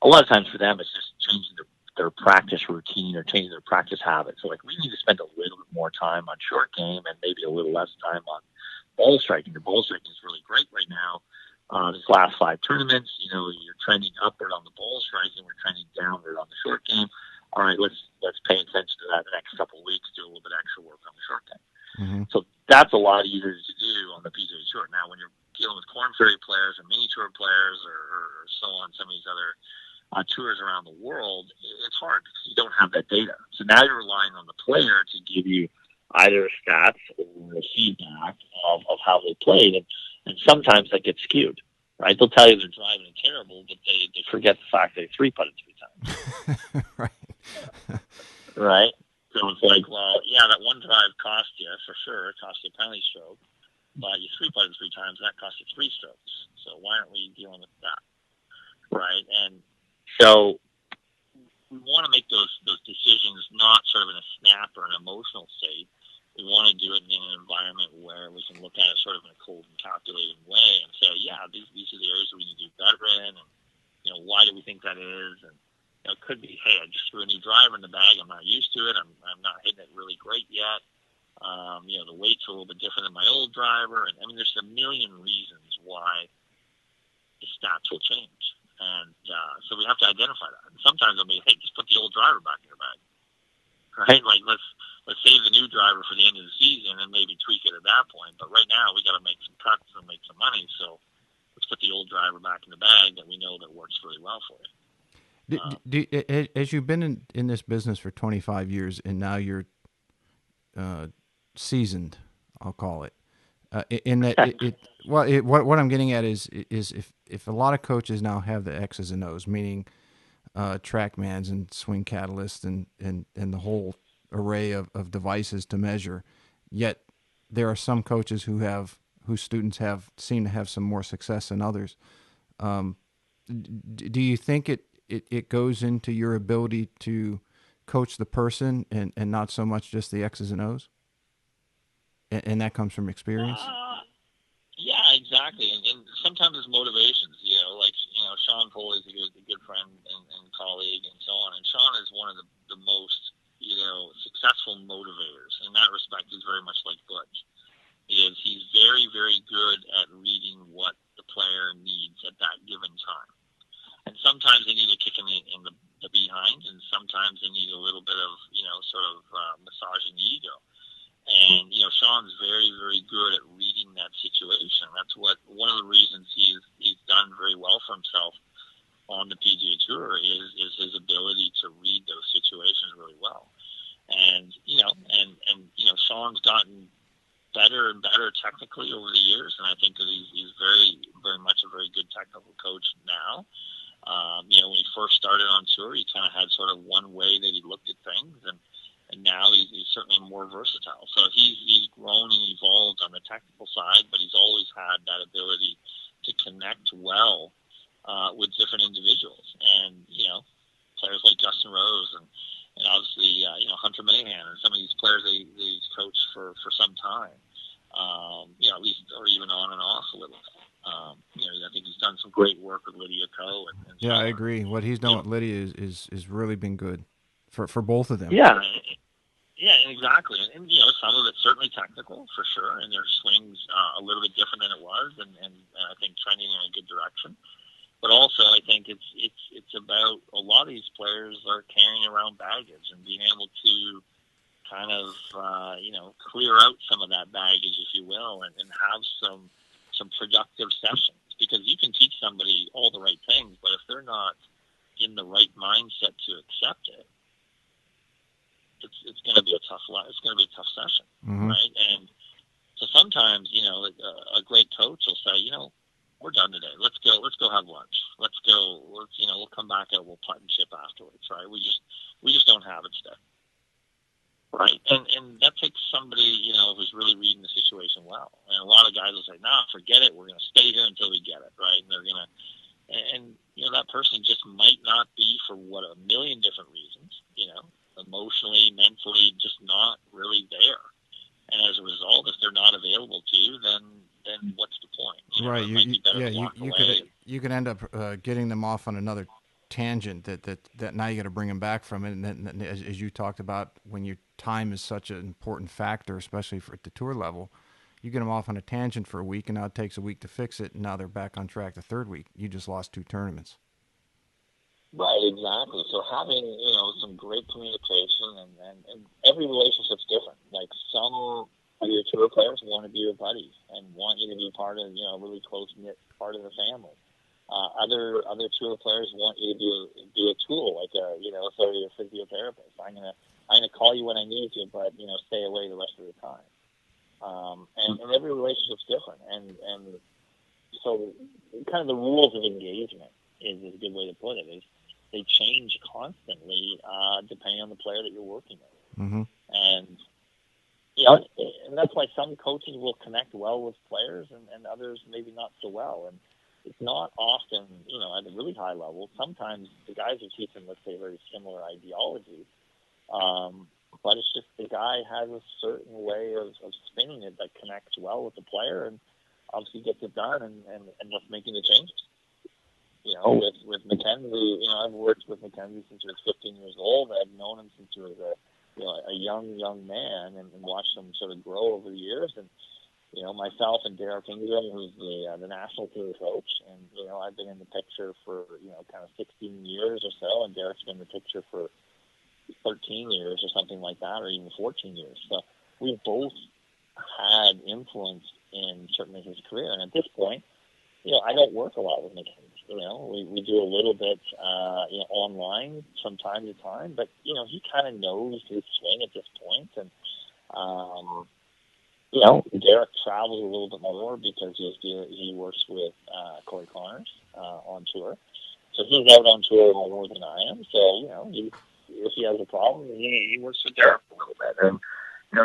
A lot of times for them, it's just changing their practice routine or changing their practice habits. So like we need to spend a little bit more time on short game and maybe a little less time on ball striking. The ball striking is really great right now. These last 5 tournaments, you're trending upward on the ball striking. We're trending downward on the short game. All right, let's pay attention to that the next couple of weeks, do a little bit extra work on the short game. Mm-hmm. So that's a lot easier to do on the PGA Tour. Now, when you're dealing with Corn Ferry players or mini tour players or so on, some of these other tours around the world, it's hard because you don't have that data. So now you're relying on the player to give you either stats or feedback of how they played. And sometimes that gets skewed, right? They'll tell you they're driving terrible, but they forget the fact they 3-putted 3 times. Right. Right? So it's like, well, yeah, that one drive cost you, for sure. It cost you a penalty stroke. But you 3-putted 3 times, and that cost you 3 strokes. So why aren't we dealing with that? Right? And so we want to make those decisions not sort of in a snap or an emotional state. We want to do it in an environment where we can look at it sort of in a cold and calculated way and say, yeah, these are the areas we need to do better in, and why do we think that is? And it could be, hey, I just threw a new driver in the bag. I'm not used to it. I'm not hitting it really great yet. The weight's a little bit different than my old driver, and I mean, there's a million reasons why the stats will change, and so we have to identify that. And sometimes it'll be, hey, just put the old driver back in your bag. Right? Like, let's save the new driver for the end of the season and maybe tweak it at that point. But right now, we got to make some cuts and make some money. So let's put the old driver back in the bag that we know that works really well for you. As you've been in this business for 25 years and now you're seasoned, I'll call it. In that, what I'm getting at is if a lot of coaches now have the X's and O's, meaning TrackMans and swing catalysts and the whole array of devices to measure, yet there are some coaches whose students seem to have some more success than others. Do you think it goes into your ability to coach the person and not so much just the X's and O's? And that comes from experience? Yeah, exactly. And sometimes it's motivations, like, Sean Foley is a good friend and colleague and so on. And Sean is one of the most, successful motivators. In that respect, he's very much like Butch. He's very, very good at reading what the player needs at that given time. And sometimes they need a kick in the behind, and sometimes they need a little bit of, massaging the ego. And, Sean's very, very good at reading that situation. That's one of the reasons he's done very well for himself on the PGA Tour is his ability to read those situations really well. And, Sean's gotten better and better technically over the years, and I think that he's very, very much a very good technical coach now. When he first started on tour, he kind of had sort of one way that he looked at things, and now he's certainly more versatile. So he's grown and evolved on the technical side, but he's always had that ability to connect well with different individuals. And, players like Justin Rose and obviously, Hunter Mahan and some of these players that he's coached for some time, at least, or even on and off a little bit. I think he's done some great work with Lydia Ko. And yeah, I agree. What he's done with Lydia is really been good for both of them. Yeah, exactly. And some of it's certainly technical for sure, and their swings a little bit different than it was, and I think trending in a good direction. But also, I think it's about a lot of these players are carrying around baggage and being able to kind of clear out some of that baggage, if you will, and have some productive sessions. because you can teach somebody all the right things, but if they're not in the right mindset to accept it, it's going to be a tough session, right? And so sometimes, a great coach will say, we're done today. Let's go have lunch. We'll come back and we'll putt and chip afterwards, right? We just don't have it today. Right. And that takes somebody, who's really reading the situation well. And a lot of guys will say, nah, forget it. We're going to stay here until we get it. Right. And they're going to, that person just might not be, for a million different reasons, emotionally, mentally, just not really there. And as a result, if they're not available to you, then what's the point? Right. You could end up getting them off on another tangent that now you got to bring them back from it. And then, as you talked about, when your time is such an important factor, especially at the tour level, you get them off on a tangent for a week, and now it takes a week to fix it, and now they're back on track the third week. You just lost 2 tournaments. Right, exactly. So having, some great communication, and every relationship's different. Like, some of your tour players want to be your buddies and want you to be part of, a really close-knit part of the family. Other tour players want you to be a tool, like sort of your physiotherapist. I'm gonna call you when I need you, but stay away the rest of the time. And every relationship's different, and so kind of the rules of engagement is a good way to put it. Is they change constantly depending on the player that you're working with, and and that's why some coaches will connect well with players, and others maybe not so well. And it's not often, at a really high level. Sometimes the guys are teaching, let's say, very similar ideologies, but it's just the guy has a certain way of spinning it that connects well with the player, and obviously gets it done, and ends up making the changes. With Mackenzie, I've worked with Mackenzie since he was 15 years old. I've known him since he was a young man, and watched him sort of grow over the years. And myself and Derek Ingram, who's the national tour coach, and I've been in the picture for kind of 16 years or so, and Derek's been in the picture for 13 years or something like that, or even 14 years. So we both had influence in certainly his career. And at this point, I don't work a lot with Mackenzie. We do a little bit online from time to time, but he kind of knows his swing at this point. And Derek travels a little bit more because he works with Corey Connors on tour. So he's out on tour more than I am. So, if he has a problem, he works with Derek a little bit. And,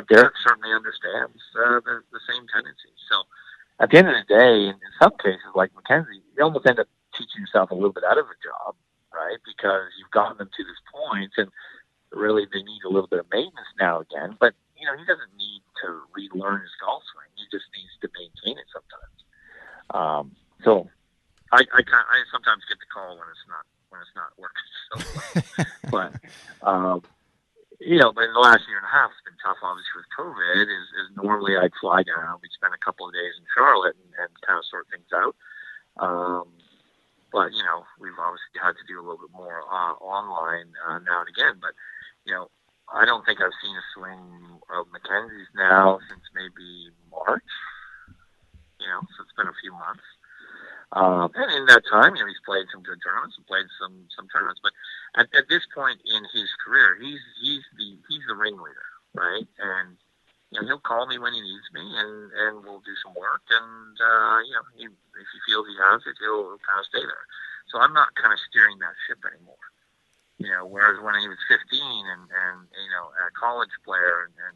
Derek certainly understands the same tendencies. So at the end of the day, in some cases, like Mackenzie, you almost end up teaching yourself a little bit out of a job, right? Because you've gotten them to this point, and really they need a little bit of maintenance now again. But, he doesn't need to relearn his golf swing. He just needs to maintain it sometimes. So I sometimes get the call when it's not working. So, but but in the last year and a half, it's been tough, obviously, with COVID. Is normally I'd fly down, we'd spend a couple of days in Charlotte and kind of sort things out. But we've obviously had to do a little bit more online now and again. But I don't think I've seen a swing of Mackenzie's now since maybe March. So it's been a few months. And in that time, he's played some good tournaments and played some tournaments. But at this point in his career, he's the ringleader, right? And he'll call me when he needs me, and we'll do some work. And if he feels he has it, he'll kind of stay there. So I'm not kind of steering that ship anymore. Whereas when he was 15 and a college player and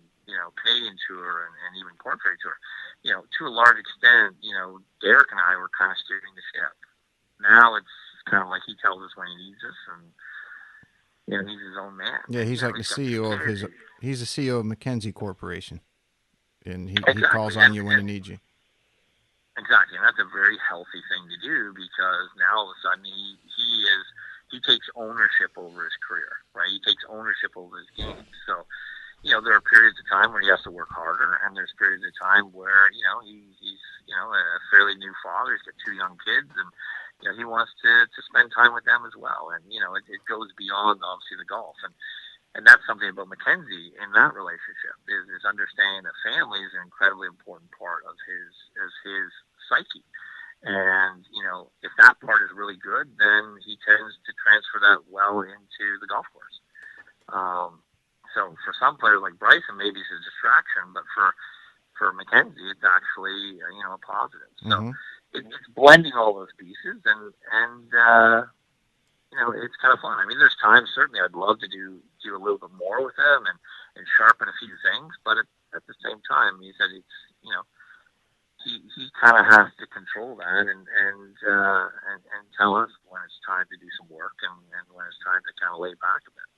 Canadian Tour and even Corn Ferry Tour, to a large extent, Derek and I were kind of steering the ship. Now it's kind of like he tells us when he needs us, and he's his own man. Yeah, he's like the CEO of he's the CEO of Mackenzie Corporation, and he calls on you when he needs you. Exactly, and that's a very healthy thing to do, because now all of a sudden he takes ownership over his career, right? He takes ownership over his game. So, there are periods of time where he has to work harder, and there's periods of time where, he's a fairly new father. He's got 2 young kids, and, he wants to spend time with them as well. And, it goes beyond, obviously, the golf. And that's something about Mackenzie in that relationship is understanding that family is an incredibly important part of his psyche. And, if that part is really good, then he tends to transfer that well into the golf course. So for some players like Bryson, maybe it's a distraction, but for Mackenzie, it's actually, a positive. Mm-hmm. So it's blending all those pieces, and it's kind of fun. I mean, there's times certainly I'd love to do a little bit more with him and sharpen a few things, but at the same time, he said it's, he kind of has to control that and tell us when it's time to do some work and when it's time to kind of lay back a bit.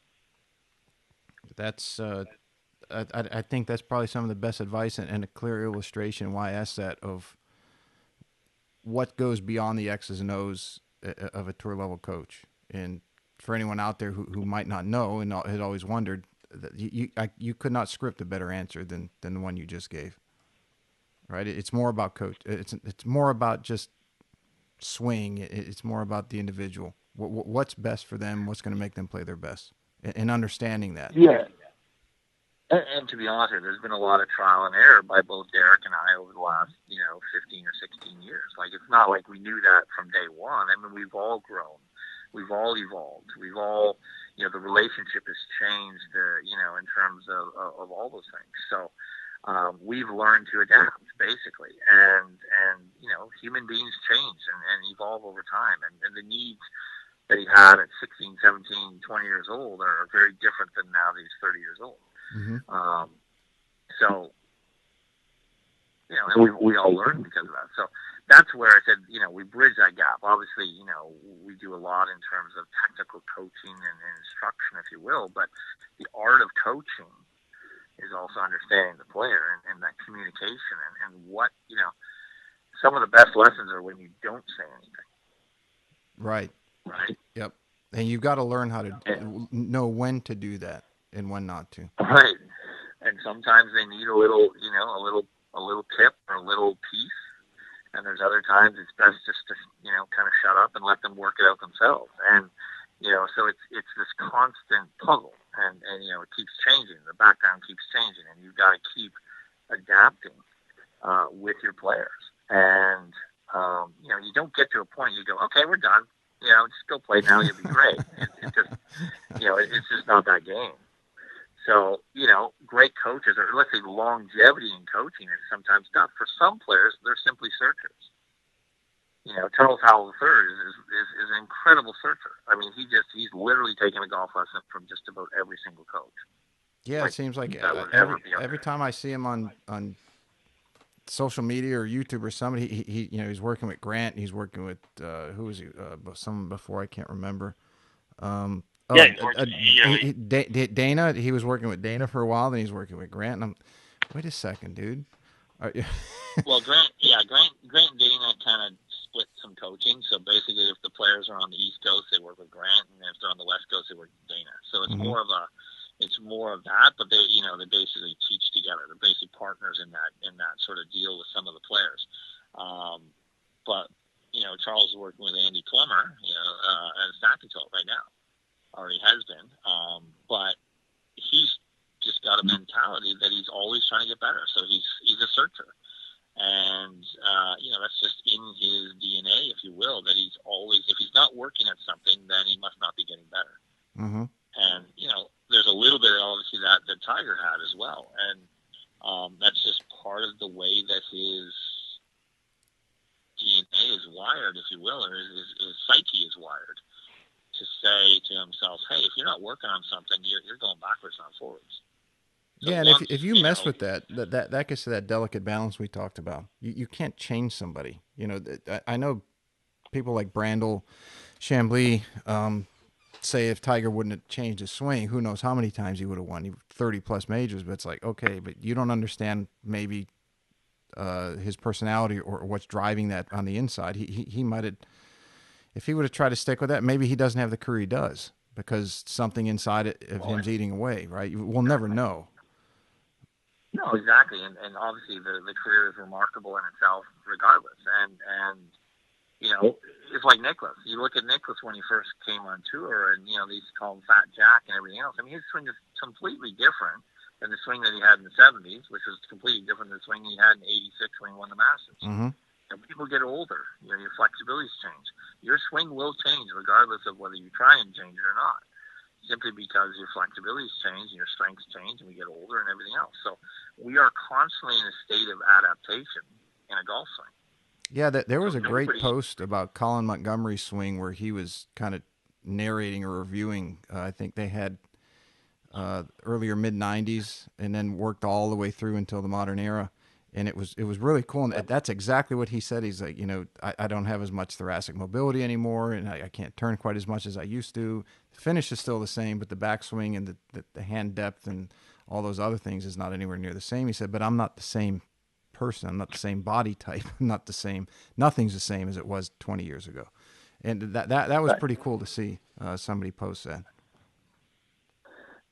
That's I think that's probably some of the best advice and a clear illustration why I asked that of what goes beyond the X's and O's of a tour level coach. And for anyone out there who might not know and had always wondered, that you could not script a better answer than the one you just gave. Right? It's more about coach. It's more about just swing. It's more about the individual. What's best for them? What's going to make them play their best? And understanding that. Yeah. And to be honest, there's been a lot of trial and error by both Derek and I over the last, 15 or 16 years. Like, it's not like we knew that from day one. I mean, we've all grown. We've all evolved. We've all, the relationship has changed, in terms of all those things. So we've learned to adapt, basically. And human beings change and evolve over time. And the needs that he had at 16, 17, 20 years old are very different than now that he's 30 years old. Mm-hmm. So, and we all learn because of that. So that's where I said, we bridge that gap. Obviously, we do a lot in terms of technical coaching and instruction, if you will, but the art of coaching is also understanding the player and that communication and what, some of the best lessons are when you don't say anything. Right. Right. Yep. And you've got to learn how to know when to do that and when not to. Right. And sometimes they need a little, a little tip or a little piece. And there's other times it's best just to, kind of shut up and let them work it out themselves. And, so it's this constant puzzle and it keeps changing. The background keeps changing and you've got to keep adapting, with your players. And, you don't get to a point you go, okay, we're done. Just go play now. You'll be great. It's just, it's just not that game. So, great coaches, or let's say longevity in coaching is sometimes tough. For some players, they're simply searchers. Charles Howell III is an incredible searcher. I mean, he's literally taken a golf lesson from just about every single coach. Yeah, it seems like every time I see him on social media or YouTube or somebody, he's working with Grant. He's working with who was he? Someone before, I can't remember. Dana. He was working with Dana for a while. Then he's working with Grant. And wait a second, dude. Well, Grant and Dana kind of split some coaching. So basically, if the players are on the East Coast, they work with Grant, and if they're on the West Coast, they work with Dana. So it's more of that, but they basically teach together. They're basically partners in that sort of deal with some of the players. But Charles is working with Andy Clemmer, at Stackington right now, or he has been. But he's just got a mentality that he's always trying to get better. So he's a searcher, and that's just in his DNA, if you will. That he's always, if he's not working at something, then he must not be getting better. Mm-hmm. And there's a little bit obviously that Tiger had as well, and that's just part of the way that his DNA is wired, if you will, or his psyche is wired to say to himself, "Hey, if you're not working on something, you're going backwards, not forwards." So yeah, and if you mess with that gets to that delicate balance we talked about. You can't change somebody. I know people like Brandel, Chambly. Say if Tiger wouldn't have changed his swing, who knows how many times he would have won 30 plus majors. But it's like, okay, but you don't understand maybe his personality or what's driving that on the inside. He might have, if he would have tried to stick with that, maybe he doesn't have the career he does because something inside of him's eating away, right? We'll never know. No, exactly. And obviously the career is remarkable in itself regardless. And it's like Nicklaus. You look at Nicklaus when he first came on tour, and they used to call him Fat Jack and everything else. I mean, his swing is completely different than the swing that he had in the 70s, which was completely different than the swing he had in '86 when he won the Masters. Mm-hmm. And people get older. Your flexibilities change. Your swing will change regardless of whether you try and change it or not. Simply because your flexibilities change and your strengths change and we get older and everything else. So we are constantly in a state of adaptation in a golf swing. Yeah, there was a great post about Colin Montgomery's swing where he was kind of narrating or reviewing. I think they had earlier mid-'90s and then worked all the way through until the modern era. And it was really cool. And that's exactly what he said. He's like, I don't have as much thoracic mobility anymore, and I can't turn quite as much as I used to. The finish is still the same, but the backswing and the hand depth and all those other things is not anywhere near the same. He said, but I'm not the same person. I'm not the same body type. I'm not the same. Nothing's the same as it was 20 years ago. And that was pretty cool to see somebody post that.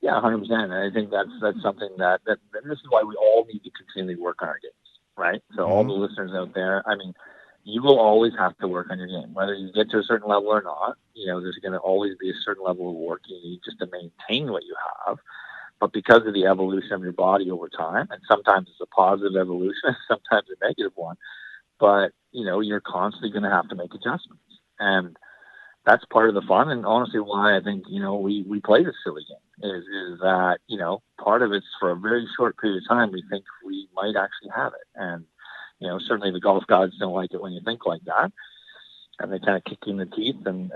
Yeah, 100%. And I think that's something that this is why we all need to continually work on our games, right? So all the listeners out there, I mean, you will always have to work on your game, whether you get to a certain level or not. There's going to always be a certain level of work you need just to maintain what you have. But because of the evolution of your body over time, and sometimes it's a positive evolution, sometimes a negative one, but you're constantly going to have to make adjustments, and that's part of the fun. And honestly, why I think we play this silly game is that part of it's for a very short period of time we think we might actually have it, and certainly the golf gods don't like it when you think like that, and they kind of kick you in the teeth and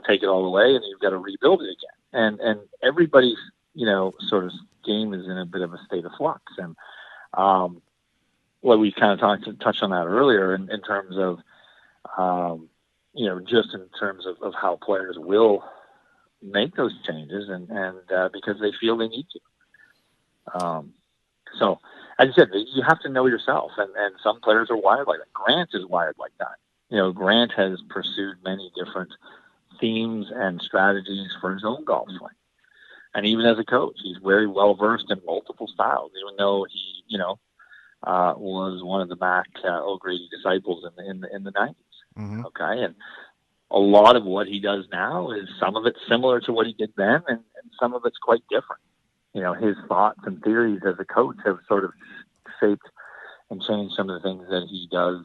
take it all away, and you've got to rebuild it again. And everybody's sort of game is in a bit of a state of flux. And we kind of touched on that earlier in terms of, just in terms of how players will make those changes and because they feel they need to. So as you said, you have to know yourself, and some players are wired like that. Grant is wired like that. Grant has pursued many different themes and strategies for his own golf swing. And even as a coach, he's very well versed in multiple styles, even though he, was one of the Mac O'Grady disciples in the 90s. Mm-hmm. Okay. And a lot of what he does now is some of it's similar to what he did then, and some of it's quite different. His thoughts and theories as a coach have sort of shaped and changed some of the things that he does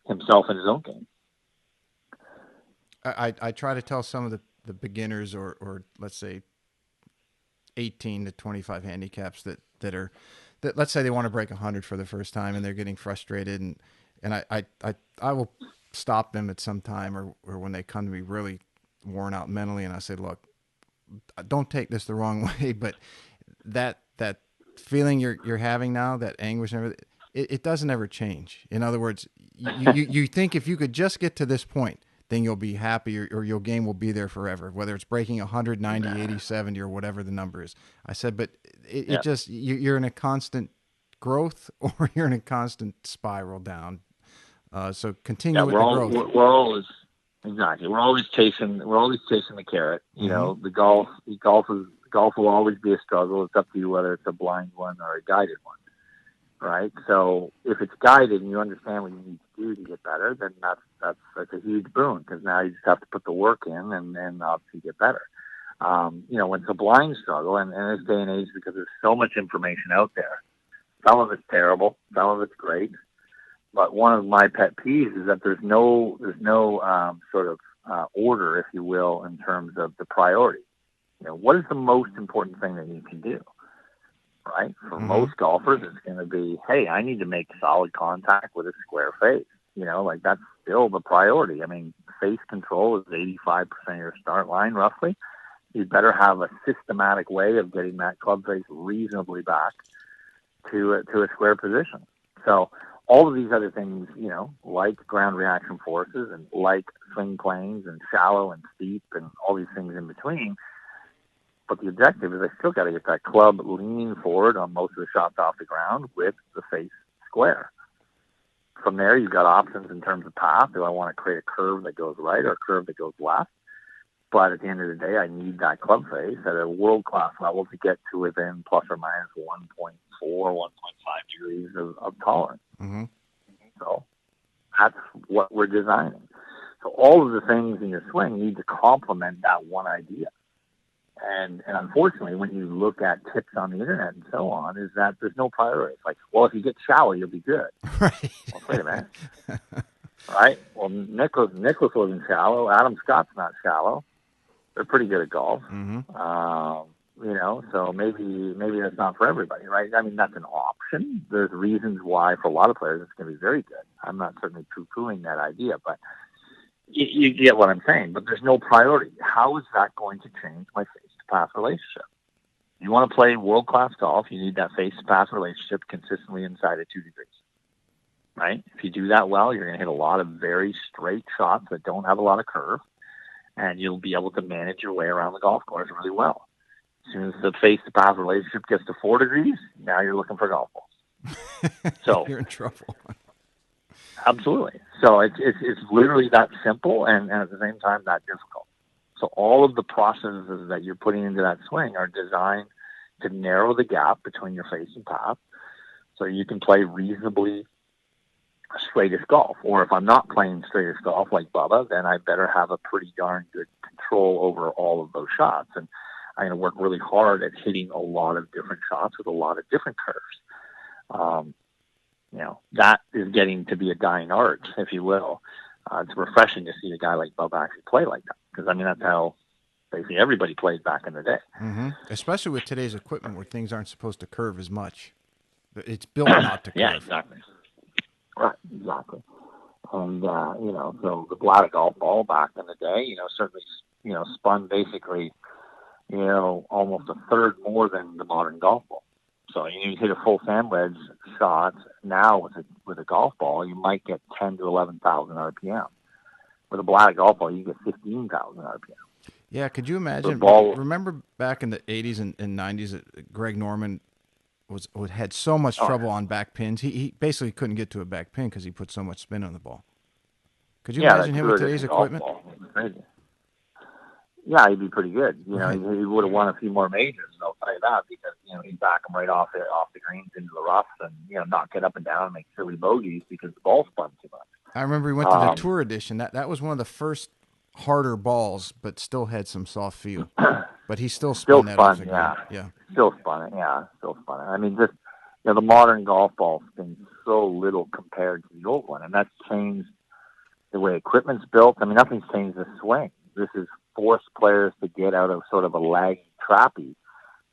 himself in his own game. I try to tell some of the beginners or let's say 18 to 25 handicaps that let's say they want to break 100 for the first time and they're getting frustrated, and I will stop them at some time or when they come to me really worn out mentally, and I say, look, don't take this the wrong way, but that feeling you're having now, that anguish and everything, it doesn't ever change. In other words, you think if you could just get to this point, then you'll be happy, or your game will be there forever, whether it's breaking 100, 90, 80, 70, or whatever the number is. I said, but it just, you're in a constant growth or you're in a constant spiral down. So continue with the growth. We're always, exactly. We're always chasing the carrot. Mm-hmm. The golf will always be a struggle. It's up to you whether it's a blind one or a guided one. Right. So if it's guided and you understand what you need to do to get better, then that's a huge boon, because now you just have to put the work in and obviously get better. When it's a blind struggle, and in this day and age, because there's so much information out there, some of it's terrible, some of it's great. But one of my pet peeves is that there's no sort of order, if you will, in terms of the priority. What is the most important thing that you can do? Right? For mm-hmm. most golfers, it's going to be, hey, I need to make solid contact with a square face. That's still the priority. I mean, face control is 85% of your start line, roughly. You better have a systematic way of getting that club face reasonably back to a square position. So all of these other things, like ground reaction forces and like swing planes and shallow and steep and all these things in between. But the objective is I still got to get that club leaning forward on most of the shots off the ground with the face square. From there, you've got options in terms of path. Do I want to create a curve that goes right or a curve that goes left? But at the end of the day, I need that club face at a world-class level to get to within plus or minus 1.4, 1.5 degrees of tolerance. Mm-hmm. So that's what we're designing. So all of the things in your swing need to complement that one idea. And unfortunately, when you look at tips on the internet and so on, is that there's no priority. It's like, well, if you get shallow, you'll be good. Right. Well, wait a minute. Right? Well, Nicholas wasn't shallow. Adam Scott's not shallow. They're pretty good at golf. So maybe that's not for everybody, right? I mean, that's an option. There's reasons why for a lot of players it's going to be very good. I'm not certainly poo-pooing that idea, but you get what I'm saying. But there's no priority. How is that going to change my face-to-pass relationship? You want to play world-class golf, you need that face-to-pass relationship consistently inside of 2 degrees, right? If you do that well, you're going to hit a lot of very straight shots that don't have a lot of curve, and you'll be able to manage your way around the golf course really well. As soon as the face-to-pass relationship gets to 4 degrees, now you're looking for golf balls. So you're in trouble. Absolutely. So it's literally that simple and at the same time that difficult. So all of the processes that you're putting into that swing are designed to narrow the gap between your face and path so you can play reasonably straightest golf. Or if I'm not playing straightest golf like Bubba, then I better have a pretty darn good control over all of those shots. And I'm going to work really hard at hitting a lot of different shots with a lot of different curves. That is getting to be a dying art, if you will. It's refreshing to see a guy like Bubba actually play like that. Because, I mean, that's how basically everybody played back in the day. Mm-hmm. Especially with today's equipment where things aren't supposed to curve as much. It's built not to curve. Yeah, exactly. Right, exactly. And, so the bladder golf ball back in the day, certainly, spun basically, almost a third more than the modern golf ball. So you hit a full sand wedge shot now with a golf ball, you might get 10 to 11,000 RPM. With a bladder golf ball, you get 15,000 RPM. Yeah, could you imagine? Remember back in the 80s and 90s, Greg Norman had so much trouble on back pins. He basically couldn't get to a back pin because he put so much spin on the ball. Could you imagine him with today's equipment? Crazy. Yeah, he'd be pretty good. He would have won a few more majors, I'll tell you that, because, he'd back him right off the greens into the rough and, knock it up and down and make silly bogeys because the ball spun too much. I remember he went to the Tour Edition. That was one of the first harder balls, but still had some soft feel. But he still spun that off the green. Yeah. Still spun it. I mean, just, the modern golf ball spins so little compared to the old one, and that's changed the way equipment's built. I mean, nothing's changed the swing. This is forced players to get out of sort of a laggy, trappy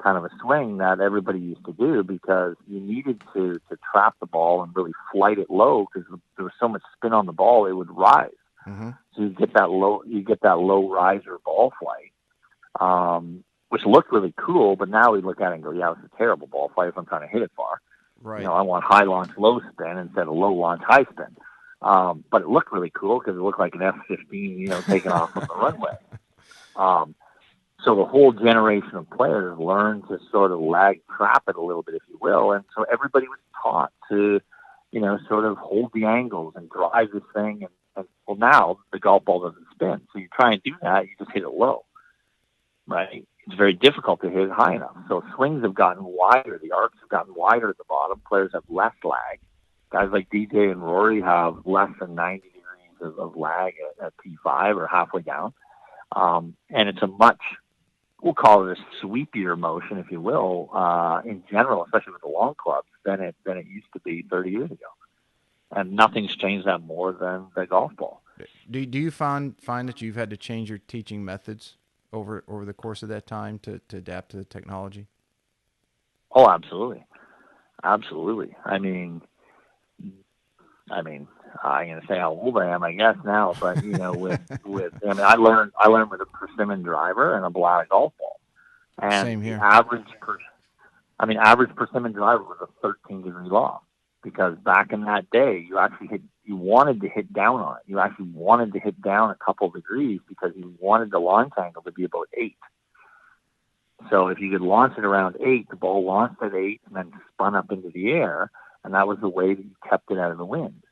kind of a swing that everybody used to do because you needed to trap the ball and really flight it low because there was so much spin on the ball it would rise. Mm-hmm. So you get that low riser ball flight, which looked really cool. But now we look at it and go, yeah, it's a terrible ball flight if I'm trying to hit it far. Right. I want high launch, low spin instead of low launch, high spin. But it looked really cool because it looked like an F-15, taking off from the runway. So the whole generation of players learned to sort of lag trap it a little bit, if you will. And so everybody was taught to, sort of hold the angles and drive this thing. And well, now the golf ball doesn't spin. So you try and do that, you just hit it low, right? It's very difficult to hit it high enough. So swings have gotten wider. The arcs have gotten wider at the bottom. Players have less lag. Guys like DJ and Rory have less than 90 degrees of lag at P5 or halfway down. And it's a much, we'll call it a sweepier motion, if you will, in general, especially with the long clubs, than it used to be 30 years ago. And nothing's changed that more than the golf ball. Do you find that you've had to change your teaching methods over the course of that time to adapt to the technology? Oh, absolutely. Absolutely. I mean, I'm going to say how old I am, I guess now, but I learned with a persimmon driver and a bladder golf ball. And same here. Average persimmon driver was a 13-degree loft because back in that day, you wanted to hit down on it. You actually wanted to hit down a couple of degrees because you wanted the launch angle to be about 8. So if you could launch it around 8, the ball launched at 8 and then spun up into the air, and that was the way that you kept it out of the wind.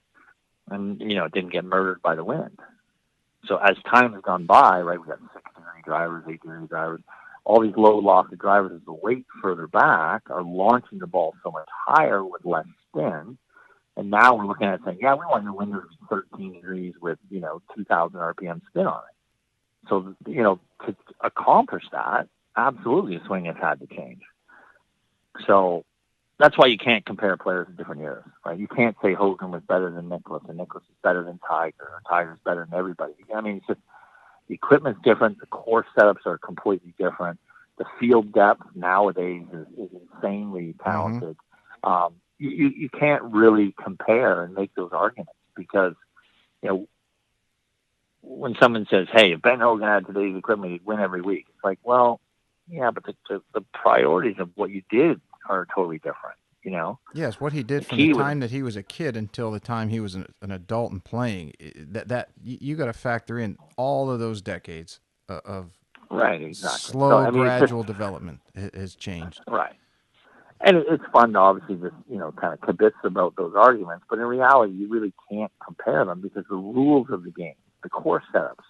And, it didn't get murdered by the wind. So as time has gone by, right, we got 6-degree drivers, 8-degree drivers, all these low lofted drivers, as the weight further back, are launching the ball so much higher with less spin. And now we're looking at it saying, yeah, we want your wind to be 13 degrees with, 2,000 RPM spin on it. So, to accomplish that, absolutely a swing has had to change. So that's why you can't compare players in different eras, right? You can't say Hogan was better than Nicklaus, and Nicklaus is better than Tiger, or Tiger's better than everybody. I mean, it's just the equipment's different. The course setups are completely different. The field depth nowadays is insanely talented. You can't really compare and make those arguments because, when someone says, hey, if Ben Hogan had today's equipment, he'd win every week. It's like, well, yeah, but the priorities of what you did are totally different, Yes, what he did from the time that he was a kid until the time he was an adult and playing, that you got to factor in all of those decades of right, exactly. slow, gradual development has changed. Right. And it's fun to obviously just, kind of kibitz about those arguments, but in reality, you really can't compare them because the rules of the game, the course setups,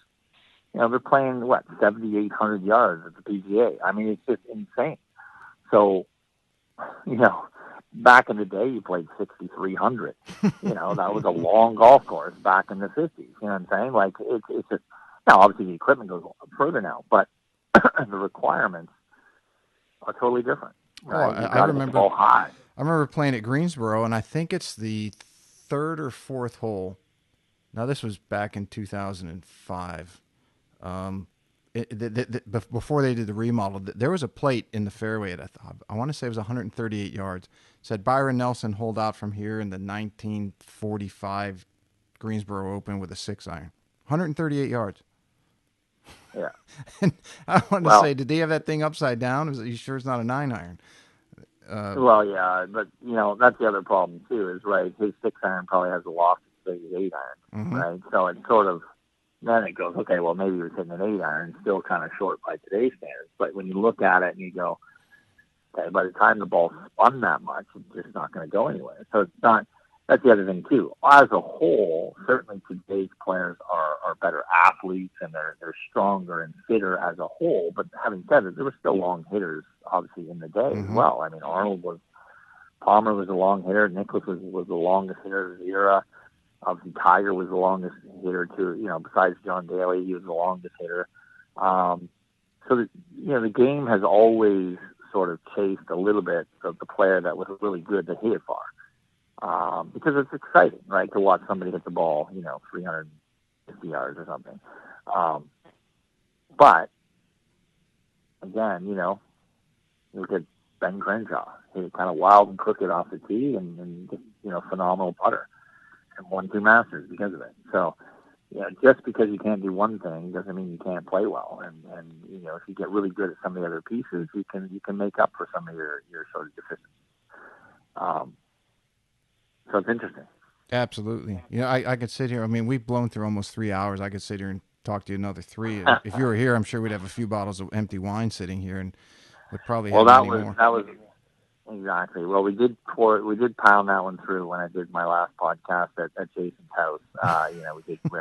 they're playing, 7,800 yards at the PGA. I mean, it's just insane. So, back in the day, you played 6,300. That was a long golf course back in the 50s. You know what I'm saying? Like, it's just, now, obviously, the equipment goes further now, but the requirements are totally different. Right? I remember playing at Greensboro, and I think it's the third or fourth hole. Now, this was back in 2005. Before they did the remodel, there was a plate in the fairway at, I want to say it was 138 yards. It said Byron Nelson holed out from here in the 1945 Greensboro Open with a 6-iron. 138 yards. Yeah. And I wanted to say, did they have that thing upside down? Are you sure it's not a 9-iron? Well, yeah, but that's the other problem too. Is right, his 6-iron probably has a loft as big as 8-iron, right? So it's sort of then it goes, okay, well maybe he was hitting an 8-iron, still kind of short by today's standards. But when you look at it and you go, okay, by the time the ball spun that much, it's just not going to go anywhere. So it's not. That's the other thing too. As a whole, certainly today's players are better athletes and they're stronger and fitter as a whole. But having said it, there were still long hitters obviously in the day as well. I mean, Palmer was a long hitter. Nicklaus was the longest hitter of his era. Obviously, Tiger was the longest hitter too. Besides John Daly, he was the longest hitter. So the game has always sort of chased a little bit of the player that was really good to hit it far. Because it's exciting, right, to watch somebody hit the ball, 350 yards or something. But again, you look at Ben Crenshaw, he was kind of wild and crooked off the tee, and phenomenal putter, and won 2 Masters because of it. So, just because you can't do one thing doesn't mean you can't play well. And if you get really good at some of the other pieces, you can make up for some of your sort of deficiencies. So it's interesting. Absolutely. I could sit here. I mean, we've blown through almost 3 hours. I could sit here and talk to you another 3. If you were here, I'm sure we'd have a few bottles of empty wine sitting here, and we'd probably have many more. That was exactly. Well, we did pound that one through when I did my last podcast at Jason's house. I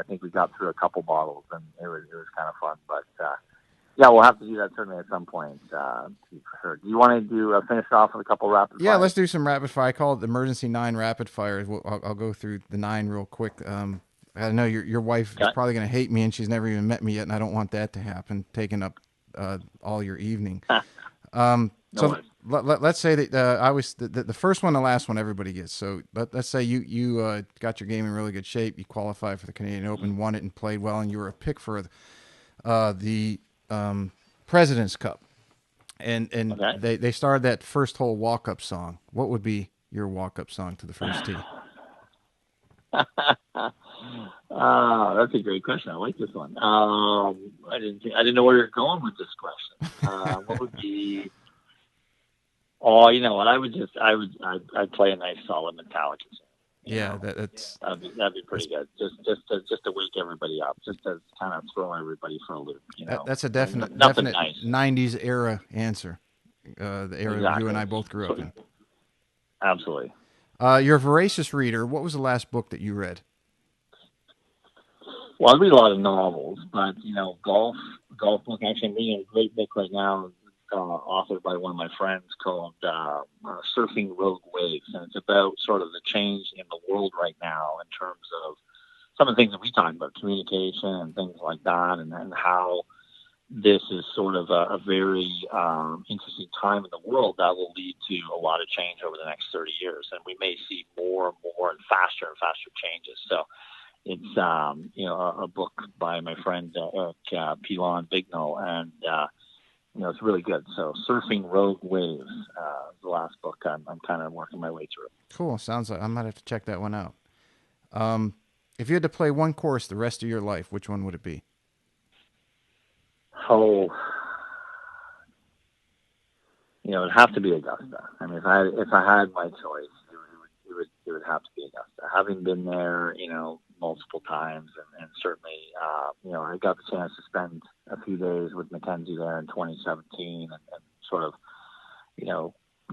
think we got through a couple bottles, and it was kind of fun. But yeah, we'll have to do that certainly at some point. For sure. Do you want to finish off with a couple rapid fire? Yeah, let's do some rapid fire. I call it the emergency 9 rapid fires. I'll go through the 9 real quick. I know your wife is probably going to hate me, and she's never even met me yet, and I don't want that to happen, taking up all your evening. So let's say that the first one, the last one, everybody gets. So let's say you got your game in really good shape. You qualified for the Canadian Open, won it, and played well, and you were a pick for the President's Cup, and they started that first hole walk-up song. What would be your walk-up song to the first tee? That's a great question. I like this one. I didn't know where you're going with this question. What would be? Oh, you know what? I'd play a nice solid Metallica song. Yeah, that'd be pretty good. Just to wake everybody up, just to kind of throw everybody for a loop. That's a definite nice. 90s era answer. The era you and I both grew up in. Absolutely. You're a voracious reader. What was the last book that you read? Well, I read a lot of novels, but golf book. Actually, I'm reading a great book right now, authored by one of my friends, called Surfing Rogue Waves, and it's about sort of the change in the world right now in terms of some of the things that we talk about, communication and things like that, and how this is sort of a very interesting time in the world that will lead to a lot of change over the next 30 years. And we may see more and more and faster changes. So it's, a book by my friend Eric Pilon Bignell, and, it's really good. So Surfing Rogue Waves is the last book I'm kind of working my way through. Cool. Sounds like I might have to check that one out. If you had to play one course the rest of your life, which one would it be? Oh, it'd have to be Augusta. I mean, if I had my choice, it would have to be Augusta. Having been there, multiple times, and certainly, I got the chance to spend a few days with Mackenzie there in 2017, and sort of,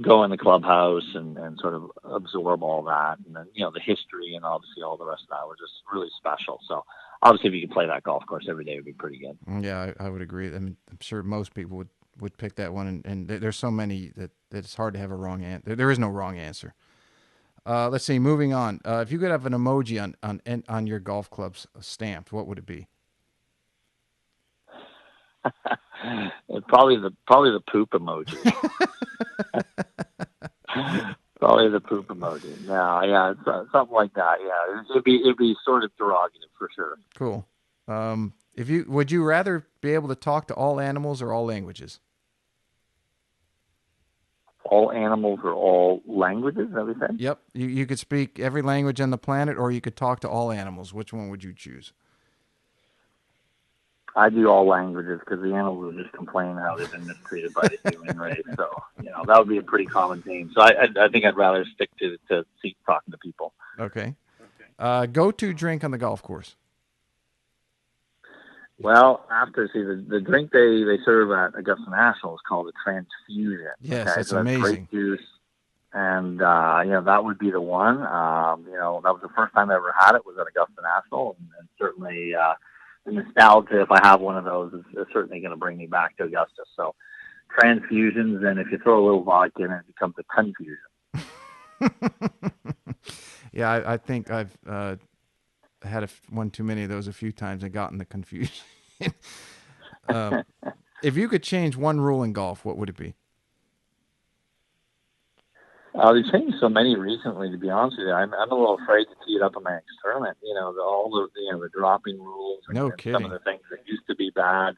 go in the clubhouse and sort of absorb all that, and then the history and obviously all the rest of that was just really special. So obviously, if you could play that golf course every day, it would be pretty good. Yeah, I would agree. I mean, I'm sure most people would pick that one, and there's so many that it's hard to have a wrong answer. There is no wrong answer. Let's see. Moving on. If you could have an emoji on your golf clubs stamped, what would it be? Probably the poop emoji. Probably the poop emoji. No, yeah, it's, something like that. Yeah, it'd be sort of derogative for sure. Cool. Would you rather be able to talk to all animals or all languages? All animals or all languages, is that what you said? Yep. You could speak every language on the planet, or you could talk to all animals. Which one would you choose? I do all languages because the animals will just complain how they've been mistreated by the human race. So, that would be a pretty common theme. So I think I'd rather stick to talking to people. Okay. Go-to drink on the golf course? Well, the drink they serve at Augusta National is called a transfusion. Yes, okay? that's so amazing. Grape juice, and that would be the one. That was the first time I ever had it was at Augusta National, and certainly the nostalgia, if I have one of those, is certainly going to bring me back to Augusta. So transfusions, and if you throw a little vodka in it, becomes a confusion. Yeah, I think I've had one too many of those a few times and gotten the confusion. If you could change one rule in golf, what would it be? They've changed so many recently, to be honest with you. I'm a little afraid to tee it up in my experiment. All the dropping rules and, no and kidding. some of the things that used to be bad.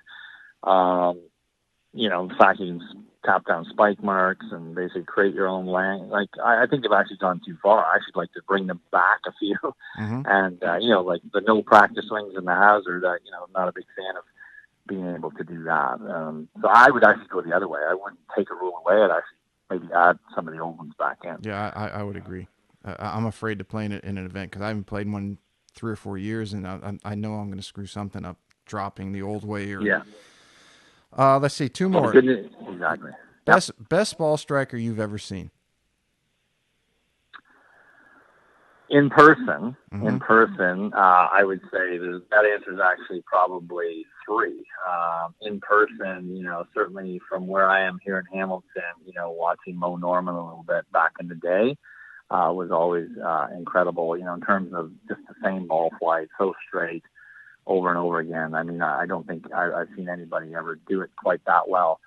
The fact you can tap down spike marks and basically create your own lane. Like, I think they've actually gone too far. I actually like to bring them back a few. Mm-hmm. And, like the no practice swings and the hazard, I'm not a big fan of being able to do that. So I would actually go the other way. I wouldn't take a rule away. I'd actually maybe add some of the old ones back in. Yeah, I would agree. I'm afraid to play in an event because I haven't played one 3 or 4 years, and I know I'm going to screw something up dropping the old way. Yeah. Let's see, 2 more. Exactly. Best ball striker you've ever seen? In person, Mm-hmm. I would say that answer is actually probably 3. In person, certainly from where I am here in Hamilton, watching Mo Norman a little bit back in the day was always incredible, in terms of just the same ball flight, so straight over and over again. I mean, I don't think I've seen anybody ever do it quite that well.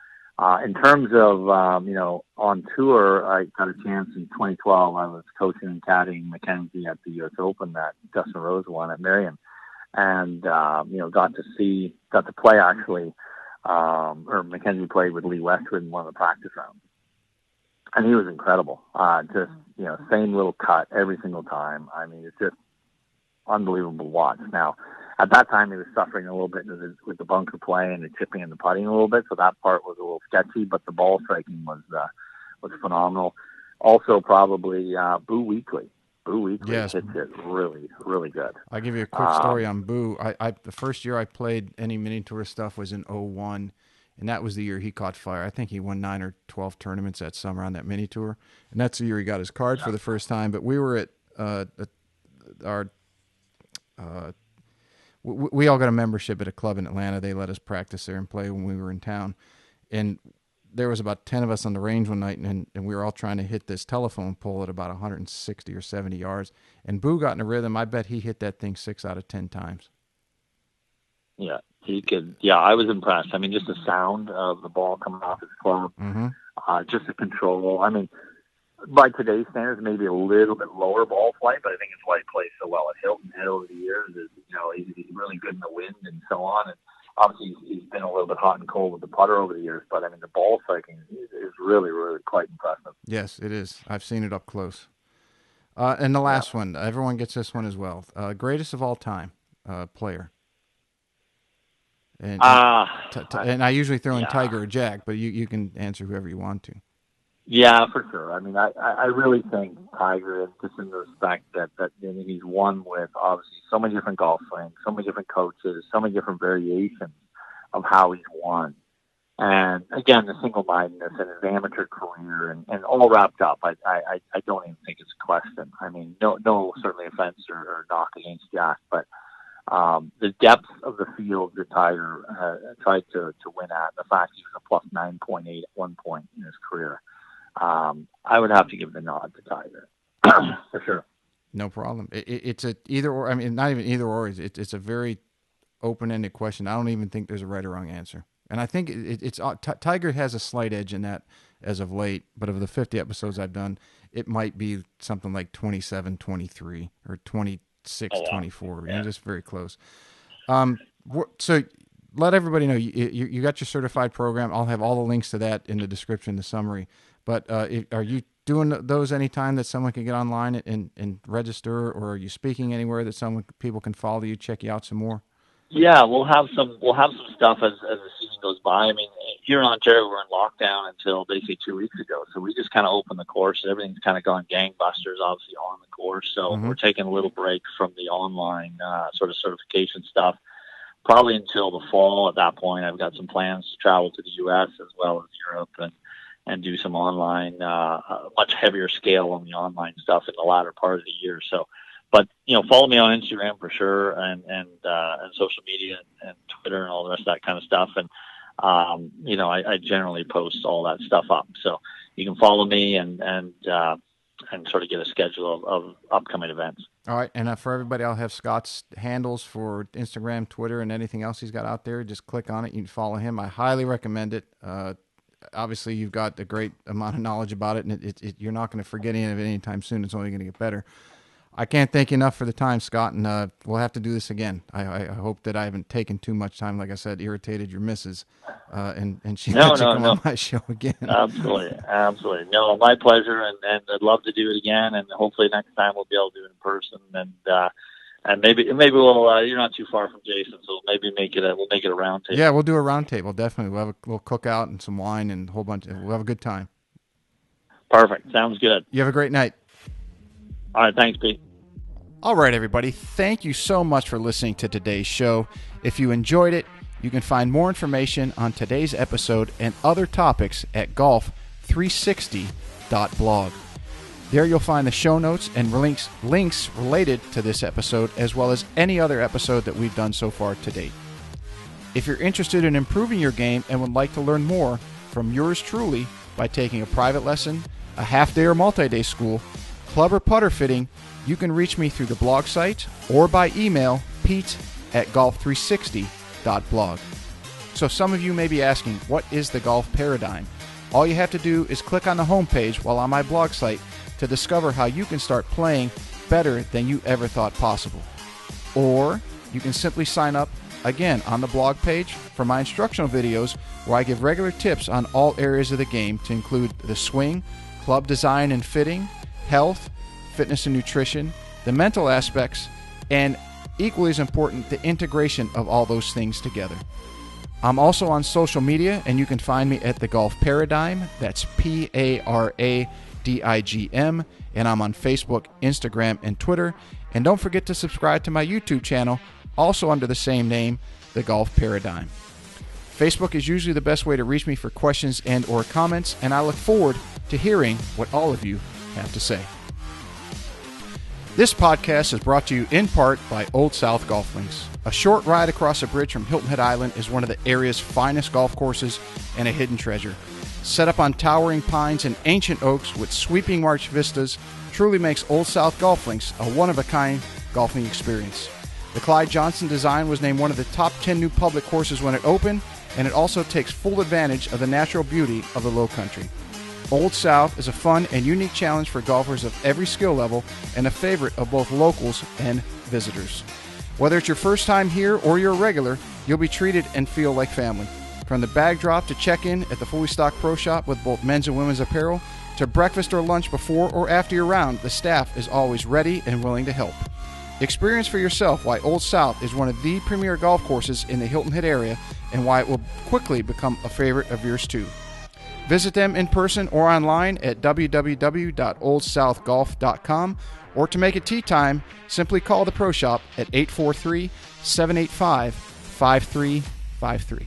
In terms of, on tour, I got a chance in 2012. I was coaching and caddying Mackenzie at the U.S. Open that Dustin Rose won at Marion. And, got to play actually, or Mackenzie played with Lee Westwood in one of the practice rounds. And he was incredible. Same little cut every single time. I mean, it's just unbelievable to watch. Now, at that time, he was suffering a little bit with the bunker play and the chipping and the putting a little bit, so that part was a little sketchy. But the ball striking was phenomenal. Also, probably Boo Weekley. Boo Weekley Yes. hits it really, really good. I'll give you a quick story on Boo. The first year I played any mini tour stuff was in 2001, and that was the year he caught fire. I think he won 9 or 12 tournaments that summer on that mini tour, and that's the year he got his card for the first time. But we were at our we all got a membership at a club in Atlanta. They let us practice there and play when we were in town. And there was about 10 of us on the range one night, and we were all trying to hit this telephone pole at about 160 or 70 yards. And Boo got in a rhythm. I bet he hit that thing 6 out of 10 times. Yeah, He could, yeah, I was impressed. I mean, just the sound of the ball coming off his club, just the control. I mean, by today's standards, maybe a little bit lower ball flight, but I think it's why he plays so well at Hilton Head over the years. Is, you know, he's really good in the wind and so on. And obviously, he's been a little bit hot and cold with the putter over the years, but I mean, the ball striking is really, really quite impressive. Yes, it is. I've seen it up close. And the last one, everyone gets this one as well. Greatest of all time player. And I usually throw in Tiger or Jack, but you can answer whoever you want to. Yeah, for sure. I mean, I really think Tiger is just in the respect that he's won with obviously so many different golf swings, so many different coaches, so many different variations of how he's won. And again, the single-mindedness and his amateur career and all wrapped up, I don't even think it's a question. I mean, no certainly offense or knock against Jack, but the depth of the field that Tiger tried to win at, the fact he was a plus 9.8 at one point in his career, I would have to give the nod to Tiger for sure. No problem. It's a either or. I mean, not even either or. It's a very open-ended question. I don't even think there's a right or wrong answer. And I think Tiger has a slight edge in that as of late, but of the 50 episodes I've done, it might be something like 27-23 or 26-24. Yeah. Just very close. So let everybody know you got your certified program. I'll have all the links to that in the description, the summary. But are you doing those anytime that someone can get online and register, or are you speaking anywhere that people can follow you, check you out some more? Yeah, we'll have some stuff as the season goes by. I mean, here in Ontario, we're in lockdown until basically 2 weeks ago. So we just kind of opened the course. Everything's kind of gone gangbusters, obviously, on the course. So we're taking a little break from the online sort of certification stuff, probably until the fall. At that point, I've got some plans to travel to the U.S. as well as Europe and do some online, much heavier scale on the online stuff in the latter part of the year. So, but, you know, follow me on Instagram for sure and social media and Twitter and all the rest of that kind of stuff. And, you know, I generally post all that stuff up. So you can follow me and sort of get a schedule of upcoming events. All right. And for everybody, I'll have Scott's handles for Instagram, Twitter, and anything else he's got out there. Just click on it. You can follow him. I highly recommend it. Obviously, you've got a great amount of knowledge about it, and you're not going to forget any of it anytime soon. It's only going to get better. I can't thank you enough for the time, Scott, and we'll have to do this again. I hope that I haven't taken too much time, like I said, irritated your missus, and she lets you come on my show again. Absolutely. No, my pleasure, and I'd love to do it again, and hopefully next time we'll be able to do it in person, and maybe we'll. You're not too far from Jason, so maybe we'll make it a round table. Yeah, we'll do a round table. Definitely, we'll have a little cookout and some wine and a whole bunch. We'll have a good time. Perfect. Sounds good. You have a great night. All right. Thanks, Pete. All right, everybody. Thank you so much for listening to today's show. If you enjoyed it, you can find more information on today's episode and other topics at golf360.blog. There you'll find the show notes and links related to this episode, as well as any other episode that we've done so far to date. If you're interested in improving your game and would like to learn more from yours truly by taking a private lesson, a half-day or multi-day school, club or putter fitting, you can reach me through the blog site or by email, pete@golf360.blog. So some of you may be asking, what is the golf paradigm? All you have to do is click on the homepage while on my blog site to discover how you can start playing better than you ever thought possible. Or you can simply sign up, again, on the blog page for my instructional videos where I give regular tips on all areas of the game to include the swing, club design and fitting, health, fitness and nutrition, the mental aspects, and equally as important, the integration of all those things together. I'm also on social media, and you can find me at The Golf Paradigm. That's PARADIGM, and I'm on Facebook, Instagram, and Twitter. And don't forget to subscribe to my YouTube channel, also under the same name, The Golf Paradigm. Facebook is usually the best way to reach me for questions and or comments, and I look forward to hearing what all of you have to say. This podcast is brought to you in part by Old South Golf Links. A short ride across a bridge from Hilton Head Island is one of the area's finest golf courses and a hidden treasure. Set up on towering pines and ancient oaks with sweeping marsh vistas, truly makes Old South Golf Links a one-of-a-kind golfing experience. The Clyde Johnson design was named one of the top 10 new public courses when it opened, and it also takes full advantage of the natural beauty of the Low Country. Old South is a fun and unique challenge for golfers of every skill level and a favorite of both locals and visitors. Whether it's your first time here or you're a regular, you'll be treated and feel like family. From the bag drop to check-in at the fully stocked pro shop with both men's and women's apparel, to breakfast or lunch before or after your round, the staff is always ready and willing to help. Experience for yourself why Old South is one of the premier golf courses in the Hilton Head area and why it will quickly become a favorite of yours too. Visit them in person or online at www.oldsouthgolf.com, or to make it tee time, simply call the pro shop at 843-785-5353.